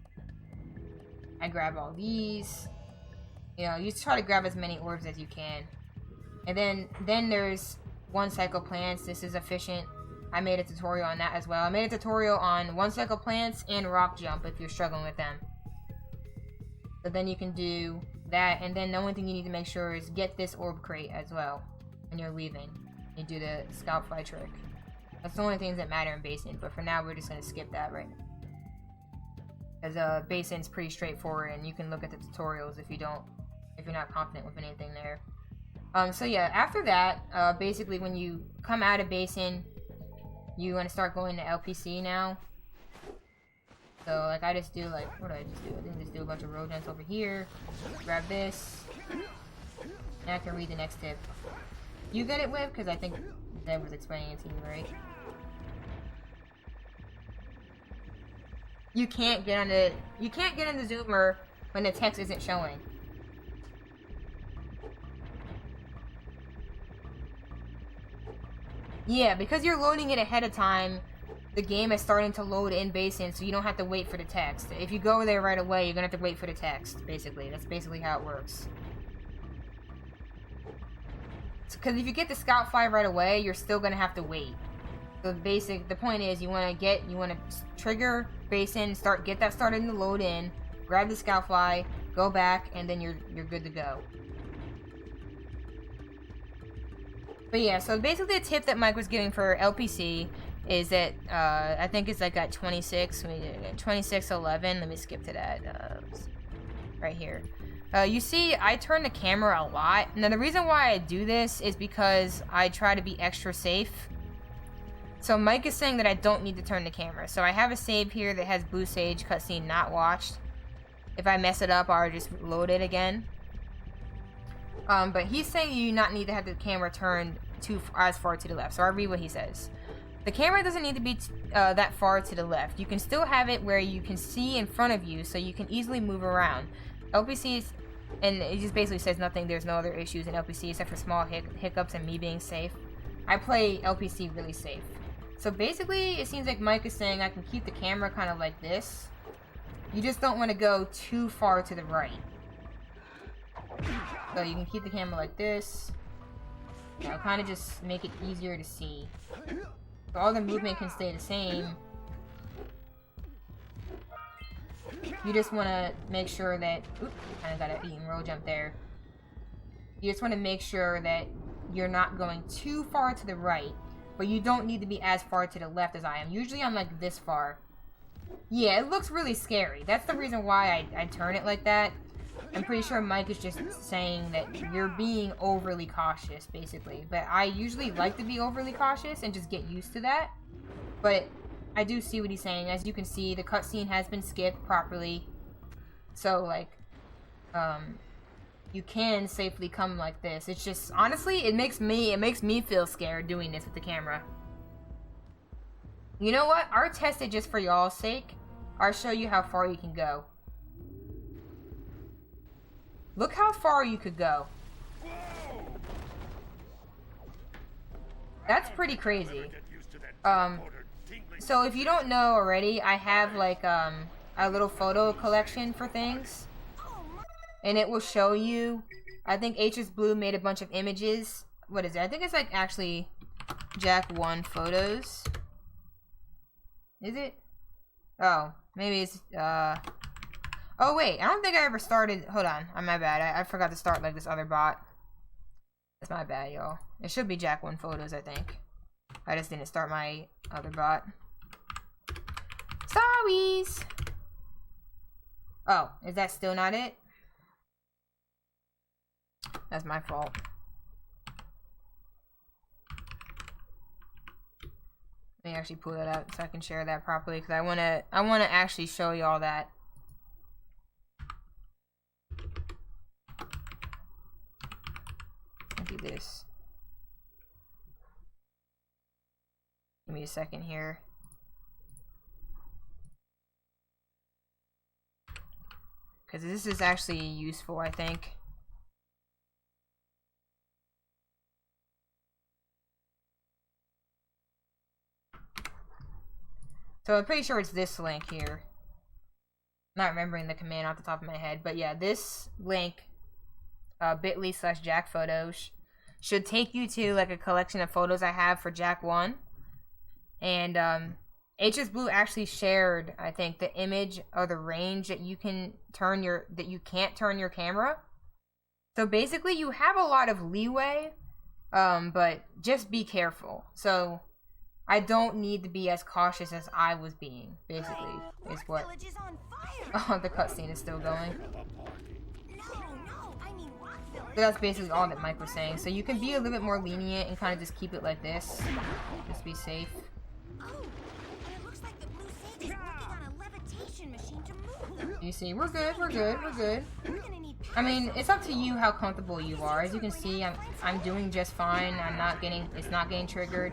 I grab all these. You know, you try to grab as many orbs as you can. And then there's one cycle plants. This is efficient. I made a tutorial on that as well. I made a tutorial on one cycle plants and rock jump if you're struggling with them. So then you can do that, and then the only thing you need to make sure is get this orb crate as well when you're leaving. You do the scalp fly trick. That's the only things that matter in Basin, but for now we're just gonna skip that right now. Because Basin's pretty straightforward, and you can look at the tutorials if you're not confident with anything there. So yeah, after that, basically when you come out of Basin, you want to start going to LPC now. So like I just do like, what do I just do? I think just do a bunch of road jumps over here, grab this, and I can read the next tip. You get it, Whip? Because I think Deb was explaining it to you, right? You can't get on the zoomer when the text isn't showing. Yeah, because you're loading it ahead of time, the game is starting to load in Basin, so you don't have to wait for the text. If you go there right away, you're gonna have to wait for the text, basically. That's basically how it works. Because if you get the scout fly right away, you're still gonna have to wait. So the point is, you wanna trigger Basin, get that started to load in, grab the scout fly, go back, and then you're good to go. But yeah, so basically the tip that Mike was giving for LPC is that, I think it's like at 26:11. Let me skip to that, right here. You see, I turn the camera a lot. Now, the reason why I do this is because I try to be extra safe. So Mike is saying that I don't need to turn the camera. So I have a save here that has Blue Sage cutscene not watched. If I mess it up, I'll just load it again. But he's saying you not need to have the camera turned as far to the left. So I'll read what he says. The camera doesn't need to be that far to the left. You can still have it where you can see in front of you, so you can easily move around. LPC's, and it just basically says nothing. There's no other issues in LPC except for small hiccups and me being safe. I play LPC really safe. So basically, it seems like Mike is saying I can keep the camera kind of like this. You just don't want to go too far to the right. So you can keep the camera like this. It'll kind of just make it easier to see. So all the movement can stay the same. You just want to make sure that... Oops, kind of got an eating roll jump there. You just want to make sure that you're not going too far to the right. But you don't need to be as far to the left as I am. Usually I'm like this far. Yeah, it looks really scary. That's the reason why I turn it like that. I'm pretty sure Mike is just saying that you're being overly cautious, basically. But I usually like to be overly cautious and just get used to that. But I do see what he's saying. As you can see, the cutscene has been skipped properly. So, like, you can safely come like this. It's just, honestly, it makes me feel scared doing this with the camera. You know what? I'll test it just for y'all's sake. I'll show you how far you can go. Look how far you could go. That's pretty crazy. So if you don't know already, I have like a little photo collection for things. And it will show you, I think HS Blue made a bunch of images. What is it? I think it's like actually Jack 1 photos. Is it? Oh, maybe it's oh wait, I don't think I ever started. Hold on, my bad. I forgot to start like this other bot. That's my bad, y'all. It should be Jack 1 photos, I think. I just didn't start my other bot. Sorries. Oh, is that still not it? That's my fault. Let me actually pull that up so I can share that properly, because I wanna actually show you all that. Do this. Give me a second here. Because this is actually useful, I think. So I'm pretty sure it's this link here. Not remembering the command off the top of my head, but yeah, this link, bit.ly/jackphotos, should take you to like a collection of photos I have for Jack 1. And HS Blue actually shared, I think, the image or the range that you can turn your, that you can't turn your camera. So basically you have a lot of leeway, but just be careful. So I don't need to be as cautious as I was being, basically, is what. Oh, the cutscene is still going. So that's basically all that Mike was saying. So you can be a little bit more lenient and kind of just keep it like this. Just be safe. You see, we're good, we're good, we're good. I mean, it's up to you how comfortable you are. As you can see, I'm doing just fine. It's not getting triggered.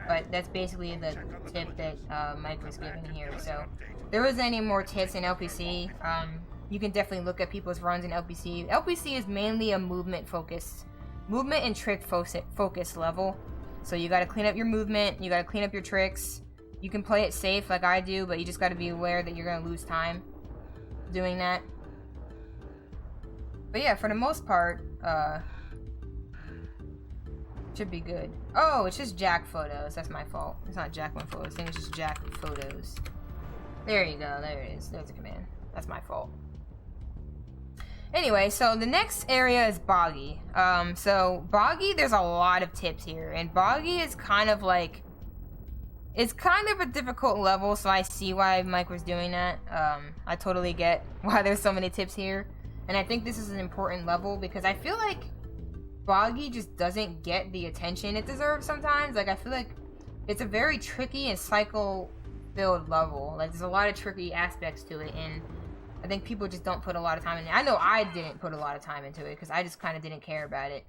But that's basically the tip that Mike was giving here. So if there isn't any more tips in LPC, you can definitely look at people's runs in LPC. LPC is mainly a movement and trick focus level. So you gotta clean up your movement, you gotta clean up your tricks. You can play it safe like I do, but you just gotta be aware that you're gonna lose time doing that. But yeah, for the most part, should be good. Oh, it's just Jack photos. That's my fault. It's not Jack 1 photos. I think it's just Jack photos. There you go. There it is. There's the command. That's my fault. Anyway, so the next area is Boggy. So Boggy, there's a lot of tips here, and Boggy is kind of like, it's kind of a difficult level, so I see why Mike was doing that. I totally get why there's so many tips here, and I think this is an important level because I feel like Boggy just doesn't get the attention it deserves sometimes. Like, I feel like it's a very tricky and cycle-filled level. Like, there's a lot of tricky aspects to it, and I think people just don't put a lot of time in it. I know I didn't put a lot of time into it, because I just kind of didn't care about it.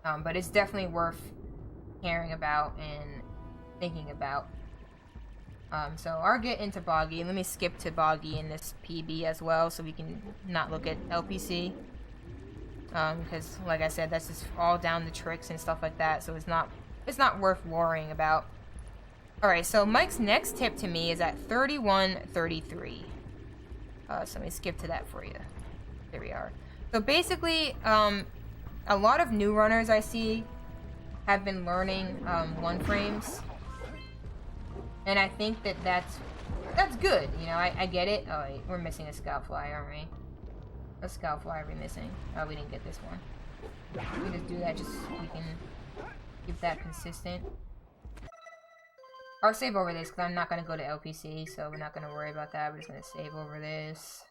But it's definitely worth caring about and thinking about. So I'll get into Boggy. Let me skip to Boggy in this PB as well, so we can not look at LPC. Because, like I said, that's just all down the tricks and stuff like that, so it's not worth worrying about. Alright, so Mike's next tip to me is at 31:33. So let me skip to that for you. There we are. So basically, a lot of new runners I see have been learning 1 frames. And I think that that's good, you know, I get it. Oh wait, we're missing a scout fly, aren't we? What scout fly are we missing? Oh, we didn't get this one. We can just do that just so we can keep that consistent. I'll save over this because I'm not going to go to LPC, so we're not going to worry about that. We're just going to save over this.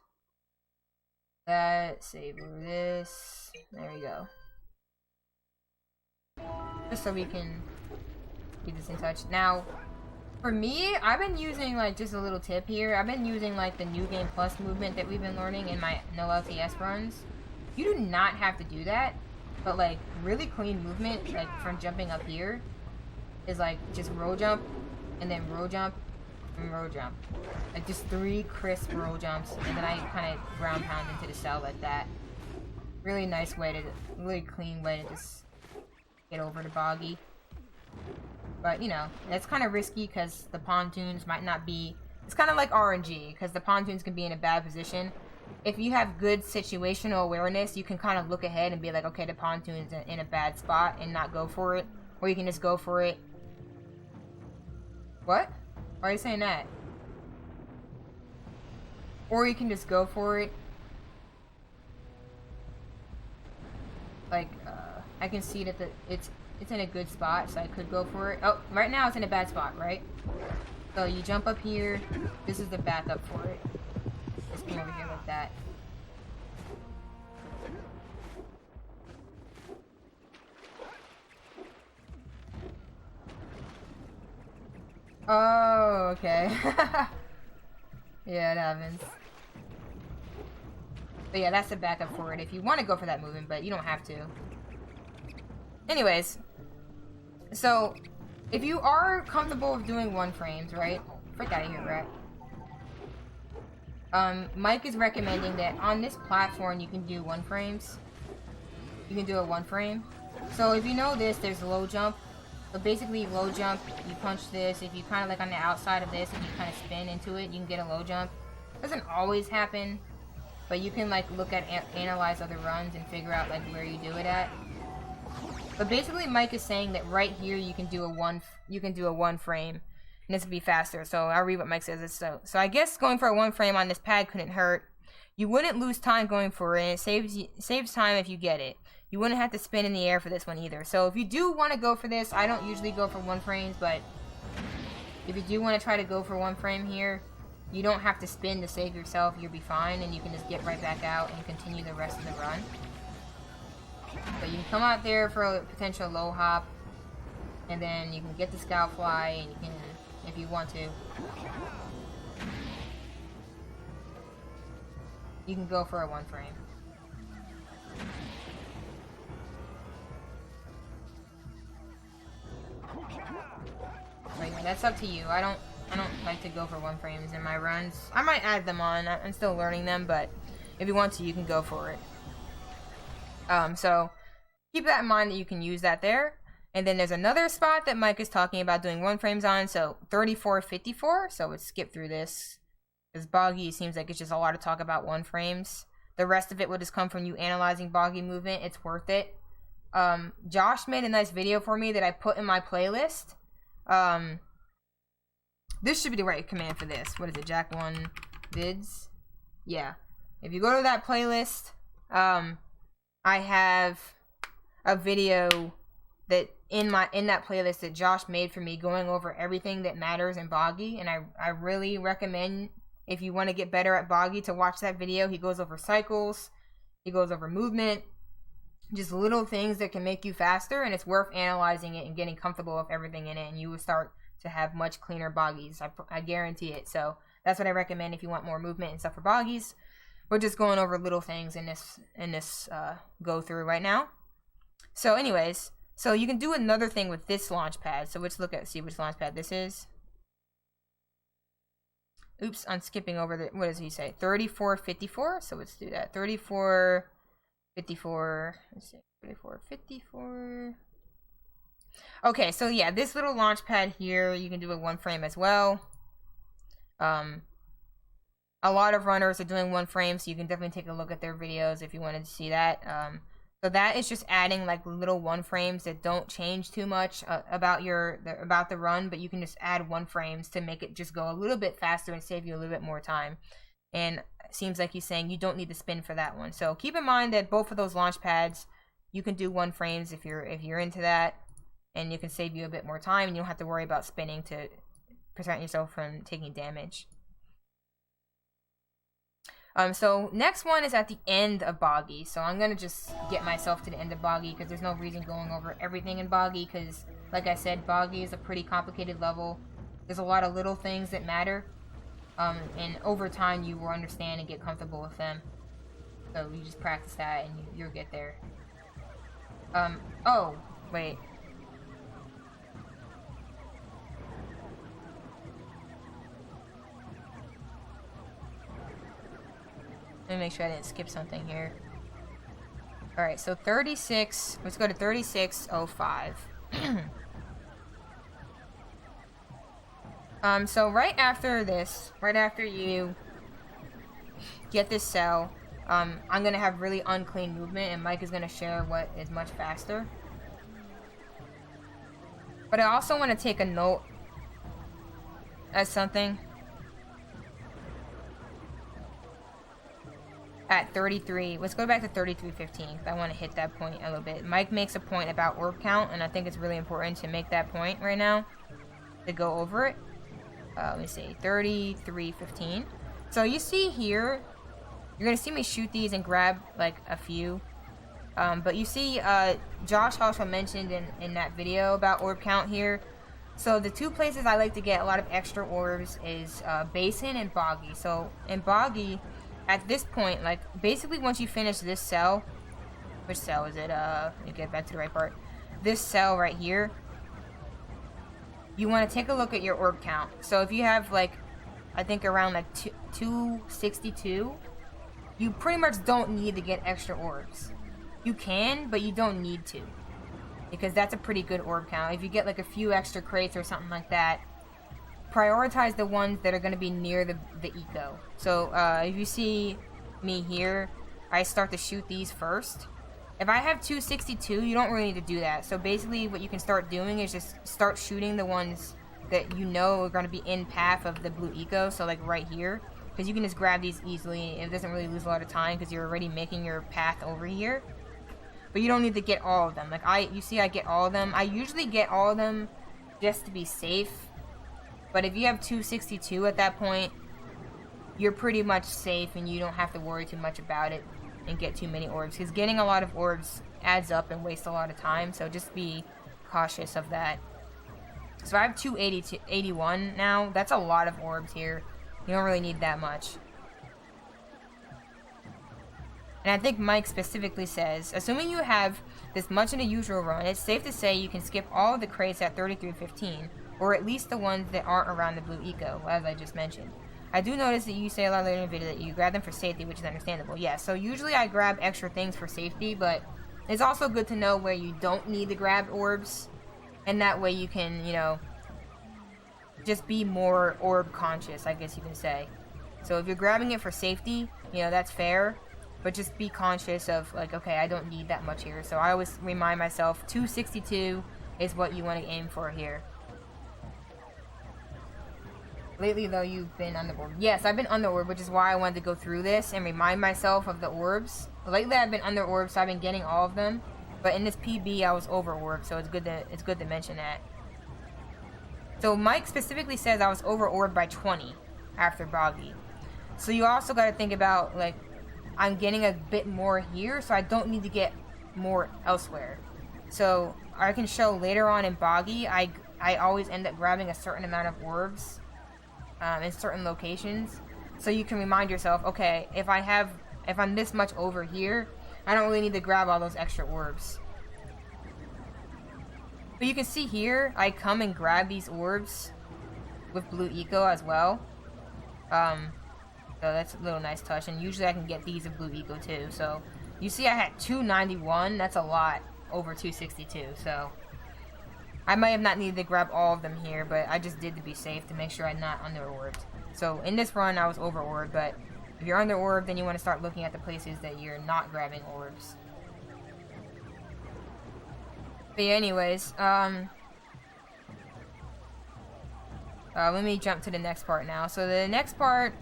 That, save over this. There we go. Just so we can keep this in touch. Now, for me, I've been using, like, just a little tip here. I've been using, like, the New Game Plus movement that we've been learning in my no LTS runs. You do not have to do that, but, like, really clean movement, like, from jumping up here is, like, just roll jump, and then roll jump, and roll jump. Like, just 3 crisp roll jumps, and then I kind of ground pound into the cell like that. Really nice way to, really clean way to just get over the Boggy. But, you know, that's kind of risky because the pontoons might not be... It's kind of like RNG, because the pontoons can be in a bad position. If you have good situational awareness, you can kind of look ahead and be like, okay, the pontoon's in a bad spot and not go for it. Or you can just go for it. What? Why are you saying that? Or you can just go for it. Like, I can see that it's in a good spot, so I could go for it. Oh, right now it's in a bad spot, right? So you jump up here. This is the backup for it. Just come over here like that. Oh, okay. Yeah, it happens. But yeah, that's the backup for it if you want to go for that movement, but you don't have to. Anyways, so if you are comfortable with doing 1 frames, right? Freak out of here, rat. Mike is recommending that on this platform you can do 1 frames. You can do a 1 frame. So if you know this, there's low jump. So basically, low jump, you punch this. If you kind of like on the outside of this, if you kind of spin into it, you can get a low jump. Doesn't always happen, but you can like look at analyze other runs and figure out like where you do it at. But basically, Mike is saying that right here you can do a 1 frame, and this will be faster. So I'll read what Mike says. So I guess going for a 1 frame on this pad couldn't hurt. You wouldn't lose time going for it, and it saves time if you get it. You wouldn't have to spin in the air for this one either. So if you do want to go for this, I don't usually go for 1 frames, but if you do want to try to go for 1 frame here, you don't have to spin to save yourself. You'll be fine, and you can just get right back out and continue the rest of the run. So you can come out there for a potential low hop, and then you can get the scout fly, and you can, if you want to, you can go for a 1 frame. But yeah, that's up to you. I don't like to go for 1 frames in my runs. I might add them on. I'm still learning them, but if you want to, you can go for it. So keep that in mind that you can use that there. And then there's another spot that Mike is talking about doing 1 frames on. So 3454. So let's skip through this. Because Boggy seems like it's just a lot of talk about 1 frames. The rest of it will just come from you analyzing Boggy movement. It's worth it. Josh made a nice video for me that I put in my playlist. This should be the right command for this. What is it? Jack 1 vids? Yeah. If you go to that playlist, I have a video that in that playlist that Josh made for me going over everything that matters in Boggy, and I really recommend if you want to get better at Boggy to watch that video. He goes over cycles, he goes over movement, just little things that can make you faster, and it's worth analyzing it and getting comfortable with everything in it, and you will start to have much cleaner Boggies. I guarantee it. So that's what I recommend if you want more movement and stuff for Boggies. We're just going over little things in this go through right now. So anyways, so you can do another thing with this launch pad. So let's see which launch pad this is. Oops, I'm skipping over what does he say? 3454. So let's do that. 3454. Let's see. 3454. Okay, so yeah, this little launch pad here, you can do a 1 frame as well. A lot of runners are doing 1 frame, so you can definitely take a look at their videos if you wanted to see that. So that is just adding like little 1 frames that don't change too much about the run, but you can just add 1 frames to make it just go a little bit faster and save you a little bit more time. And it seems like he's saying you don't need to spin for that one. So keep in mind that both of those launch pads, you can do 1 frames if you're into that, and you can save you a bit more time, and you don't have to worry about spinning to prevent yourself from taking damage. So next one is at the end of Boggy. So I'm going to just get myself to the end of Boggy because there's no reason going over everything in Boggy because, like I said, Boggy is a pretty complicated level. There's a lot of little things that matter. And over time you will understand and get comfortable with them. So you just practice that and you'll get there. Oh, wait. Let me make sure I didn't skip something here. Alright, so 36. Let's go to 3605. So right after this, right after you get this cell, I'm going to have really unclean movement, and Mike is going to share what is much faster. But I also want to take a note as something. At 33, let's go back to 3315. I want to hit that point a little bit. Mike makes a point about orb count, and I think it's really important to make that point right now to go over it. Let me see, 3315. So you see here, you're gonna see me shoot these and grab like a few. But you see, Josh also mentioned in that video about orb count here So the two places I like to get a lot of extra orbs is Basin and Boggy. So in Boggy, at this point, like basically once you finish this cell, which cell is it? Let me get back to the right part. This cell right here, you want to take a look at your orb count. So if you have like, I think around like 262, you pretty much don't need to get extra orbs. You can, but you don't need to, because that's a pretty good orb count. If you get like a few extra crates or something like that, prioritize the ones that are going to be near the eco. So if you see me here, I start to shoot these first. If I have 262, you don't really need to do that. So basically what you can start doing is just start shooting the ones that you know are going to be in path of the blue eco. So like right here, because you can just grab these easily. It doesn't really lose a lot of time because you're already making your path over here. But you don't need to get all of them. Like you see I get all of them. I usually get all of them just to be safe. But if you have 262 at that point, you're pretty much safe and you don't have to worry too much about it and get too many orbs, because getting a lot of orbs adds up and wastes a lot of time, so just be cautious of that. So I have 281 now. That's a lot of orbs here. You don't really need that much. And I think Mike specifically says, assuming you have this much in a usual run, it's safe to say you can skip all of the crates at 3315, or at least the ones that aren't around the blue eco, as I just mentioned. I do notice that you say a lot later in the video that you grab them for safety, which is understandable. Yeah, so usually I grab extra things for safety, but it's also good to know where you don't need to grab orbs, and that way you can, you know, just be more orb conscious, I guess you can say. So if you're grabbing it for safety, you know, that's fair, but just be conscious of, like, okay, I don't need that much here. So I always remind myself 262 is what you want to aim for here. Lately, though, you've been on the orb. Yes, I've been on the orb, which is why I wanted to go through this and remind myself of the orbs. Lately, I've been under orb, so I've been getting all of them. But in this PB, I was over orb, so it's good to mention that. So Mike specifically says I was over orb by 20 after Boggy. So you also got to think about, like, I'm getting a bit more here, so I don't need to get more elsewhere. So I can show later on in Boggy, I always end up grabbing a certain amount of orbs in certain locations, so you can remind yourself, okay, if I'm this much over here, I don't really need to grab all those extra orbs. But you can see here, I come and grab these orbs with blue eco as well. So that's a little nice touch, and usually I can get these of blue eco too. So you see I had 291, that's a lot over 262, so I might have not needed to grab all of them here, but I just did to be safe to make sure I'm not under-orbed. So in this run, I was over-orbed, but if you're under-orbed, then you want to start looking at the places that you're not grabbing orbs. But yeah, anyways, let me jump to the next part now. So the next part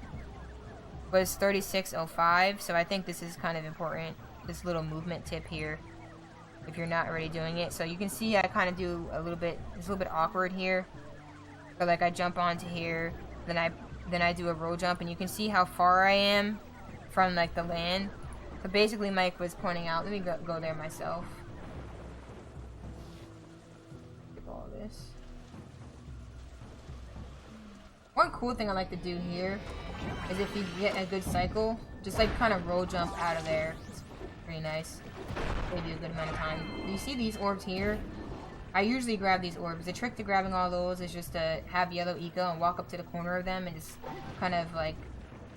was 3605, so I think this is kind of important, this little movement tip here, if you're not already doing it. So you can see I kind of do a little bit, it's a little bit awkward here. So like I jump onto here, then I do a roll jump, and you can see how far I am from like the land. So basically Mike was pointing out, let me go there myself. Skip all this. One cool thing I like to do here is if you get a good cycle, just like kind of roll jump out of there. It's pretty nice. They do a good amount of time. You see these orbs here? I usually grab these orbs. The trick to grabbing all those is just to have yellow eco and walk up to the corner of them and just kind of like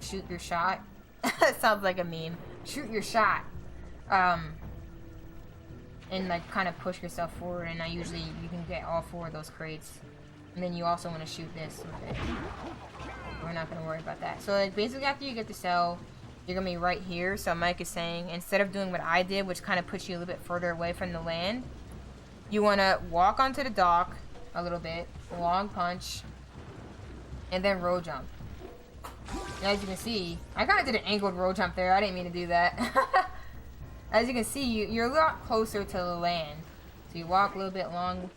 shoot your shot. Sounds like a meme. Shoot your shot. And like kind of push yourself forward, and you can get all 4 of those crates. And then you also want to shoot this. Okay. We're not going to worry about that. So like basically after you get the cell, you're going to be right here. So Mike is saying, instead of doing what I did, which kind of puts you a little bit further away from the land, you want to walk onto the dock a little bit, long punch, and then roll jump. And as you can see, I kind of did an angled roll jump there. I didn't mean to do that. As you can see, you're a lot closer to the land. So you walk a little bit long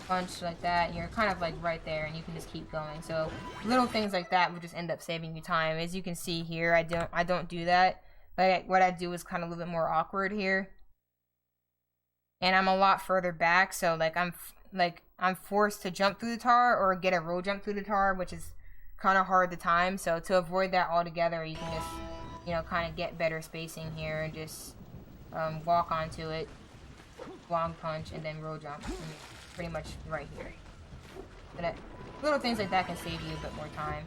punch like that, and you're kind of like right there, and you can just keep going. So little things like that will just end up saving you time. As you can see here, I don't do that. What I do is kind of a little bit more awkward here. So you can see I kind of do a little bit more angled roll jump there. I didn't mean to do that. As you can see, you're a lot closer to the land. So you walk a little bit long punch like that, and you're kind of like right there, and you can just keep going. So little things like that will just end up saving you time. As you can see here, I don't do that. What I do is kind of a little bit more awkward here. and I'm a lot further back, so like I'm forced to jump through the tar or get a roll jump through the tar, which is kind of hard to time. So to avoid that altogether, you can just, you know, kind of get better spacing here and just walk onto it, long punch, and then roll jump. And pretty much right here. But little things like that can save you a bit more time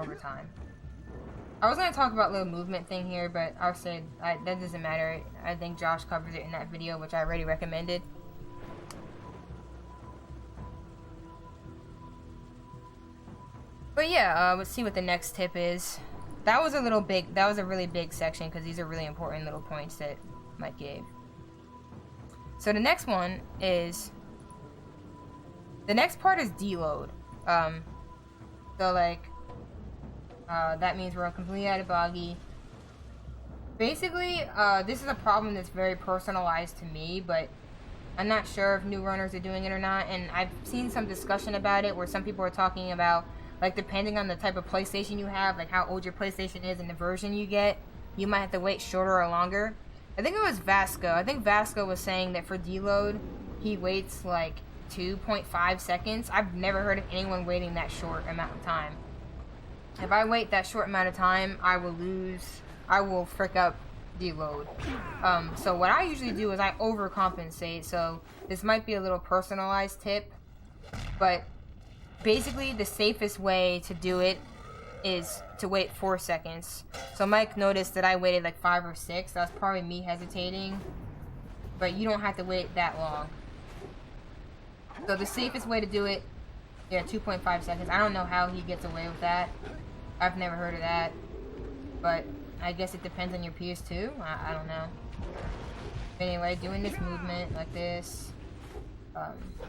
over time. I was going to talk about little movement thing here, but I'll say that doesn't matter. I think Josh covers it in that video, which I already recommended. But yeah, let's see what the next tip is. That was a really big section because these are really important little points that Mike gave. So the next one is, the next part is deload. So like, that means we're completely out of Boggy. Basically, this is a problem that's very personalized to me, but I'm not sure if new runners are doing it or not. And I've seen some discussion about it where some people are talking about, like, depending on the type of PlayStation you have, like how old your PlayStation is and the version you get, you might have to wait shorter or longer. I think it was Vasco. I think Vasco was saying that for deload, he waits like 2.5 seconds. I've never heard of anyone waiting that short amount of time. If I wait that short amount of time, I will frick up deload. So what I usually do is I overcompensate. So this might be a little personalized tip, but basically the safest way to do it is to wait 4 seconds. So Mike noticed that I waited like 5 or 6. That's probably me hesitating, but you don't have to wait that long. So the safest way to do it, yeah, 2.5 seconds. I don't know how he gets away with that. I've never heard of that, but I guess it depends on your PS2. I don't know. But anyway, doing this movement like this.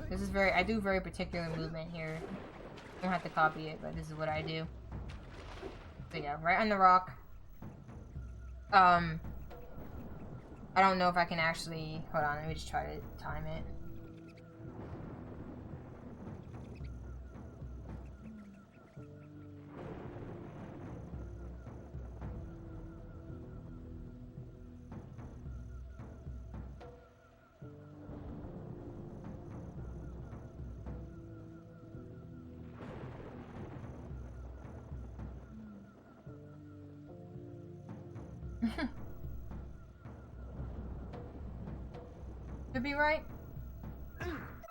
This is I do very particular movement here. You don't have to copy it, but this is what I do. So yeah, right on the rock. I don't know if I can actually, hold on, let me just try to time it. Should be right.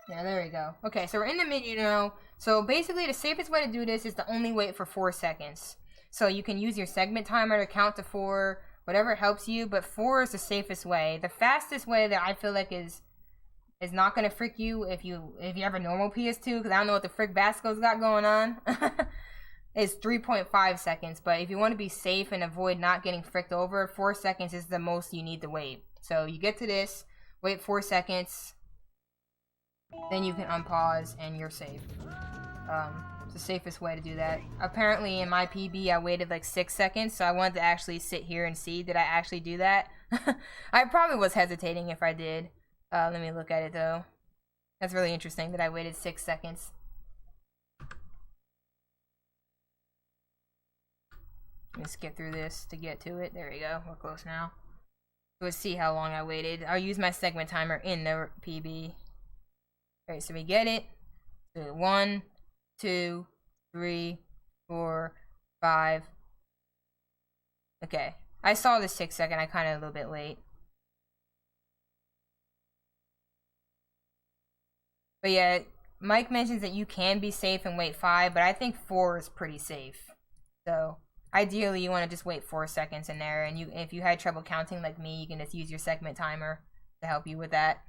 Yeah, there we go. Okay, so we're in the menu now. So basically, the safest way to do this is to only wait for 4 seconds. So you can use your segment timer to count to 4, whatever helps you. But 4 is the safest way. The fastest way that I feel like is not gonna frick you if you have a normal PS2, because I don't know what the frick Vasco's got going on. Is 3.5 seconds, but if you want to be safe and avoid not getting fricked over, 4 seconds is the most you need to wait. So you get to this, wait 4 seconds, then you can unpause and you're safe. It's the safest way to do that. Apparently in my PB I waited like 6 seconds, so I wanted to actually sit here and see, did I actually do that? I probably was hesitating if I did. Let me look at it though. That's really interesting that I waited 6 seconds. Let me skip through this to get to it. There we go. We're close now. Let's see how long I waited. I'll use my segment timer in the PB. Alright, so we get it. So 1, 2, 3, 4, 5. Okay. I saw the 6 second. I kind of a little bit late. But yeah, Mike mentions that you can be safe and wait 5, but I think 4 is pretty safe. So ideally, you want to just wait 4 seconds in there, and if you had trouble counting like me, you can just use your segment timer to help you with that.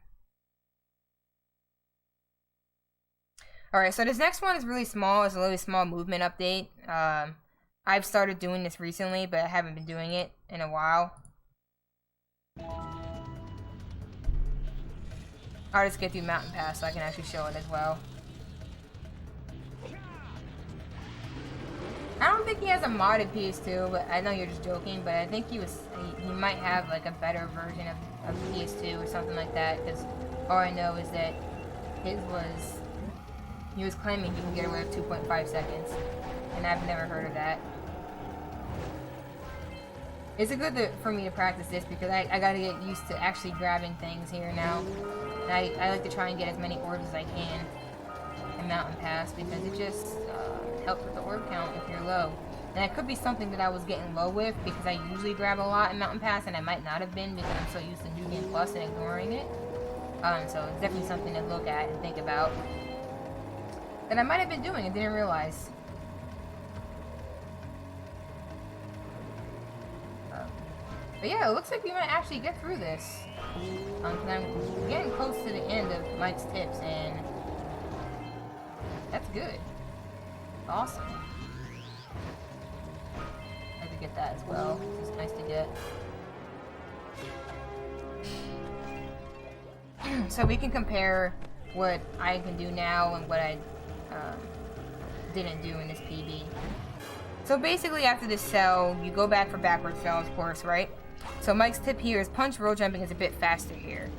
Alright, so this next one is really small. It's a really small movement update. I've started doing this recently, but I haven't been doing it in a while. I'll just get through Mountain Pass so I can actually show it as well. I don't think he has a modded PS2, but I know you're just joking, but I think he might have like a better version of PS2 or something like that, because all I know is that he was claiming he can get away with 2.5 seconds, and I've never heard of that. It's good for me to practice this because I gotta get used to actually grabbing things here now. And I like to try and get as many orbs as I can in Mountain Pass because it just helps with the orb count if you're low. And that could be something that I was getting low with because I usually grab a lot in Mountain Pass and I might not have been because I'm so used to New Game Plus and ignoring it. So it's definitely something to look at and think about. That I might have been doing and didn't realize. But yeah, it looks like we might actually get through this. Cause I'm getting close to the end of Mike's tips and that's good. Awesome. I could get that as well. It's nice to get. So we can compare what I can do now and what I didn't do in this PB. So basically after this cell, you go back for backward cell, of course, right? So Mike's tip here is punch roll jumping is a bit faster here.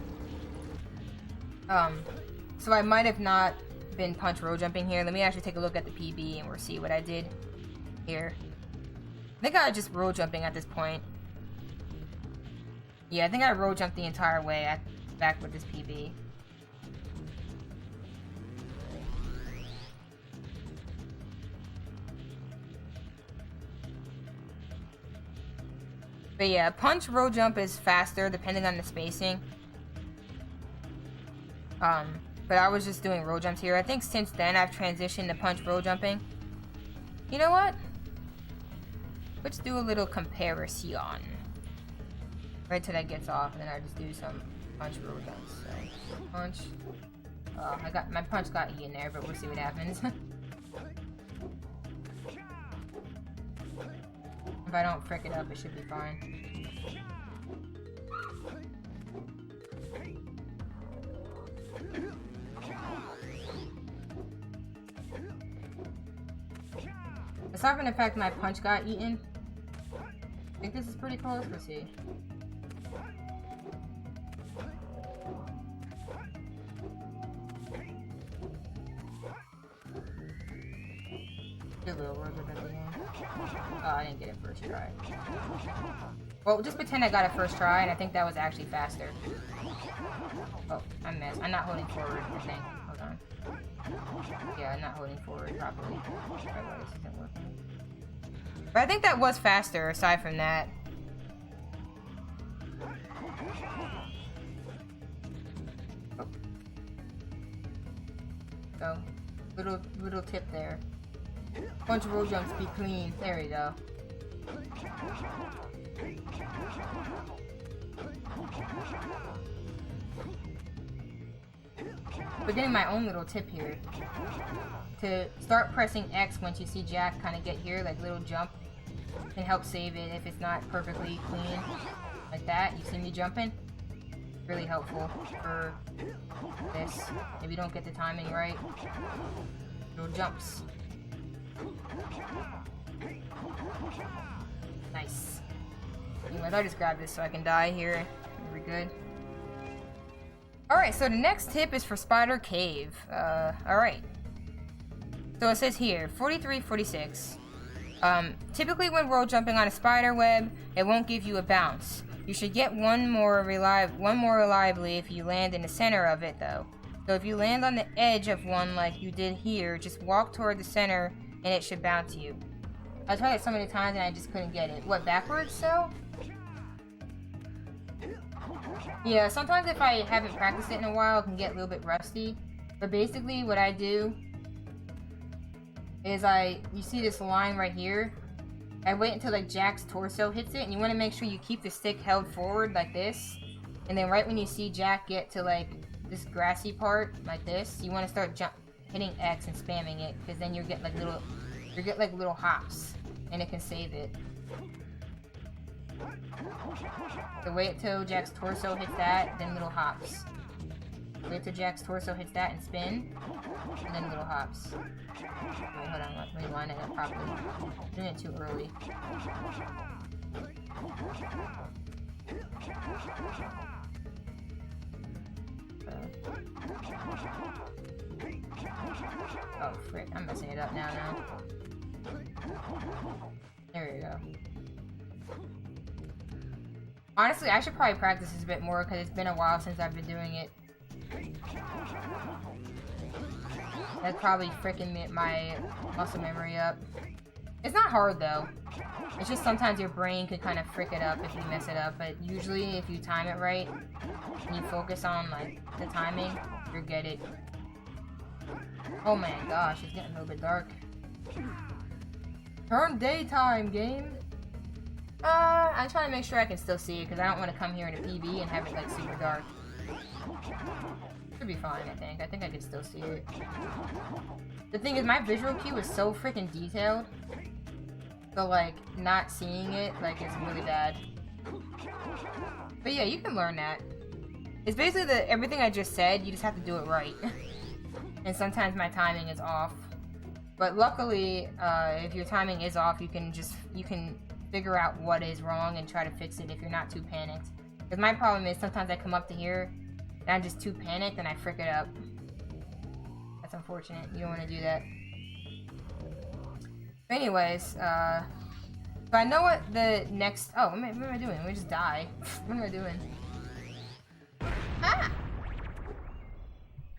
So I might have not been punch roll jumping here. Let me actually take a look at the PB and we'll see what I did here. I think I was just roll jumping at this point. Yeah, I think I roll jumped the entire way back with this PB. But yeah, punch roll jump is faster depending on the spacing. But I was just doing roll jumps here. I think since then I've transitioned to punch roll jumping. You know what? Let's do a little comparison. Right till that gets off, and then I just do some punch roll jumps. So, punch. My punch got E in there, but we'll see what happens. If I don't frick it up, it should be fine. Aside from the fact my punch got eaten, I think this is pretty close. Let's see. Do a little work with it again. Oh, I didn't get it first try. Well, just pretend I got it first try, and I think that was actually faster. Oh, I missed. I'm not holding forward, I think. Hold on. Yeah, I'm not holding forward properly. This isn't working. But I think that was faster, aside from that. Oh. So, little tip there. Bunch of roll jumps, be clean. There we go. But then my own little tip here. To start pressing X once you see Jack kind of get here, like little jump, can help save it if it's not perfectly clean. Like that. You see me jumping? Really helpful for this. If you don't get the timing right. Little jumps. Nice. Anyways, I'll just grab this so I can die here. We're good. Alright, so the next tip is for Spider Cave. Alright. So it says here, 43-46. Typically when roll jumping on a spider web, it won't give you a bounce. You should get one more reliably if you land in the center of it, though. So if you land on the edge of one like you did here, just walk toward the center and it should bounce you. I tried it so many times and I just couldn't get it. What, backwards, so? Yeah, sometimes if I haven't practiced it in a while, it can get a little bit rusty. But basically what I do is you see this line right here? I wait until like Jack's torso hits it, and you want to make sure you keep the stick held forward like this. And then right when you see Jack get to like this grassy part, like this, you want to start hitting X and spamming it, because then you get like little hops, and it can save it. So wait till Jack's torso hits that, then little hops. Wait till Jack's torso hits that and spin, and then little hops. Wait, hold on, let me line it up properly. I'm doing it too early. Oh frick, I'm messing it up now. There you go. Honestly, I should probably practice this a bit more because it's been a while since I've been doing it. That's probably freaking my muscle memory up. It's not hard though. It's just sometimes your brain could kind of frick it up if you mess it up, but usually if you time it right and you focus on like the timing, you'll get it. Oh my gosh, it's getting a little bit dark. Turn daytime, game. I'm trying to make sure I can still see it because I don't want to come here in a PB and have it like super dark. Should be fine, I think. I think I can still see it. The thing is, my visual cue is so freaking detailed. So, like, not seeing it, like, is really bad. But yeah, you can learn that. It's basically everything I just said, you just have to do it right. And sometimes my timing is off. But luckily, if your timing is off, you can figure out what is wrong and try to fix it if you're not too panicked. Because my problem is sometimes I come up to here and I'm just too panicked and I frick it up. That's unfortunate. You don't want to do that. But anyways, but I know what the next... Oh, what am I doing? We just die. What am I doing? Ah!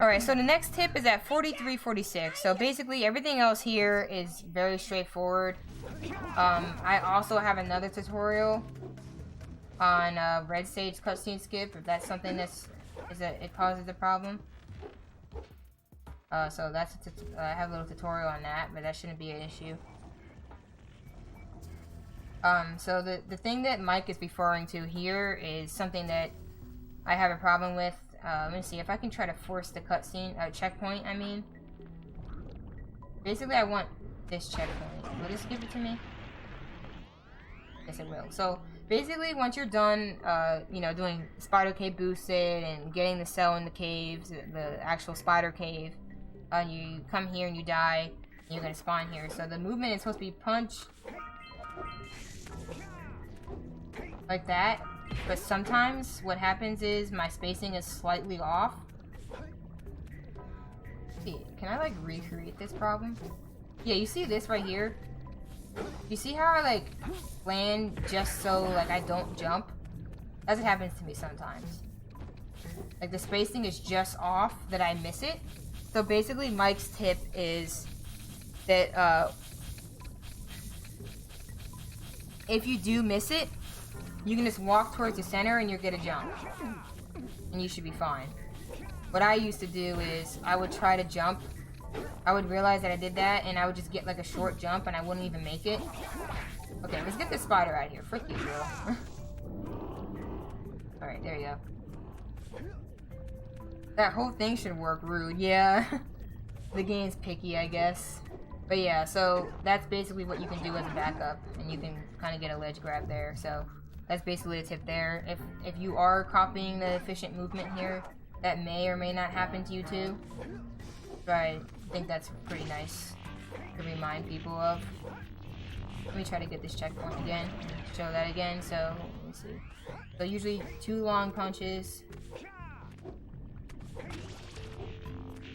Alright, so the next tip is at 43:46. So basically everything else here is very straightforward. I also have another tutorial on red stage cutscene skip, if that's something it causes a problem. So that's I have a little tutorial on that, but that shouldn't be an issue. So the thing that Mike is referring to here is something that I have a problem with. Let me see if I can try to force the cutscene checkpoint. I mean, basically, I want this checkpoint. Will this give it to me? Yes, it will. So basically, once you're done, you know, doing spider cave boosted and getting the cell in the caves, the actual spider cave, you come here and you die, and you're gonna spawn here. So the movement is supposed to be punch like that. But sometimes what happens is my spacing is slightly off. See, can I like recreate this problem? Yeah, you see this right here? You see how I like land just so like I don't jump? That's what happens to me sometimes. Like the spacing is just off that I miss it. So basically Mike's tip is that if you do miss it, you can just walk towards the center and you'll get a jump. And you should be fine. What I used to do is I would try to jump. I would realize that I did that and I would just get like a short jump and I wouldn't even make it. Okay, let's get this spider out of here. Frick you, girl. Alright, there you go. That whole thing should work, rude. Yeah. The game's picky, I guess. But yeah, so that's basically what you can do as a backup. And you can kind of get a ledge grab there, so... That's basically a tip there. If you are copying the efficient movement here, that may or may not happen to you too. But I think that's pretty nice to remind people of. Let me try to get this checkpoint again. Show that again. So let me see. So usually 2 long punches.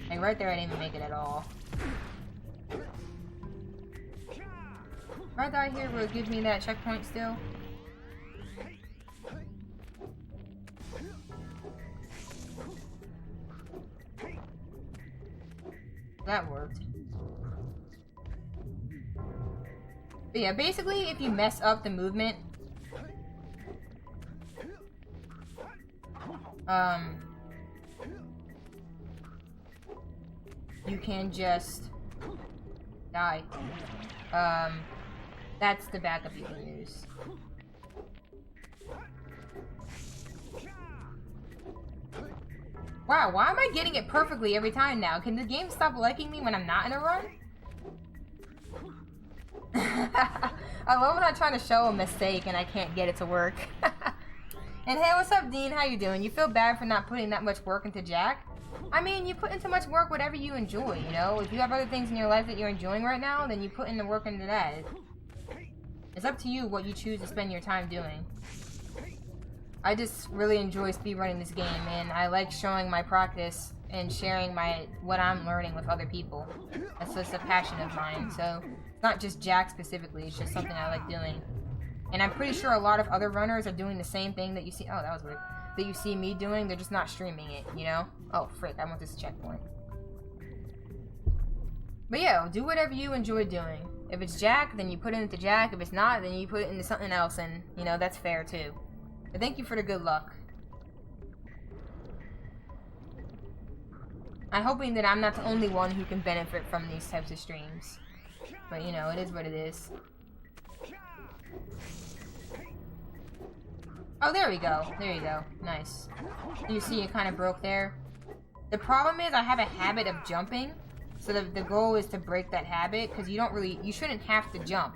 Like right there, I didn't even make it at all. If I die here, will it give me that checkpoint still? That worked. But yeah, basically, if you mess up the movement, you can just die. That's the backup you can use. Wow, why am I getting it perfectly every time now? Can the game stop liking me when I'm not in a run? I love when I'm trying to show a mistake and I can't get it to work. And hey, what's up, Dean? How you doing? You feel bad for not putting that much work into Jack? I mean, you put into much work whatever you enjoy, you know? If you have other things in your life that you're enjoying right now, then you put in the work into that. It's up to you what you choose to spend your time doing. I just really enjoy speedrunning this game, and I like showing my practice and sharing what I'm learning with other people. That's just a passion of mine, so it's not just Jack specifically, it's just something I like doing. And I'm pretty sure a lot of other runners are doing the same thing that you see. Oh, that was weird. That you see me doing. They're just not streaming it, you know? Oh, frick. I want this checkpoint. But yeah, do whatever you enjoy doing. If it's Jack, then you put it into Jack. If it's not, then you put it into something else. And, you know, that's fair too. But thank you for the good luck. I'm hoping that I'm not the only one who can benefit from these types of streams. But, you know, it is what it is. Oh, there we go. There you go. Nice. You see it kind of broke there. The problem is I have a habit of jumping. So the goal is to break that habit. Because you don't really... You shouldn't have to jump.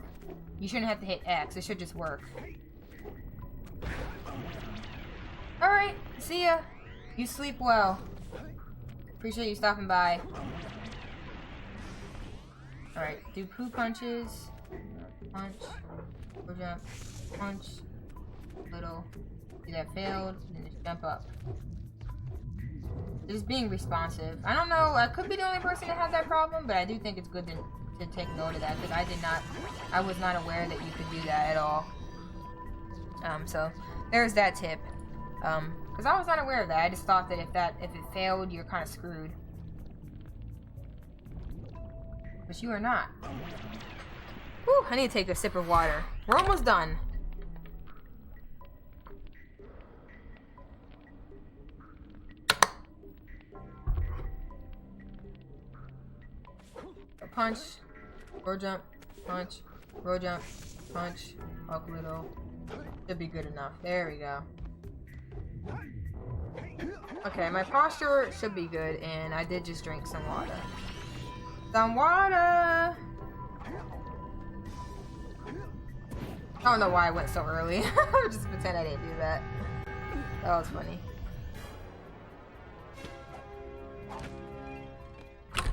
You shouldn't have to hit X. It should just work. Alright. See ya. You sleep well. Appreciate you stopping by. Alright. Do poo punches. Punch. Go jump. Punch. Little. See that failed. And just jump up. Just being responsive. I don't know. I could be the only person that has that problem, but I do think it's good to take note of that because I was not aware that you could do that at all. So there's that tip. Because I was not aware of that. I just thought that if it failed, you're kind of screwed. But you are not. Whew, I need to take a sip of water. We're almost done. Punch, roll jump, punch, roll jump, punch, up a little. Should be good enough. There we go. Okay, my posture should be good, and I did just drink some water. Some water! I don't know why I went so early. Just pretend I didn't do that. That was funny.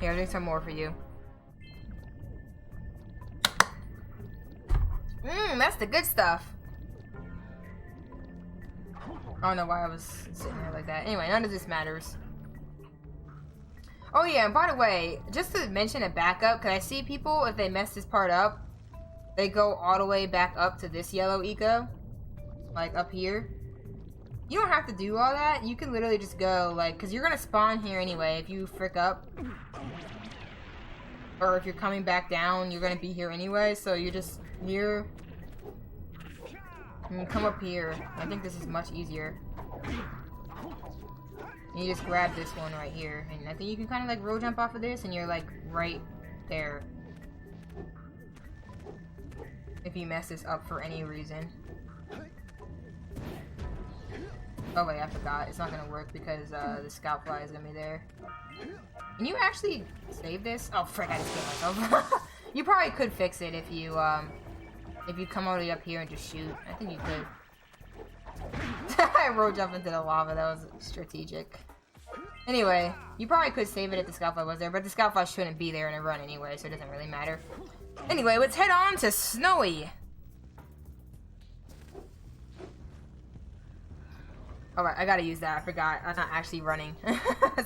Here, I'll do some more for you. That's the good stuff. I don't know why I was sitting there like that. Anyway, none of this matters. Oh yeah, and by the way, just to mention a backup, because I see people, if they mess this part up, they go all the way back up to this yellow eco. Like, up here. You don't have to do all that. You can literally just go, like, because you're going to spawn here anyway if you frick up. Or if you're coming back down, you're going to be here anyway, so you're just here. And you come up here. I think this is much easier. And you just grab this one right here. And I think you can kind of like roll jump off of this and you're like right there. If you mess this up for any reason. Oh wait, I forgot. It's not going to work because the scout fly is going to be there. Can you actually save this? Oh frick, I just killed myself. You probably could fix it if you come all the way up here and just shoot. I think you could. I roll jump into the lava. That was strategic. Anyway, you probably could save it if the scout fly was there, but the scout fly shouldn't be there in a run anyway, so it doesn't really matter. Anyway, let's head on to Snowy. Alright, I gotta use that. I forgot. I'm not actually running.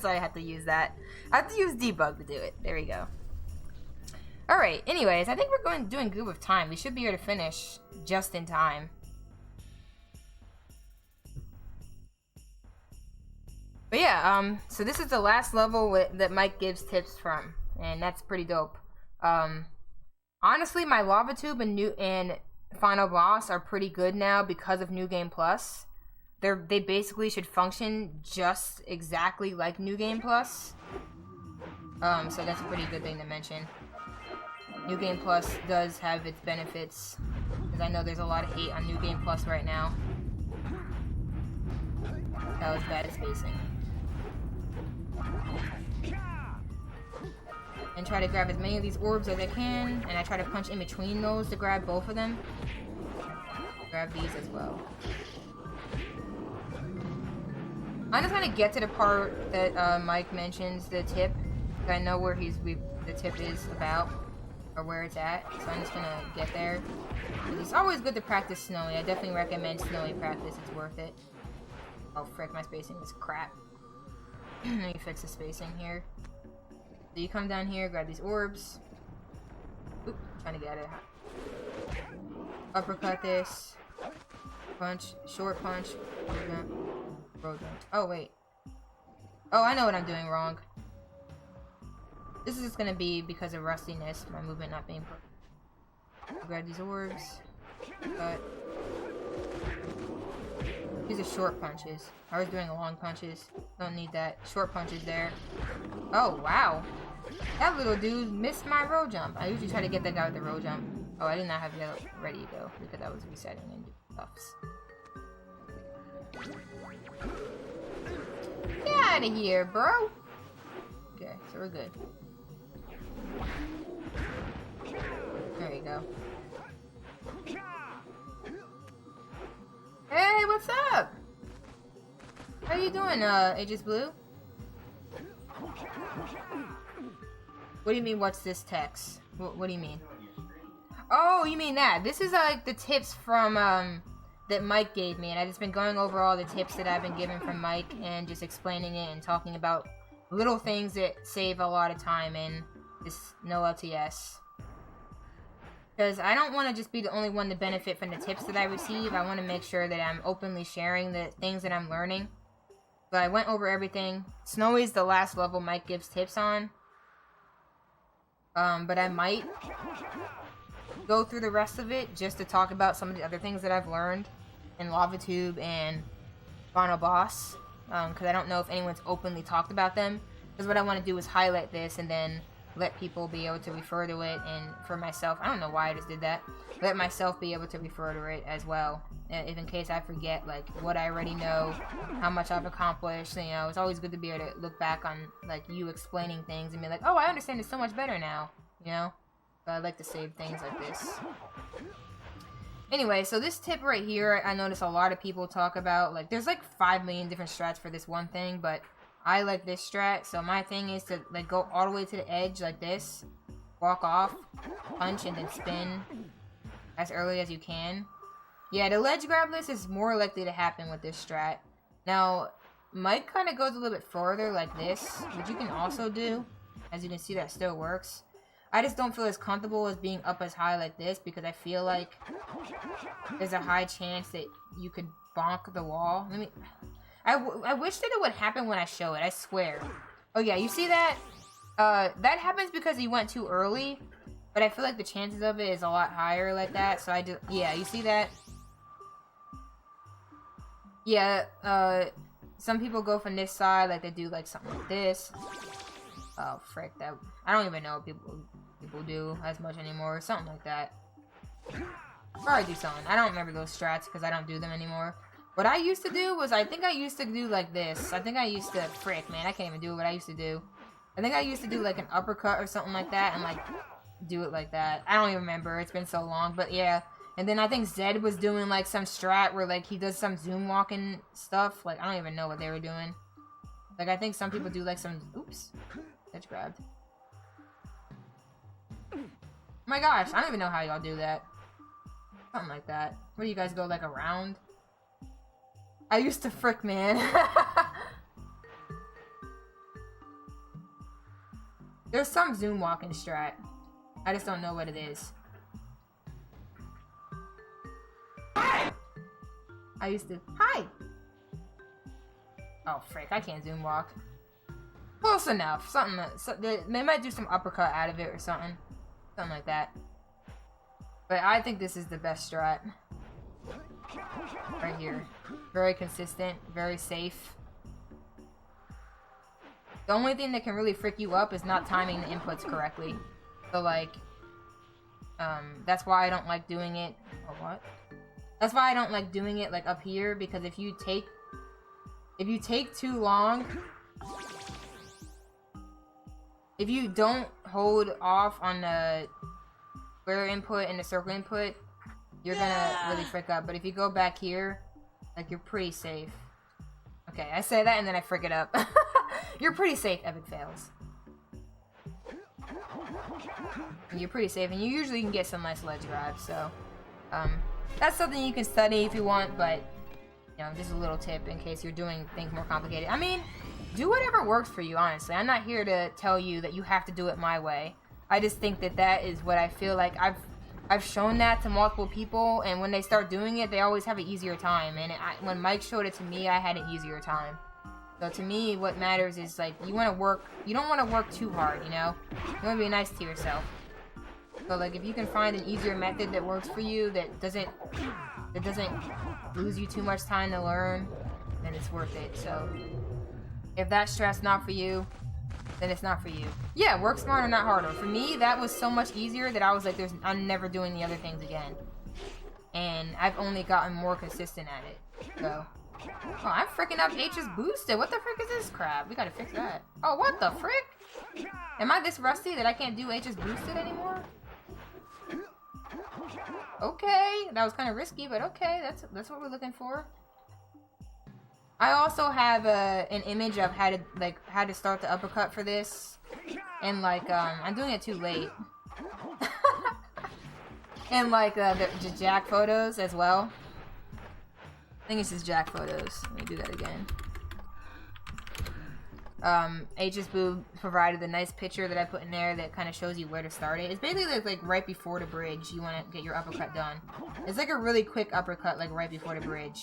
So I have to use that. I have to use debug to do it. There we go. Alright, anyways, I think we're doing good with time. We should be here to finish just in time. But yeah, so this is the last level that Mike gives tips from. And that's pretty dope. Honestly, my lava tube and final boss are pretty good now because of New Game Plus. They basically should function just exactly like New Game Plus. So that's a pretty good thing to mention. New Game Plus does have its benefits. Because I know there's a lot of hate on New Game Plus right now. That was bad spacing. And try to grab as many of these orbs as I can. And I try to punch in between those to grab both of them. Grab these as well. I just want to get to the part that Mike mentions, the tip. I know where the tip is about. Or where it's at. So I'm just going to get there. It's always good to practice Snowy. I definitely recommend Snowy practice. It's worth it. Oh frick, my spacing is crap. Let me fix the spacing here. So you come down here, grab these orbs. Oop, trying to get it. Uppercut this. Punch. Short punch. Road jump. Oh, wait. Oh, I know what I'm doing wrong. This is just gonna be because of rustiness, my movement not being perfect. Grab these orbs. Cut. These are short punches. I was doing long punches. Don't need that. Short punches there. Oh, wow. That little dude missed my road jump. I usually try to get that guy with the road jump. Oh, I did not have that ready to go because I was resetting and buffs. Get out of here, bro. Okay, so we're good. There you go. Hey, what's up? How you doing, Aegis Blue? What do you mean, what's this text? What do you mean? Oh, you mean that. This is, like, the tips from, that Mike gave me, and I've just been going over all the tips that I've been given from Mike, and just explaining it, and talking about little things that save a lot of time in this no LTS. Because I don't want to just be the only one to benefit from the tips that I receive. I want to make sure that I'm openly sharing the things that I'm learning. So I went over everything. Snowy's the last level Mike gives tips on. But I might go through the rest of it just to talk about some of the other things that I've learned in Lava Tube and Final Boss. Because I don't know if anyone's openly talked about them. Because what I want to do is highlight this and then let people be able to refer to it, and for myself, I don't know why I just did that, let myself be able to refer to it as well, if in case I forget, like, what I already know, how much I've accomplished. You know, it's always good to be able to look back on, like, you explaining things and be like, oh, I understand it so much better now, you know? So I like to save things like this. Anyway, so this tip right here, I notice a lot of people talk about, like, there's like 5 million different strats for this one thing, but I like this strat. So my thing is to, like, go all the way to the edge like this, walk off, punch, and then spin as early as you can. Yeah, the ledge grab list is more likely to happen with this strat. Now, Mike kind of goes a little bit further like this, which you can also do. As you can see, that still works. I just don't feel as comfortable as being up as high like this, because I feel like there's a high chance that you could bonk the wall. I wish that it would happen when I show it, I swear. Oh yeah, you see that? That happens because he went too early, but I feel like the chances of it is a lot higher like that, so I do, yeah, you see that? Yeah, some people go from this side, like they do like something like this. Oh, frick, that, I don't even know what people do as much anymore, something like that. Probably do something, I don't remember those strats because I don't do them anymore. What I used to do was, I think I used to do like this. I think I used to, frick, man, I can't even do what I used to do. I think I used to do like an uppercut or something like that, and like, do it like that. I don't even remember, it's been so long, but yeah. And then I think Zed was doing like some strat where like he does some zoom walking stuff. Like, I don't even know what they were doing. Like, I think some people do like some, oops, edge grabbed. Oh my gosh, I don't even know how y'all do that. Something like that. Where you guys go like around? I used to, frick, man. There's some zoom walking strat. I just don't know what it is. I used to, hi! Oh, frick, I can't zoom walk. Close enough. Something that, they might do some uppercut out of it or something. Something like that. But I think this is the best strat. Right here. Very consistent, very safe. The only thing that can really frick you up is not timing the inputs correctly. So, like, that's why I don't like doing it. Oh, what? That's why I don't like doing it, like, up here, because if you take too long, if you don't hold off on the square input and the circle input, you're gonna really frick up. But if you go back here, like, you're pretty safe. Okay, I say that and then I frick it up. You're pretty safe, epic fails. And you're pretty safe, and you usually can get some nice ledge grabs, so that's something you can study if you want, but you know, just a little tip in case you're doing things more complicated. I mean, do whatever works for you, honestly. I'm not here to tell you that you have to do it my way. I just think that that is what I feel like. I've I've shown that to multiple people, and when they start doing it, they always have an easier time. And when Mike showed it to me, I had an easier time. So to me, what matters is, like, you want to work, you don't want to work too hard, you know? You want to be nice to yourself. So, like, if you can find an easier method that works for you, that doesn't lose you too much time to learn, then it's worth it. So, if that stress not for you, then it's not for you. Yeah, work smarter, not harder. For me, that was so much easier that I was like, I'm never doing the other things again. And I've only gotten more consistent at it. So, oh, I'm freaking up H's boosted. What the frick is this crap? We gotta fix that. Oh, what the frick? Am I this rusty that I can't do H's boosted anymore? Okay, that was kind of risky, but okay, that's what we're looking for. I also have an image of how to start the uppercut for this, and like I'm doing it too late. And like the Jack photos as well. I think it's just Jack photos. Let me do that again. H's Boob provided the nice picture that I put in there that kind of shows you where to start it. It's basically like right before the bridge, you want to get your uppercut done. It's like a really quick uppercut, like right before the bridge.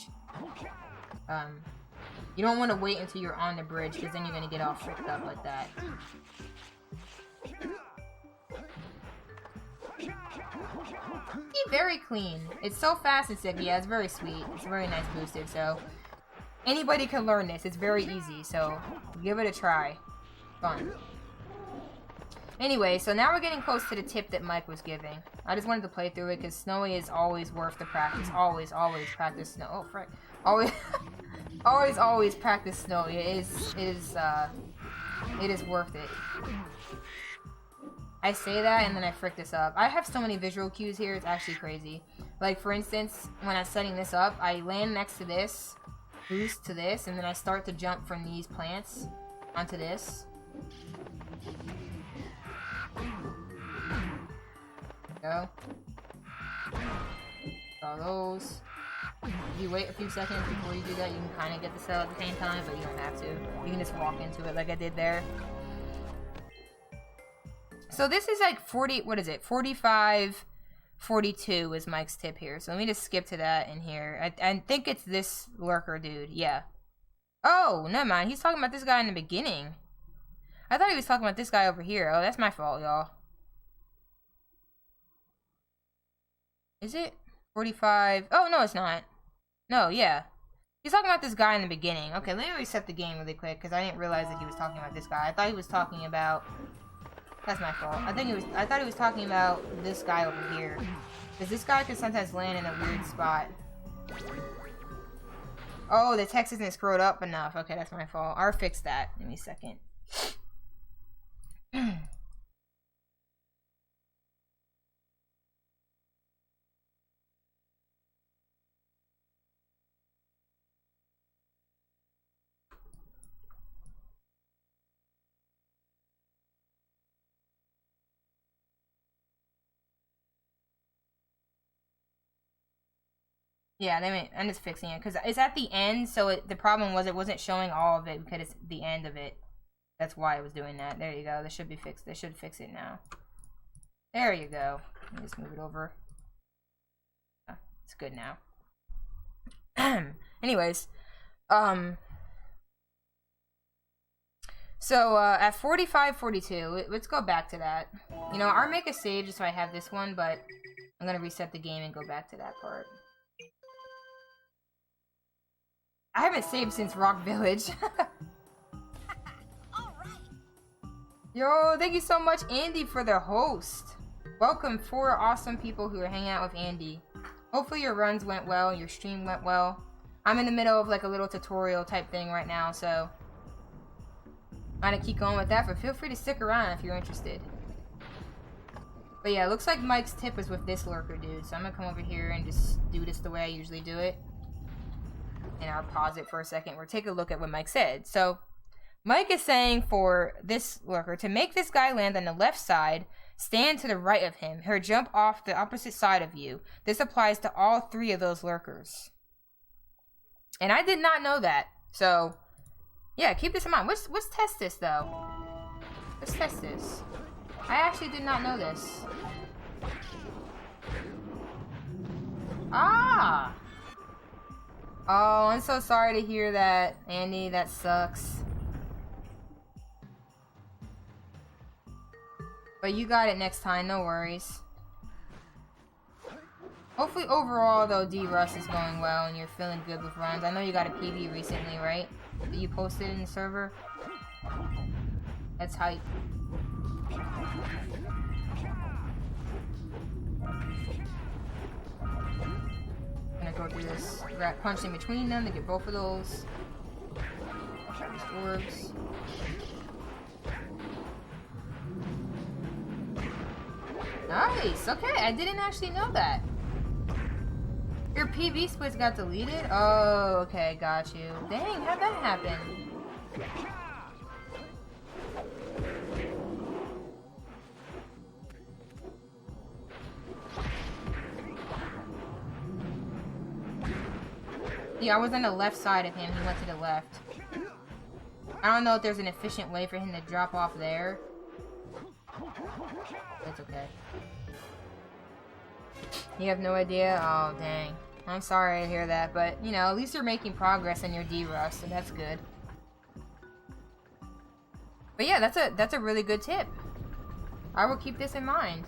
You don't want to wait until you're on the bridge, because then you're going to get all fricked up like that. Very clean. It's so fast and sick. Yeah, it's very sweet. It's very nice boosted, so anybody can learn this. It's very easy, so give it a try. Fun. Anyway, so now we're getting close to the tip that Mike was giving. I just wanted to play through it because Snowy is always worth the practice. Always practice Snow. Oh, frick. Always, always practice Snowy. It is worth it. I say that and then I frick this up. I have so many visual cues here, it's actually crazy. Like, for instance, when I'm setting this up, I land next to this, boost to this, and then I start to jump from these plants onto this. Go. Draw those. If you wait a few seconds before you do that, you can kind of get the cell at the same time, but you don't have to. You can just walk into it like I did there. So this is like 40, what is it? 45, 42 is Mike's tip here. So let me just skip to that in here. I think it's this lurker dude. Yeah. Oh, never mind. He's talking about this guy in the beginning. I thought he was talking about this guy over here. Oh, that's my fault, y'all. Is it? 45. Oh, no, it's not. No, yeah. He's talking about this guy in the beginning. Okay, let me reset the game really quick, because I didn't realize that he was talking about this guy. I thought he was talking about... That's my fault. I thought he was talking about this guy over here. Because this guy can sometimes land in a weird spot. Oh, the text isn't scrolled up enough. Okay, that's my fault. I'll fix that. Give me a second. Yeah, I'm just fixing it because it's at the end. So the problem was it wasn't showing all of it because it's the end of it. That's why it was doing that. There you go. This should be fixed. They should fix it now. There you go. Let me just move it over. Oh, it's good now. Anyways, so at 45, 42, let's go back to that. You know, I'll make a save just so I have this one, but I'm gonna reset the game and go back to that part. I haven't saved since Rock Village. Yo, thank you so much, Andy, for the host. Welcome, 4 awesome people who are hanging out with Andy. Hopefully your runs went well, your stream went well. I'm in the middle of like a little tutorial type thing right now, so I'm gonna keep going with that, but feel free to stick around if you're interested. But yeah, it looks like Mike's tip was with this lurker dude, so I'm gonna come over here and just do this the way I usually do it. And I'll pause it for a second. We'll take a look at what Mike said. So, Mike is saying for this lurker, to make this guy land on the left side, stand to the right of him. Her jump off the opposite side of you. This applies to all 3 of those lurkers. And I did not know that. So, yeah, keep this in mind. Let's test this, though. Let's test this. I actually did not know this. Ah! Oh, I'm so sorry to hear that, Andy. That sucks. But you got it next time, no worries. Hopefully overall, though, D-Rush is going well and you're feeling good with runs. I know you got a PB recently, right? That you posted in the server? That's hype. I'm gonna go through this. Punch in between them to get both of those. These orbs. Nice! Okay, I didn't actually know that. Your PB splits got deleted? Oh, okay, got you. Dang, how'd that happen? Yeah, I was on the left side of him. He went to the left. I don't know if there's an efficient way for him to drop off there. That's okay. You have no idea? Oh, dang. I'm sorry to hear that, but, you know, at least you're making progress in your D-Rush, so that's good. But yeah, that's a really good tip. I will keep this in mind.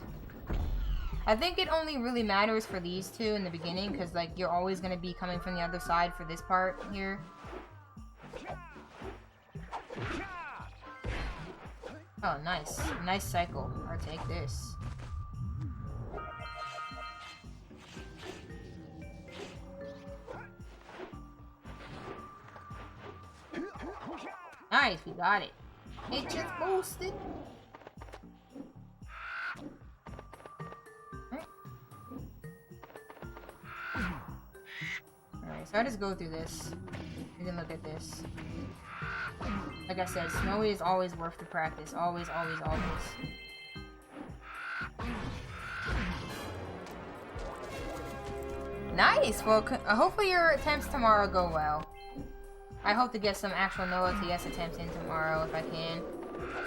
I think it only really matters for these two in the beginning, because, like, you're always going to be coming from the other side for this part here. Oh, nice. Nice cycle. I'll take this. Nice, we got it. It just boosted. Alright, so I just go through this. You can look at this. Like I said, snowy is always worth the practice. Always, always, always. Nice! Well, hopefully your attempts tomorrow go well. I hope to get some actual no LTS attempts in tomorrow if I can.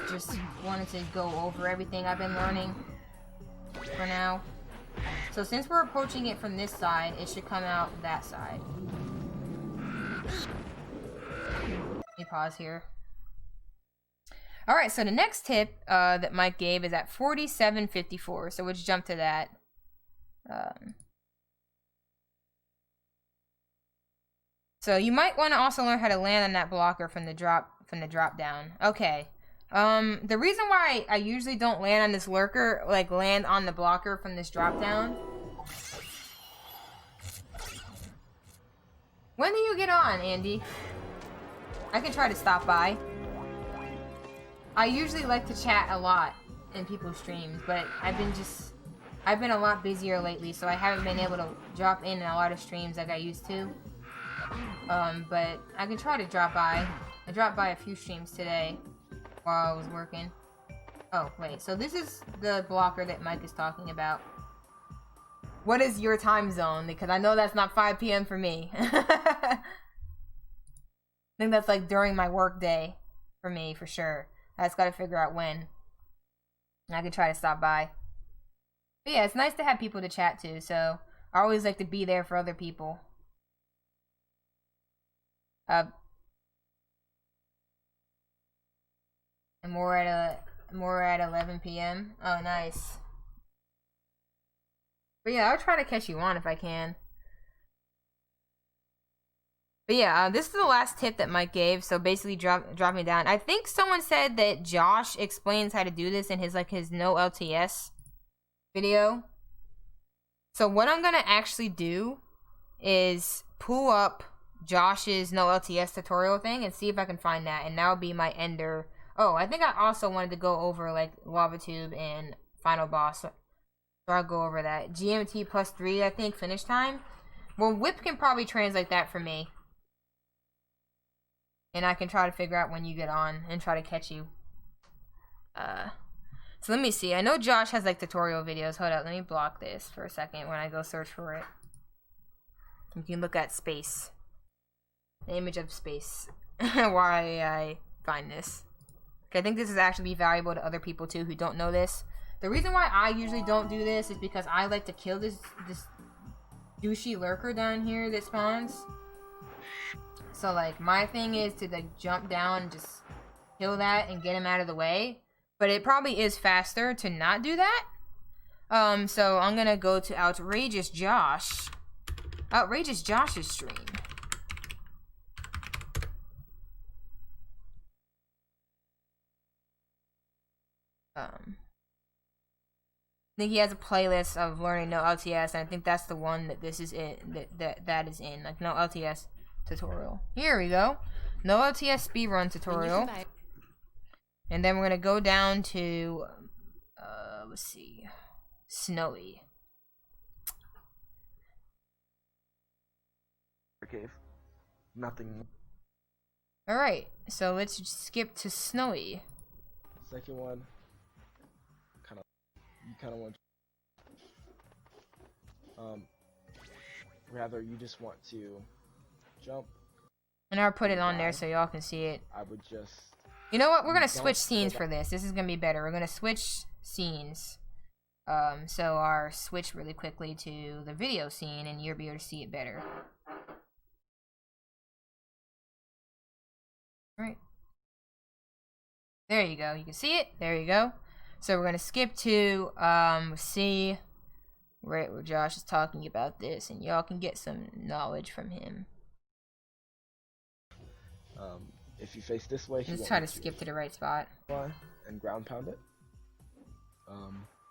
Just wanted to go over everything I've been learning for now. So since we're approaching it from this side, it should come out that side. Let me pause here. Alright, so the next tip that Mike gave is at 47.54, so let's jump to that. So you might want to also learn how to land on that blocker from the drop down. Okay. The reason why I usually don't land on this lurker, like land on the blocker from this drop down. When do you get on, Andy? I can try to stop by. I usually like to chat a lot in people's streams, but I've been a lot busier lately, so I haven't been able to drop in a lot of streams like I used to. But I can try to drop by. I dropped by a few streams today while I was working. Oh, wait. So this is the blocker that Mike is talking about. What is your time zone? Because I know that's not 5 p.m. for me. I think that's like during my work day for me, for sure. I just gotta figure out when. And I can try to stop by. But yeah, it's nice to have people to chat to, so I always like to be there for other people. And we're at 11 p.m. Oh, nice. But yeah, I'll try to catch you on if I can. But yeah, this is the last tip that Mike gave. So basically, drop me down. I think someone said that Josh explains how to do this in his no LTS video. So what I'm gonna actually do is pull up Josh's no LTS tutorial thing and see if I can find that, and that'll be my ender. Oh, I think I also wanted to go over like Lava Tube and Final Boss, so I'll go over that. GMT +3, I think, finish time. Well, Whip can probably translate that for me, and I can try to figure out when you get on and try to catch you. So let me see. I know Josh has like tutorial videos. Hold up, let me block this for a second when I go search for it. You can look at space. The image of space. Why I find this. Okay, I think this is actually valuable to other people too who don't know this. The reason why I usually don't do this is because I like to kill this douchey lurker down here that spawns. So like my thing is to like jump down and just kill that and get him out of the way. But it probably is faster to not do that. So I'm gonna go to Outrageous Josh's stream. I think he has a playlist of learning no LTS, and I think that's the one that this is in. That is in, like, no LTS tutorial. Here we go, no LTS speedrun tutorial. And then we're gonna go down to, let's see, Snowy. Cave. Nothing. All right, so let's skip to Snowy. Second one. You kind of want. Rather, you just want to jump. And I'll put it on there so y'all can see it. I would just. You know what? We're gonna switch scenes for this. This is gonna be better. We're gonna switch scenes. So our switch really quickly to the video scene, and you'll be able to see it better. All right. There you go. You can see it. There you go. So we're gonna skip to see right where Josh is talking about this, and y'all can get some knowledge from him. If you face this way, just try to skip to the right spot and ground pound it.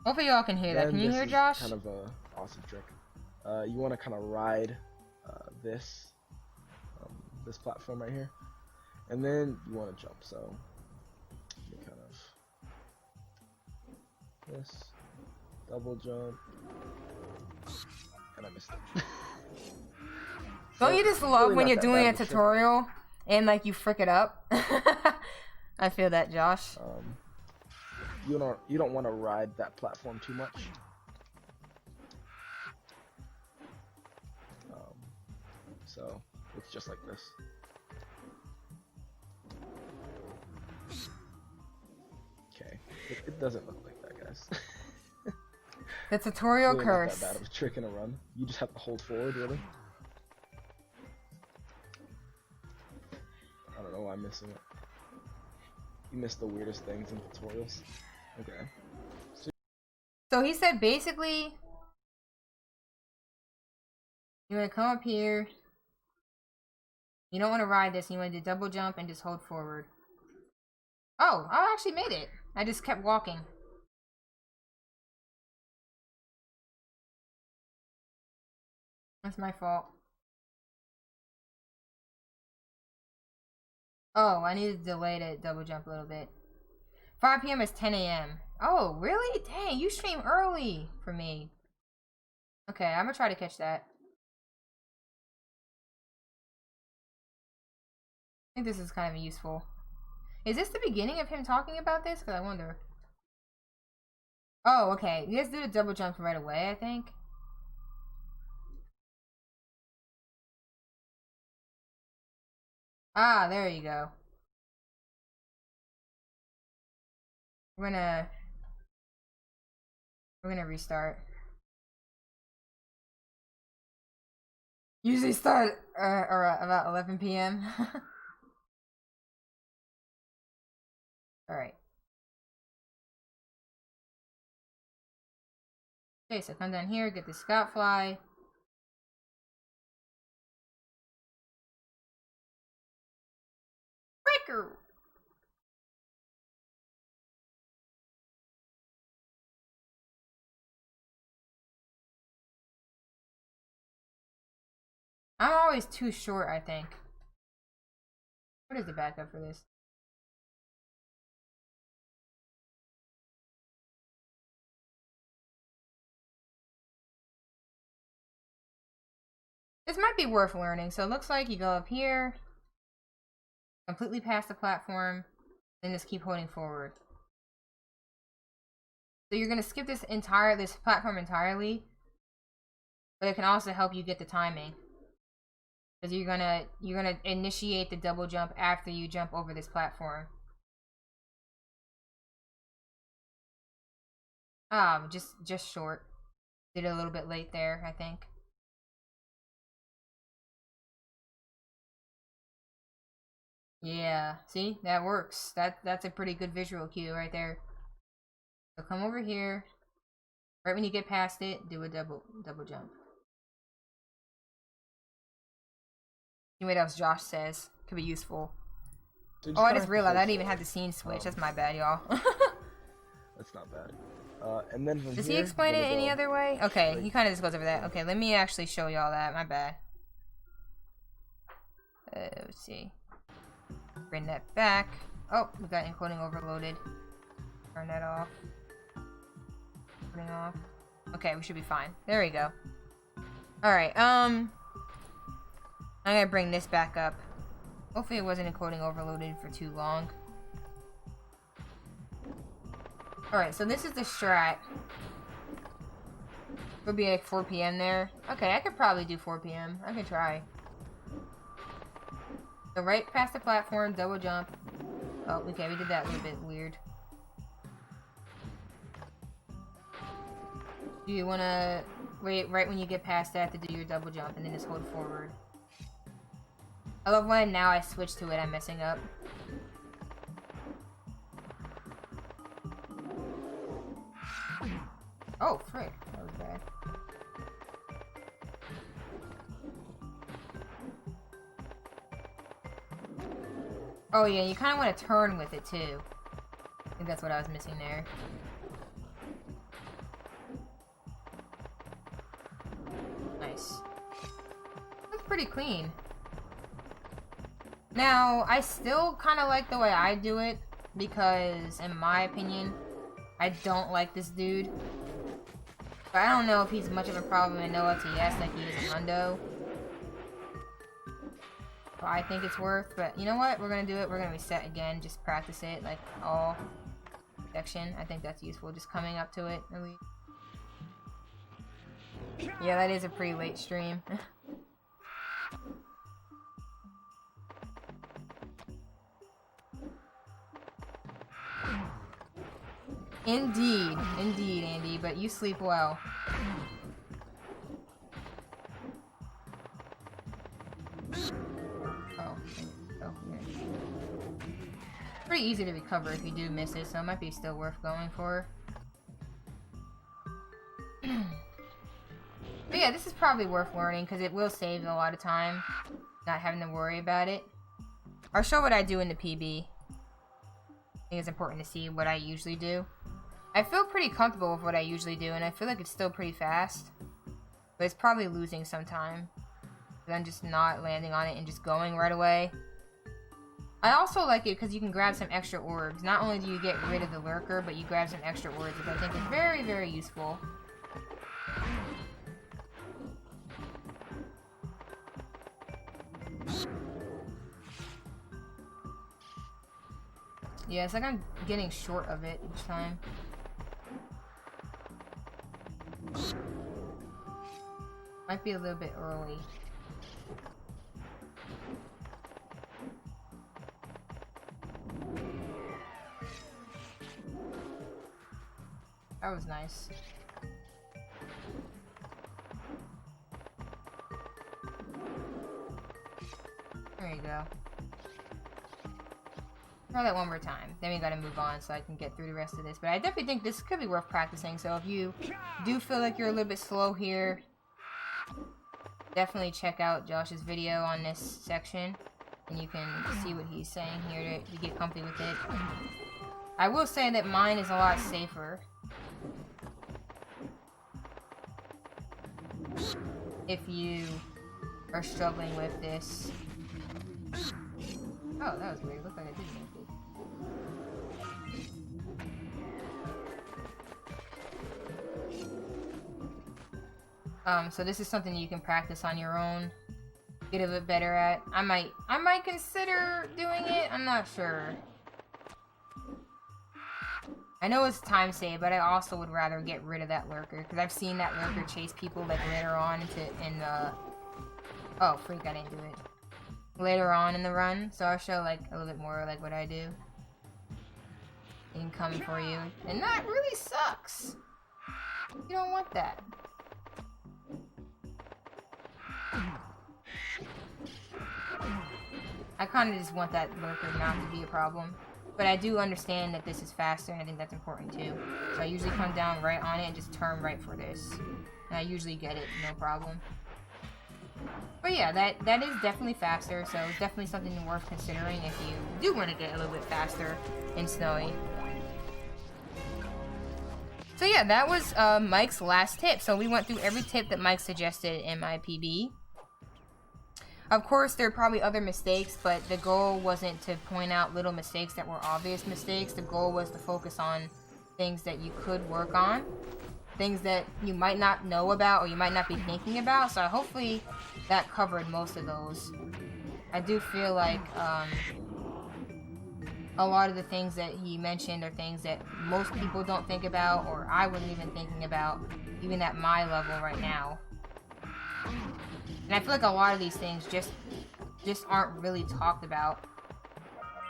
Hopefully y'all can hear that. Can you hear Josh? Kind of a awesome trick. You want to kind of ride this platform right here, and then you want to jump. So you kind of this double jump, and I missed it. Don't you just love really when you're doing a tutorial and like you frick it up? I feel that, Josh. You don't want to ride that platform too much. So it's just like this. Okay, it doesn't look like that, guys. The tutorial really curse. Not that bad of a trick in a run. You just have to hold forward, really. I don't know why I'm missing it. You miss the weirdest things in tutorials. Okay. So he said basically, you want to come up here. You don't want to ride this. You want to do double jump and just hold forward. Oh, I actually made it. I just kept walking. That's my fault. Oh, I need to delay the double jump a little bit. 5 p.m. is 10 a.m. Oh, really? Dang, you stream early for me. Okay, I'm gonna try to catch that. I think this is kind of useful. Is this the beginning of him talking about this? Because I wonder. Oh, okay. You guys do the double jump right away, I think. Ah, there you go. We're gonna restart. Usually start or about 11 p.m. All right. Okay, so come down here, get the scout fly. Breaker. I'm always too short, I think. What is the backup for this? This might be worth learning. So it looks like you go up here, completely past the platform, then just keep holding forward. So you're gonna skip this platform entirely, but it can also help you get the timing. Because you're gonna initiate the double jump after you jump over this platform. Just short. Did it a little bit late there, I think. Yeah, see? That works. That's a pretty good visual cue right there. So come over here. Right when you get past it, do a double jump. See what else Josh says. Could be useful. So Oh, I just realized I didn't even have the scene switch. That's my bad, y'all. That's not bad. And then from Does here, he explain it you're gonna any go other way? Okay, straight. he kind of just goes over that. Okay, let me actually show y'all that. My bad. Let's see. Bring that back. Oh, we got encoding overloaded. Turn that off. Turning off. Okay, we should be fine. There we go. Alright, I'm gonna bring this back up. Hopefully it wasn't encoding overloaded for too long. Alright, so this is the strat. It'll be like 4 p.m. there. Okay, I could probably do 4 p.m. I could try. So right past the platform, double jump. Oh, okay, we did that a little bit weird. Do you want to wait right when you get past that to do your double jump and then just hold forward? I love when now I switch to it, I'm messing up. Oh, frick. That was bad. Oh yeah, you kind of want to turn with it too. I think that's what I was missing there. Nice. Looks pretty clean. Now, I still kind of like the way I do it, because, in my opinion, I don't like this dude. But I don't know if he's much of a problem in no LTS like he is in Hundo. So I think it's worth, but you know what? We're gonna do it. We're gonna reset again, just practice it, like, all section. I think that's useful, just coming up to it, at least. Yeah, that is a pretty late stream. Indeed, indeed, Andy, but you sleep well. Oh, pretty easy to recover if you do miss it, so it might be still worth going for. But yeah, this is probably worth learning because it will save a lot of time, not having to worry about it. I'll show what I do in the PB. I think it's important to see what I usually do. I feel pretty comfortable with what I usually do, and I feel like it's still pretty fast. But it's probably losing some time. Because I'm just not landing on it and just going right away. I also like it because you can grab some extra orbs. Not only do you get rid of the lurker, but you grab some extra orbs, which I think is very, very useful. Yeah, it's like I'm getting short of it each time. Might be a little bit early. That was nice. There you go. Try that one more time. Then we gotta move on so I can get through the rest of this. But I definitely think this could be worth practicing. So if you do feel like you're a little bit slow here, definitely check out Josh's video on this section. And you can see what he's saying here to get comfy with it. I will say that mine is a lot safer. If you are struggling with this. Oh, that was weird. It looked like I did make it. So this is something you can practice on your own. Get a bit better at. I might consider doing it. I'm not sure. I know it's time save, but I also would rather get rid of that lurker because I've seen that lurker chase people like later on in the. Oh, freak! I didn't do it. Later on in the run, so I'll show like a little bit more like what I do. Incoming for you, and that really sucks. You don't want that. I kind of just want that lurker not to be a problem. But I do understand that this is faster, and I think that's important too. So I usually come down right on it and just turn right for this. And I usually get it, no problem. But yeah, that is definitely faster, so it's definitely something worth considering if you do want to get a little bit faster in snowy. So yeah, that was Mike's last tip. So we went through every tip that Mike suggested in my PB. Of course, there are probably other mistakes, but the goal wasn't to point out little mistakes that were obvious mistakes. The goal was to focus on things that you could work on, things that you might not know about or you might not be thinking about. So hopefully that covered most of those. I do feel like a lot of the things that he mentioned are things that most people don't think about, or I wasn't even thinking about, even at my level right now. And I feel like a lot of these things just aren't really talked about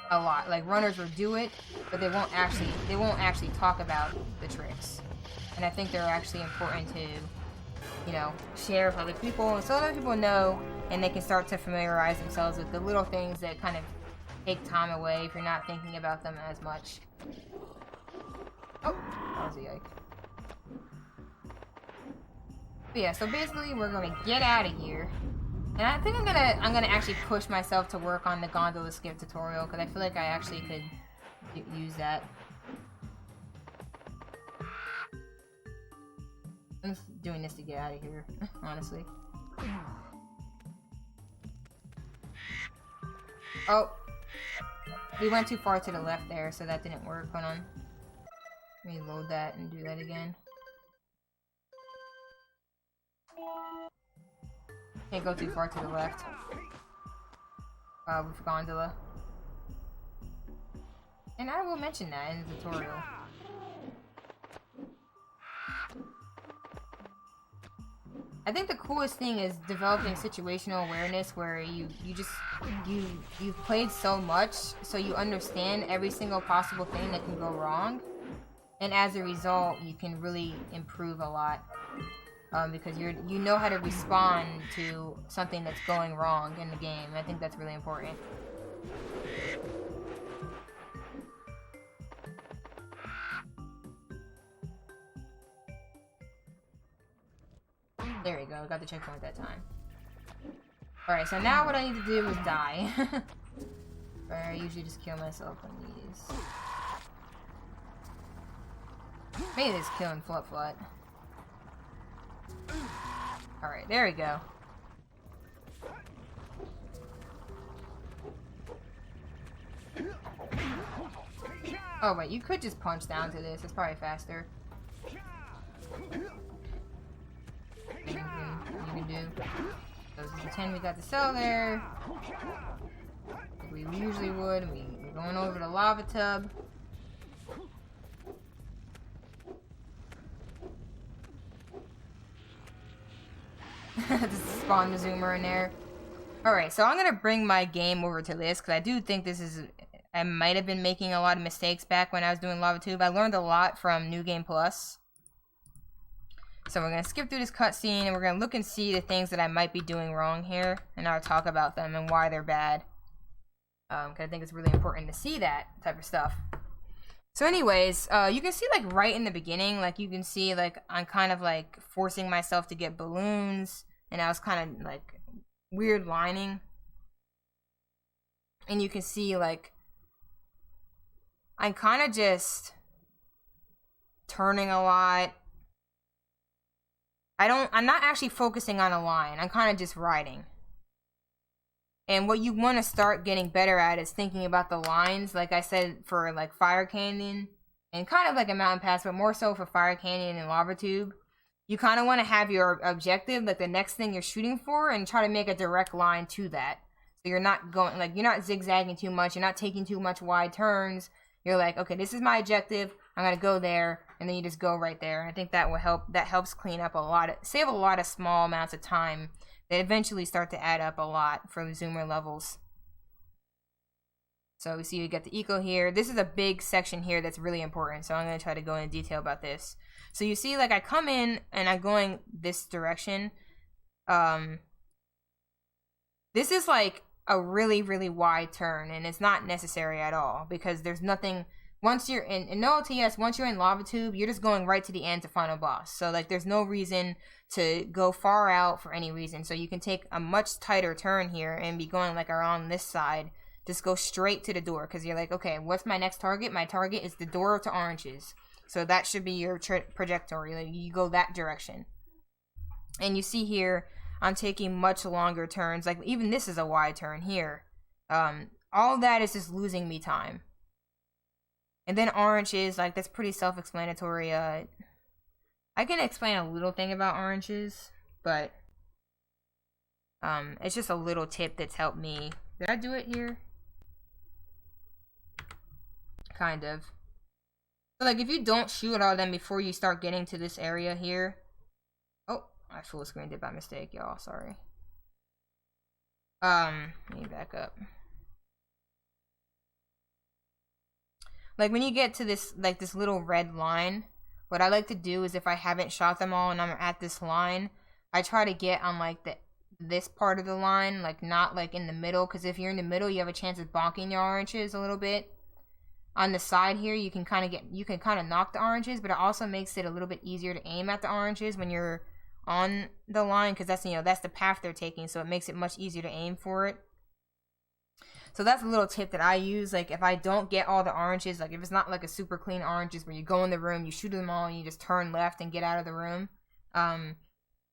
a lot. Like, runners will do it, but they won't actually talk about the tricks. And I think they're actually important to, you know, share with other people, so other people know, and they can start to familiarize themselves with the little things that kind of take time away if you're not thinking about them as much. Oh, that was a yike. But yeah, so basically we're gonna get out of here, and I think I'm gonna actually push myself to work on the gondola skip tutorial, because I feel like I actually could use that. I'm just doing this to get out of here, honestly. Oh, we went too far to the left there, so that didn't work. Hold on, let me load that and do that again. Can't go too far to the left with gondola. And I will mention that in the tutorial. I think the coolest thing is developing situational awareness, where you've played so much, so you understand every single possible thing that can go wrong, and as a result you can really improve a lot. Because you know how to respond to something that's going wrong in the game. I think that's really important. There we go, got the checkpoint that time. Alright, so now what I need to do is die. I usually just kill myself on these. Maybe just killing Flut. Alright, there we go. Oh wait, you could just punch down to this, it's probably faster. You can do. Those are the 10 we got to sell there. Like we usually would. We're going over the lava tub. Just spawn the zoomer in there. Alright, so I'm gonna bring my game over to this, because I do think this is... I might have been making a lot of mistakes back when I was doing Lava Tube. I learned a lot from New Game Plus. So we're gonna skip through this cutscene, and we're gonna look and see the things that I might be doing wrong here, and I'll talk about them and why they're bad. Because I think it's really important to see that type of stuff. So anyways, you can see, like, right in the beginning, like, you can see, like, I'm kind of, like, forcing myself to get balloons, and I was kind of, like, weird lining. And you can see, like, I'm kind of just turning a lot. I'm not actually focusing on a line, I'm kind of just riding. And what you want to start getting better at is thinking about the lines, like I said, for like Fire Canyon and kind of like a Mountain Pass, but more so for Fire Canyon and Lava Tube. You kind of want to have your objective, like the next thing you're shooting for, and try to make a direct line to that. So you're not going, like, you're not zigzagging too much, you're not taking too much wide turns. You're like, okay, this is my objective, I'm going to go there, and then you just go right there. And I think that will help, that helps clean up a lot, save a lot of small amounts of time that eventually start to add up a lot for zoomer levels. So we see you get the eco here. This is a big section here that's really important, so I'm going to try to go into detail about this. So you see, like, I come in and I'm going this direction. This is like a really, really wide turn, and it's not necessary at all, because there's nothing, once you're in no LTS, once you're in Lava Tube, you're just going right to the end to final boss. So like there's no reason to go far out for any reason. So you can take a much tighter turn here and be going like around this side. Just go straight to the door, because you're like, okay, what's my next target? My target is the door to oranges. So that should be your trajectory. Like you go that direction. And you see here, I'm taking much longer turns. Like even this is a wide turn here. All that is just losing me time. And then oranges, like that's pretty self-explanatory. I can explain a little thing about oranges, but it's just a little tip that's helped me. Did I do it here? Kind of. So like if you don't shoot all of them before you start getting to this area here. Oh, I full screened it by mistake, y'all. Sorry. Let me back up. Like when you get to this, like this little red line, what I like to do is if I haven't shot them all and I'm at this line, I try to get on like this part of the line, like not like in the middle, because if you're in the middle, you have a chance of bonking your oranges a little bit. On the side here, you can kind of knock the oranges, but it also makes it a little bit easier to aim at the oranges when you're on the line, because that's, you know, that's the path they're taking, so it makes it much easier to aim for it. So that's a little tip that I use. Like if I don't get all the oranges, like if it's not like a super clean oranges where you go in the room, you shoot them all, and you just turn left and get out of the room,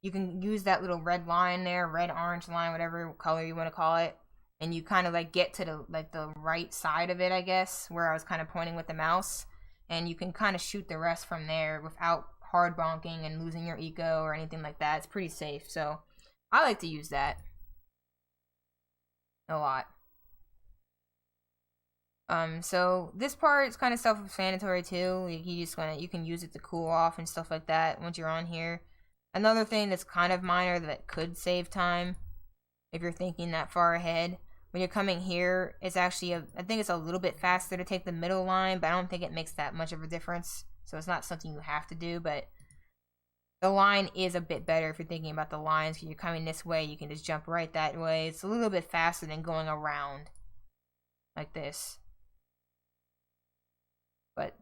you can use that little red line there, red orange line, whatever color you want to call it, and you kind of like get to the right side of it, I guess, where I was kind of pointing with the mouse, and you can kind of shoot the rest from there without hard bonking and losing your eco or anything like that. It's pretty safe, so I like to use that a lot. So this part is kind of self-explanatory too. You can use it to cool off and stuff like that once you're on here. Another thing that's kind of minor that could save time, if you're thinking that far ahead, when you're coming here, it's actually I think it's a little bit faster to take the middle line, but I don't think it makes that much of a difference. So it's not something you have to do, but the line is a bit better if you're thinking about the lines. Because you're coming this way, you can just jump right that way. It's a little bit faster than going around like this. But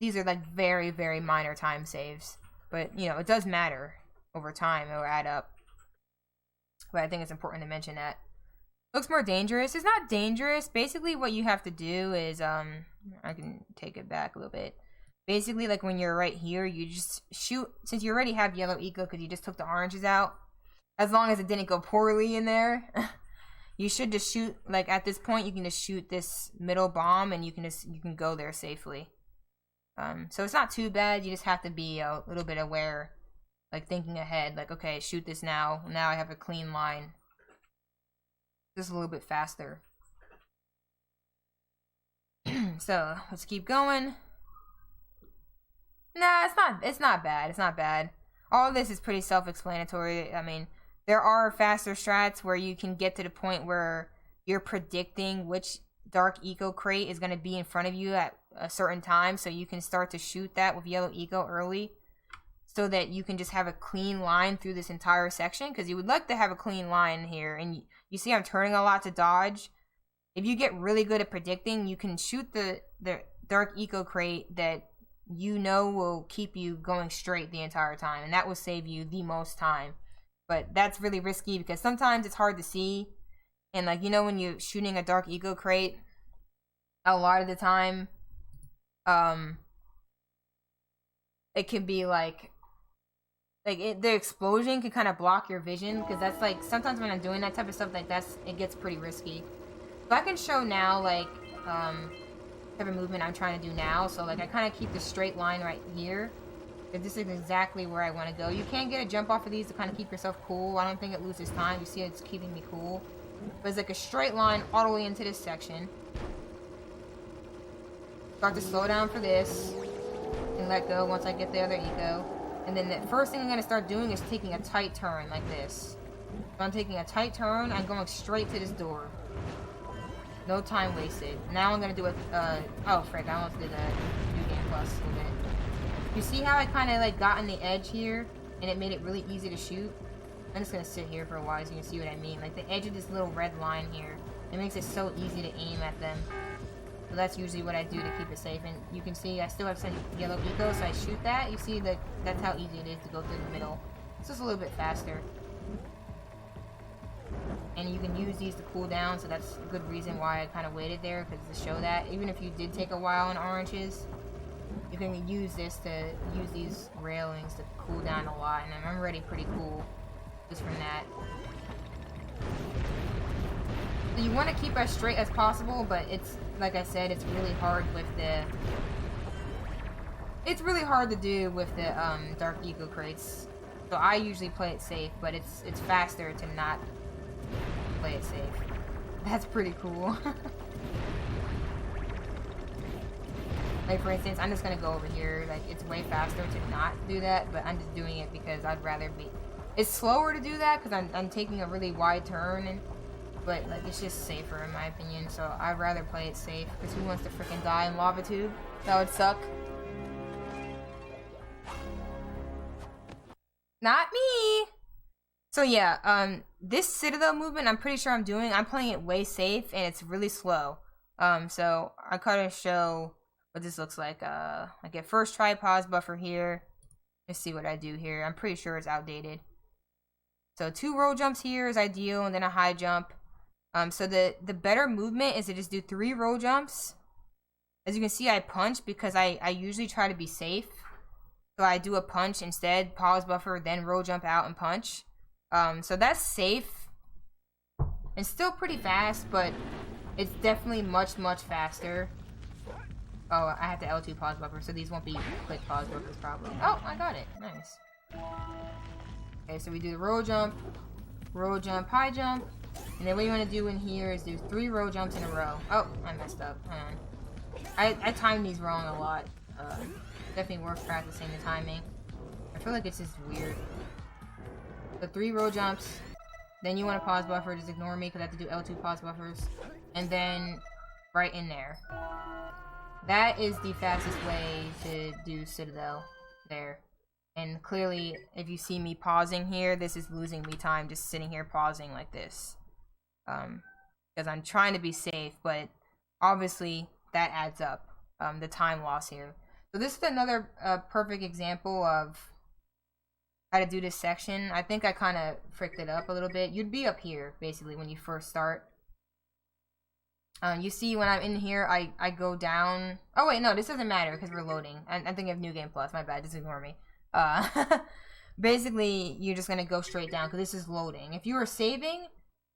these are like very, very minor time saves. But, you know, it does matter over time. It will add up. But I think it's important to mention that. Looks more dangerous. It's not dangerous. Basically, what you have to do is, I can take it back a little bit. Basically, like when you're right here, you just shoot, since you already have yellow eco because you just took the oranges out, as long as it didn't go poorly in there, you should just shoot, like at this point, you can just shoot this middle bomb and you can go there safely. So it's not too bad. You just have to be a little bit aware, like thinking ahead, like, okay, shoot this now. Now I have a clean line. Just a little bit faster. So let's keep going. Nah, it's not bad. It's not bad. All of this is pretty self-explanatory. I mean, there are faster strats where you can get to the point where you're predicting which dark eco crate is going to be in front of you at a certain time, so you can start to shoot that with yellow eco early, so that you can just have a clean line through this entire section, because you would like to have a clean line here. And you see I'm turning a lot to dodge. If you get really good at predicting, you can shoot the dark eco crate that you know will keep you going straight the entire time, and that will save you the most time. But that's really risky because sometimes it's hard to see, and like, you know, when you're shooting a dark eco crate, a lot of the time it can be like the explosion can kind of block your vision, because that's like, sometimes when I'm doing that type of stuff, like it gets pretty risky. So I can show now like type of movement I'm trying to do now. So like I kind of keep the straight line right here, because this is exactly where I want to go. You can get a jump off of these to kind of keep yourself cool. I don't think it loses time. You see it's keeping me cool. But it's like a straight line all the way into this section. Start to slow down for this and let go once I get the other eco. And then the first thing I'm going to start doing is taking a tight turn like this. So I'm taking a tight turn. I'm going straight to this door. No time wasted. Now I'm going to do a... oh, frick. I almost did a New Game Plus a little bit. You see how I kind of like got on the edge here? And it made it really easy to shoot? I'm just gonna sit here for a while so you can see what I mean. Like the edge of this little red line here, it makes it so easy to aim at them. So that's usually what I do to keep it safe. And you can see I still have some yellow eco, so I shoot that. You see that that's how easy it is to go through the middle. It's just a little bit faster. And you can use these to cool down, so that's a good reason why I kind of waited there, because to show that even if you did take a while in oranges, you can use this to use these railings to cool down a lot, and I'm already pretty cool just from that. So you want to keep as straight as possible, but it's, like I said, it's really hard with the... It's really hard to do with the dark eco crates. So I usually play it safe, but it's faster to not play it safe. That's pretty cool. Like for instance, I'm just gonna go over here. Like it's way faster to not do that, but I'm just doing it because I'd rather be. It's slower to do that because I'm taking a really wide turn, and but like it's just safer in my opinion. So I'd rather play it safe because who wants to freaking die in lava tube? That would suck. Not me. So yeah, this Citadel movement, I'm pretty sure I'm playing it way safe, and it's really slow. So I kind of show what this looks like. I get first try pause buffer here. Let's see what I do here. I'm pretty sure it's outdated. So 2 roll jumps here is ideal, and then a high jump. So the better movement is to just do 3 roll jumps. As you can see, I punch because I usually try to be safe. So I do a punch instead, pause buffer, then roll jump out and punch. So that's safe. It's still pretty fast, but it's definitely much, much faster. Oh, I have to L2 pause buffer, so these won't be quick pause buffers probably. Oh, I got it. Nice. Okay, so we do the roll jump, high jump. And then what you want to do in here is do 3 roll jumps in a row. Oh, I messed up. Hang on. I timed these wrong a lot. Definitely worth practicing the timing. I feel like it's just weird. So 3 roll jumps. Then you want to pause buffer. Just ignore me because I have to do L2 pause buffers. And then right in there. That is the fastest way to do Citadel there. And clearly, if you see me pausing here, this is losing me time just sitting here pausing like this. Because I'm trying to be safe, but obviously that adds up, the time loss here. So this is another perfect example of how to do this section. I think I kind of fricked it up a little bit. You'd be up here, basically, when you first start. You see when I'm in here, I go down. Oh wait, no, this doesn't matter because we're loading. I'm thinking of New Game Plus, my bad, just ignore me. Basically, you're just gonna go straight down because this is loading. If you were saving,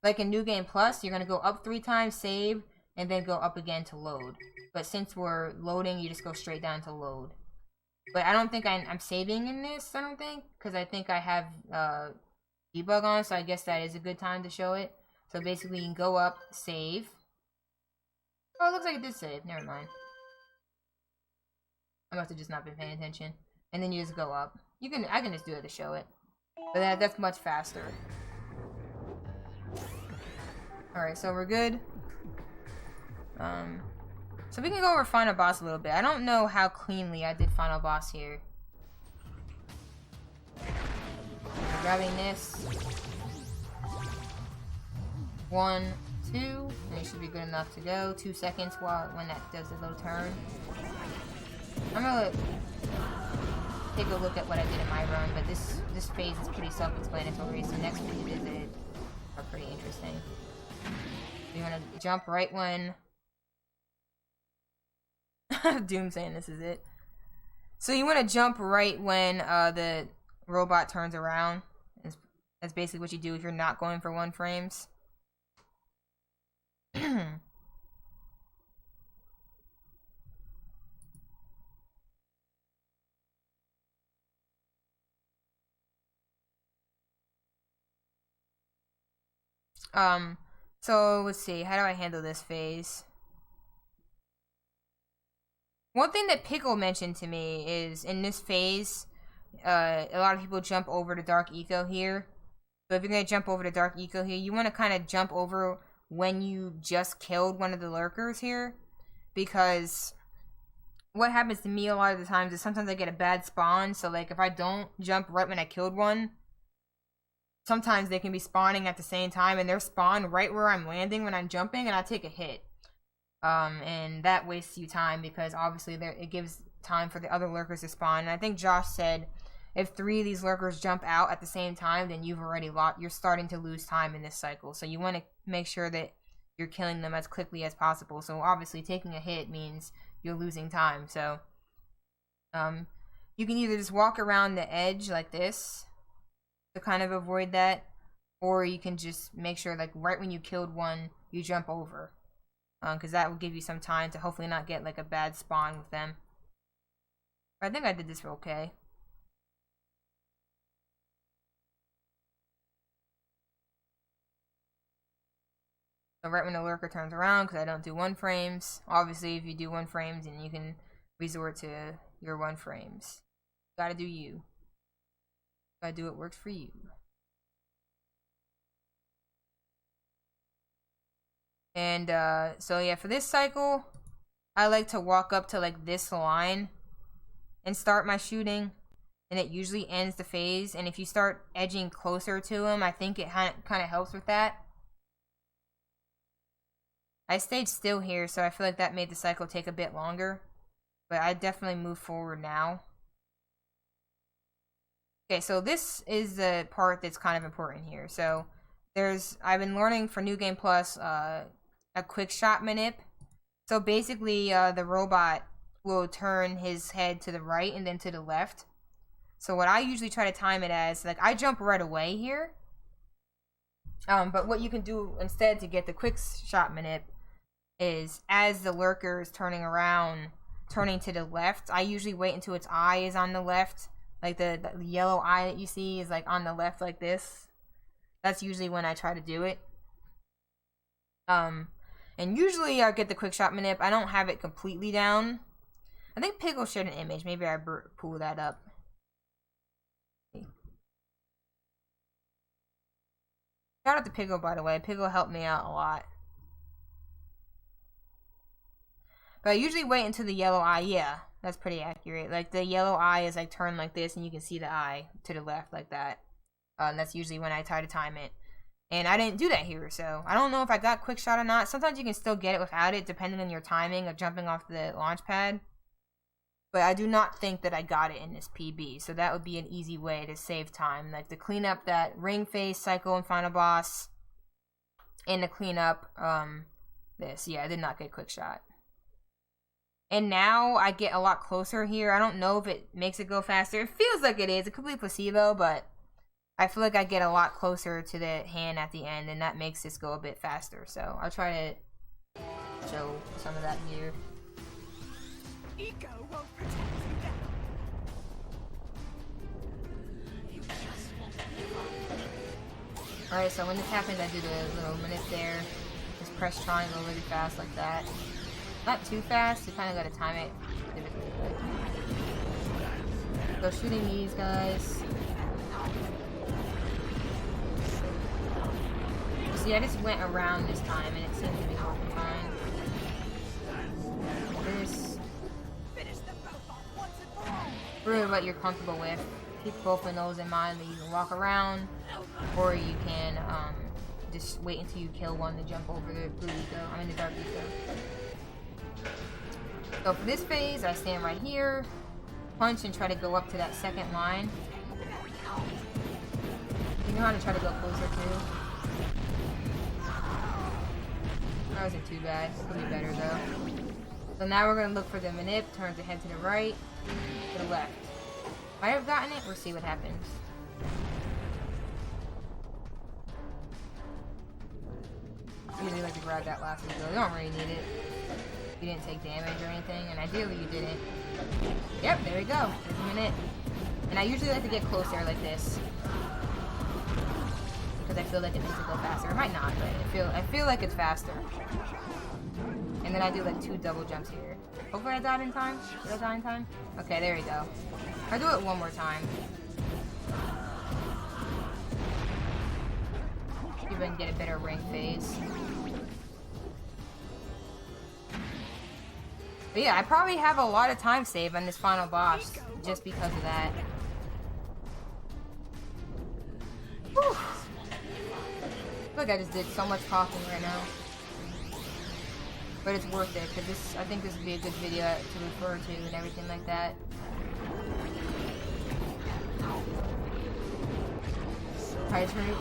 like in New Game Plus, you're gonna go up 3 times, save, and then go up again to load. But since we're loading, you just go straight down to load. But I don't think I'm saving in this, I don't think, because I think I have debug on, so I guess that is a good time to show it. So basically, you can go up, save. Oh, it looks like it did save. Never mind. I must have just not been paying attention. And then you just go up. I can just do it to show it. But that's much faster. Alright, so we're good. So we can go over final boss a little bit. I don't know how cleanly I did final boss here. I'm grabbing this. 1, 2, and it should be good enough to go. 2 seconds when that does a little turn. I'm gonna take a look at what I did in my run, but this phase is pretty self-explanatory, so next phases are pretty interesting. You wanna jump right when Doom saying this is it. So you wanna jump right when the robot turns around. That's basically what you do if you're not going for 1 frames. So let's see, how do I handle this phase? One thing that Pickle mentioned to me is in this phase, a lot of people jump over to Dark Eco here. So if you're gonna jump over to Dark Eco here, you want to kind of jump over when you just killed one of the lurkers here, because what happens to me a lot of the times is sometimes I get a bad spawn. So like if I don't jump right when I killed one, sometimes they can be spawning at the same time, and they're spawned right where I'm landing when I'm jumping, and I take a hit. And that wastes you time because obviously it gives time for the other lurkers to spawn. And I think Josh said if 3 of these lurkers jump out at the same time, then you've already lost. You're starting to lose time in this cycle. So you want to make sure that you're killing them as quickly as possible. So obviously taking a hit means you're losing time. So you can either just walk around the edge like this to kind of avoid that, or you can just make sure like right when you killed one, you jump over. Because that will give you some time to hopefully not get like a bad spawn with them. I think I did this okay. So right when the lurker turns around, because I don't do 1 frames. Obviously, if you do 1 frames, then you can resort to your 1 frames. Gotta do you. Gotta do what works for you. And so yeah, for this cycle, I like to walk up to like this line and start my shooting, and it usually ends the phase. And if you start edging closer to him, I think it kind of helps with that. I stayed still here, so I feel like that made the cycle take a bit longer, but I definitely move forward now. Okay, so this is the part that's kind of important here. So I've been learning for New Game Plus a quick shot manip. So basically the robot will turn his head to the right and then to the left. So what I usually try to time it as, like, I jump right away here. But what you can do instead to get the quick shot manip is as the lurker is turning around, turning to the left, I usually wait until its eye is on the left. Like the yellow eye that you see is like on the left like this. That's usually when I try to do it. And usually I get the quick shot manip. I don't have it completely down. I think Piggle shared an image. Maybe I pull that up. Shout out to Piggle, by the way. Piggle helped me out a lot. But I usually wait until the yellow eye. Yeah, that's pretty accurate. Like the yellow eye is like turned like this, and you can see the eye to the left like that. And that's usually when I try to time it. And I didn't do that here, so I don't know if I got quick shot or not. Sometimes you can still get it without it, depending on your timing of jumping off the launch pad. But I do not think that I got it in this PB, so that would be an easy way to save time. Like to clean up that ring phase cycle and final boss, and to clean up this. Yeah, I did not get quick shot. And now I get a lot closer here. I don't know if it makes it go faster. It feels like it is. It could be placebo, but I feel like I get a lot closer to the hand at the end, and that makes this go a bit faster. So I'll try to show some of that here. Eco won't protect you. Alright, so when this happens, I do the little manip there. Just press triangle really fast like that. Not too fast, you kind of gotta time it. Go shooting these guys. See, I just went around this time and it seems to be working fine. This. Really what you're comfortable with. Keep both of those in mind that you can walk around, or you can just wait until you kill one to jump over the blue eco. The dark eco. So for this phase, I stand right here, punch, and try to go up to that second line. You know how to try to go closer too. That wasn't too bad. It could be better though. So now we're gonna look for the manip. Turns the head to the right, to the left. Might have gotten it. We'll see what happens. I usually like to grab that last eco. You don't really need it. You didn't take damage or anything, and ideally you didn't. Yep, there we go. There's a minute. And I usually like to get closer like this, because I feel like it makes it go faster. It might not, but I feel like it's faster. And then I do like 2 double jumps here. Hopefully I died in time. Did I die in time? Okay, there we go. I'll do it one more time. See if I can get a better ring phase. But yeah, I probably have a lot of time saved on this final boss just because of that. Whew. feel like I just did so much talking right now. But it's worth it, because I think this would be a good video to refer to and everything like that. Hydrate.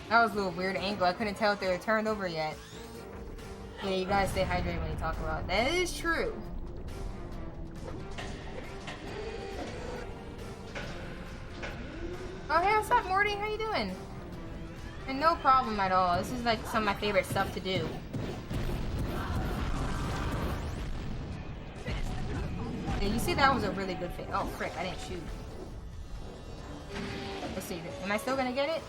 That was a little weird angle. I couldn't tell if they were turned over yet. Yeah, you guys stay hydrated when you talk about it. That is true. Oh, hey, what's up, Morty? How you doing? And no problem at all. This is like some of my favorite stuff to do. Yeah, you see that was a really good fit. Oh, frick, I didn't shoot. Let's see. Am I still gonna get it?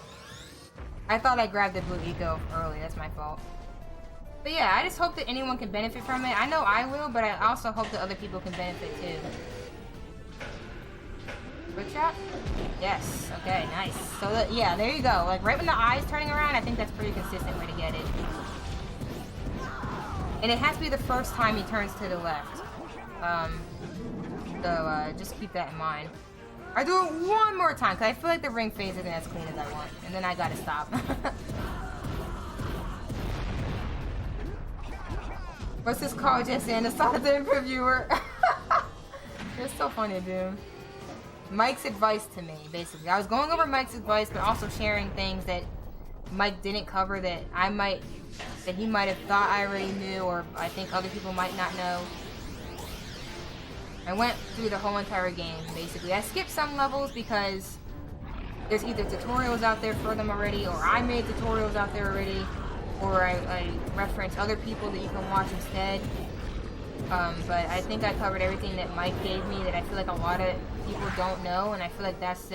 I thought I grabbed the blue eco early. That's my fault. But yeah, I just hope that anyone can benefit from it. I know I will, but I also hope that other people can benefit too. Quick shot? Yes. Okay, nice. So yeah, there you go. Like right when the eye's turning around, I think that's a pretty consistent way to get it. And it has to be the first time he turns to the left. So just keep that in mind. I do it one more time, because I feel like the ring phase isn't as clean as I want. And then I gotta stop. What's this called, Jesse? And it's not the interviewer. It's so funny, dude. Mike's advice to me, basically. I was going over Mike's advice, but also sharing things that Mike didn't cover that he might have thought I already knew, or I think other people might not know. I went through the whole entire game, basically. I skipped some levels because there's either tutorials out there for them already, or I made tutorials out there already, or I reference other people that you can watch instead. But I think I covered everything that Mike gave me that I feel like a lot of people don't know, and I feel like that's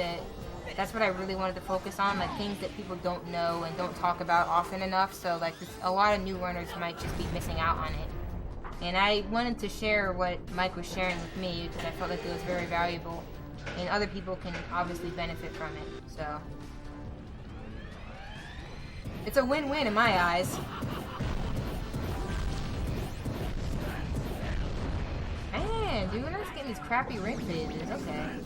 what I really wanted to focus on, like things that people don't know and don't talk about often enough. So like a lot of new learners might just be missing out on it. And I wanted to share what Mike was sharing with me because I felt like it was very valuable, and other people can obviously benefit from it. So it's a win-win in my eyes. Man, dude, we're just getting these crappy ring phases. Okay.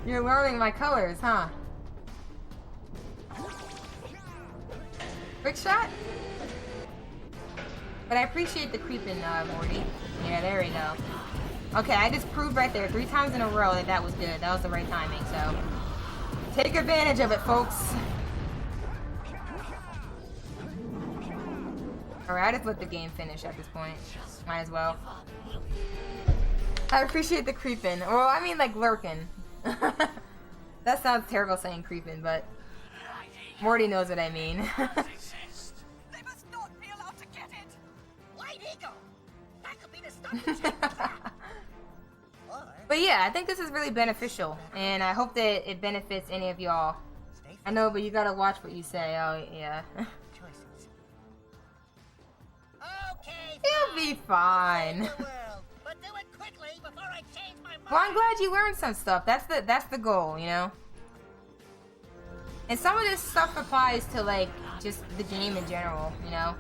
You're learning my colors, huh? Quick shot? But I appreciate the creeping, Morty. Yeah, there we go. Okay, I just proved right there 3 times in a row that that was good. That was the right timing, so take advantage of it, folks. Alright, I just let the game finish at this point. Might as well. I appreciate the creeping. Well, I mean like lurking. That sounds terrible saying creeping, but Morty knows what I mean. They must not be allowed to get it. White eagle. That could be the stuff. But yeah, I think this is really beneficial, and I hope that it benefits any of y'all. I know, but you gotta watch what you say. Oh yeah. It'll be fine. But do it quickly before I change my mind. Well, I'm glad you learned some stuff. That's the goal, you know. And some of this stuff applies to like just the game in general, you know.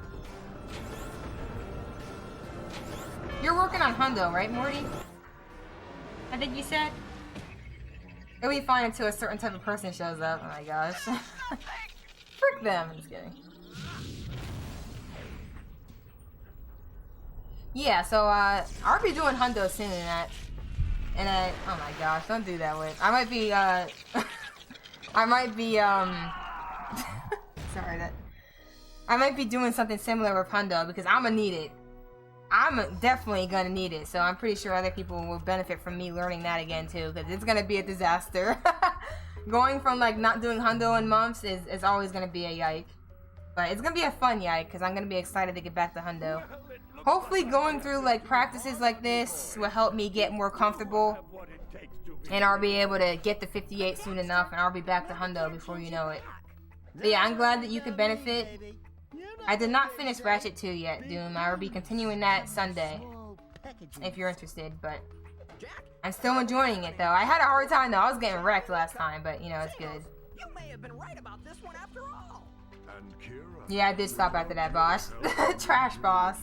You're working on Hundo, right, Morty? I think you said. It'll be fine until a certain type of person shows up. Oh my gosh. Frick them. I'm just kidding. Yeah, so I'll be doing Hundo soon and oh my gosh, don't do that with. I might be sorry that I might be doing something similar with Hundo because I'm gonna need it. I'm definitely gonna need it, so I'm pretty sure other people will benefit from me learning that again too, because it's gonna be a disaster. Going from like not doing Hundo in months is always gonna be a yike. But it's gonna be a fun yike, because I'm gonna be excited to get back to Hundo. Hopefully going through like practices like this will help me get more comfortable, and I'll be able to get to 58 soon enough, and I'll be back to Hundo before you know it. But yeah, I'm glad that you could benefit. I did not finish Ratchet 2 yet, Doom. I will be continuing that Sunday, if you're interested, but I'm still enjoying it though. I had a hard time though. I was getting wrecked last time, but you know, it's good. You may have been right about this one after all. And Kira, Yeah, I did stop after that boss. Trash boss.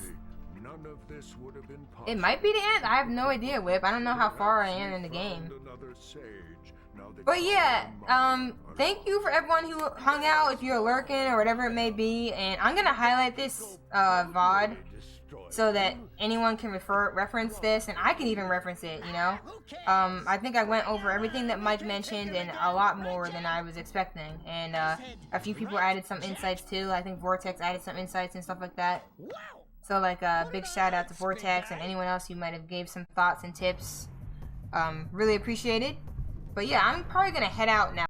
none of this would have been possible. It might be the end. I have no idea, Whip. I don't know how far I am in the game. But yeah, thank you for everyone who hung out, if you're lurking or whatever it may be. And I'm gonna highlight this VOD so that anyone can reference this, and I can even reference it, you know. I think I went over everything that Mike mentioned and a lot more than I was expecting. And a few people added some insights too. I think Vortex added some insights and stuff like that. So like a big shout out to Vortex and anyone else who might have gave some thoughts and tips. Really appreciate it. But yeah, I'm probably gonna head out now.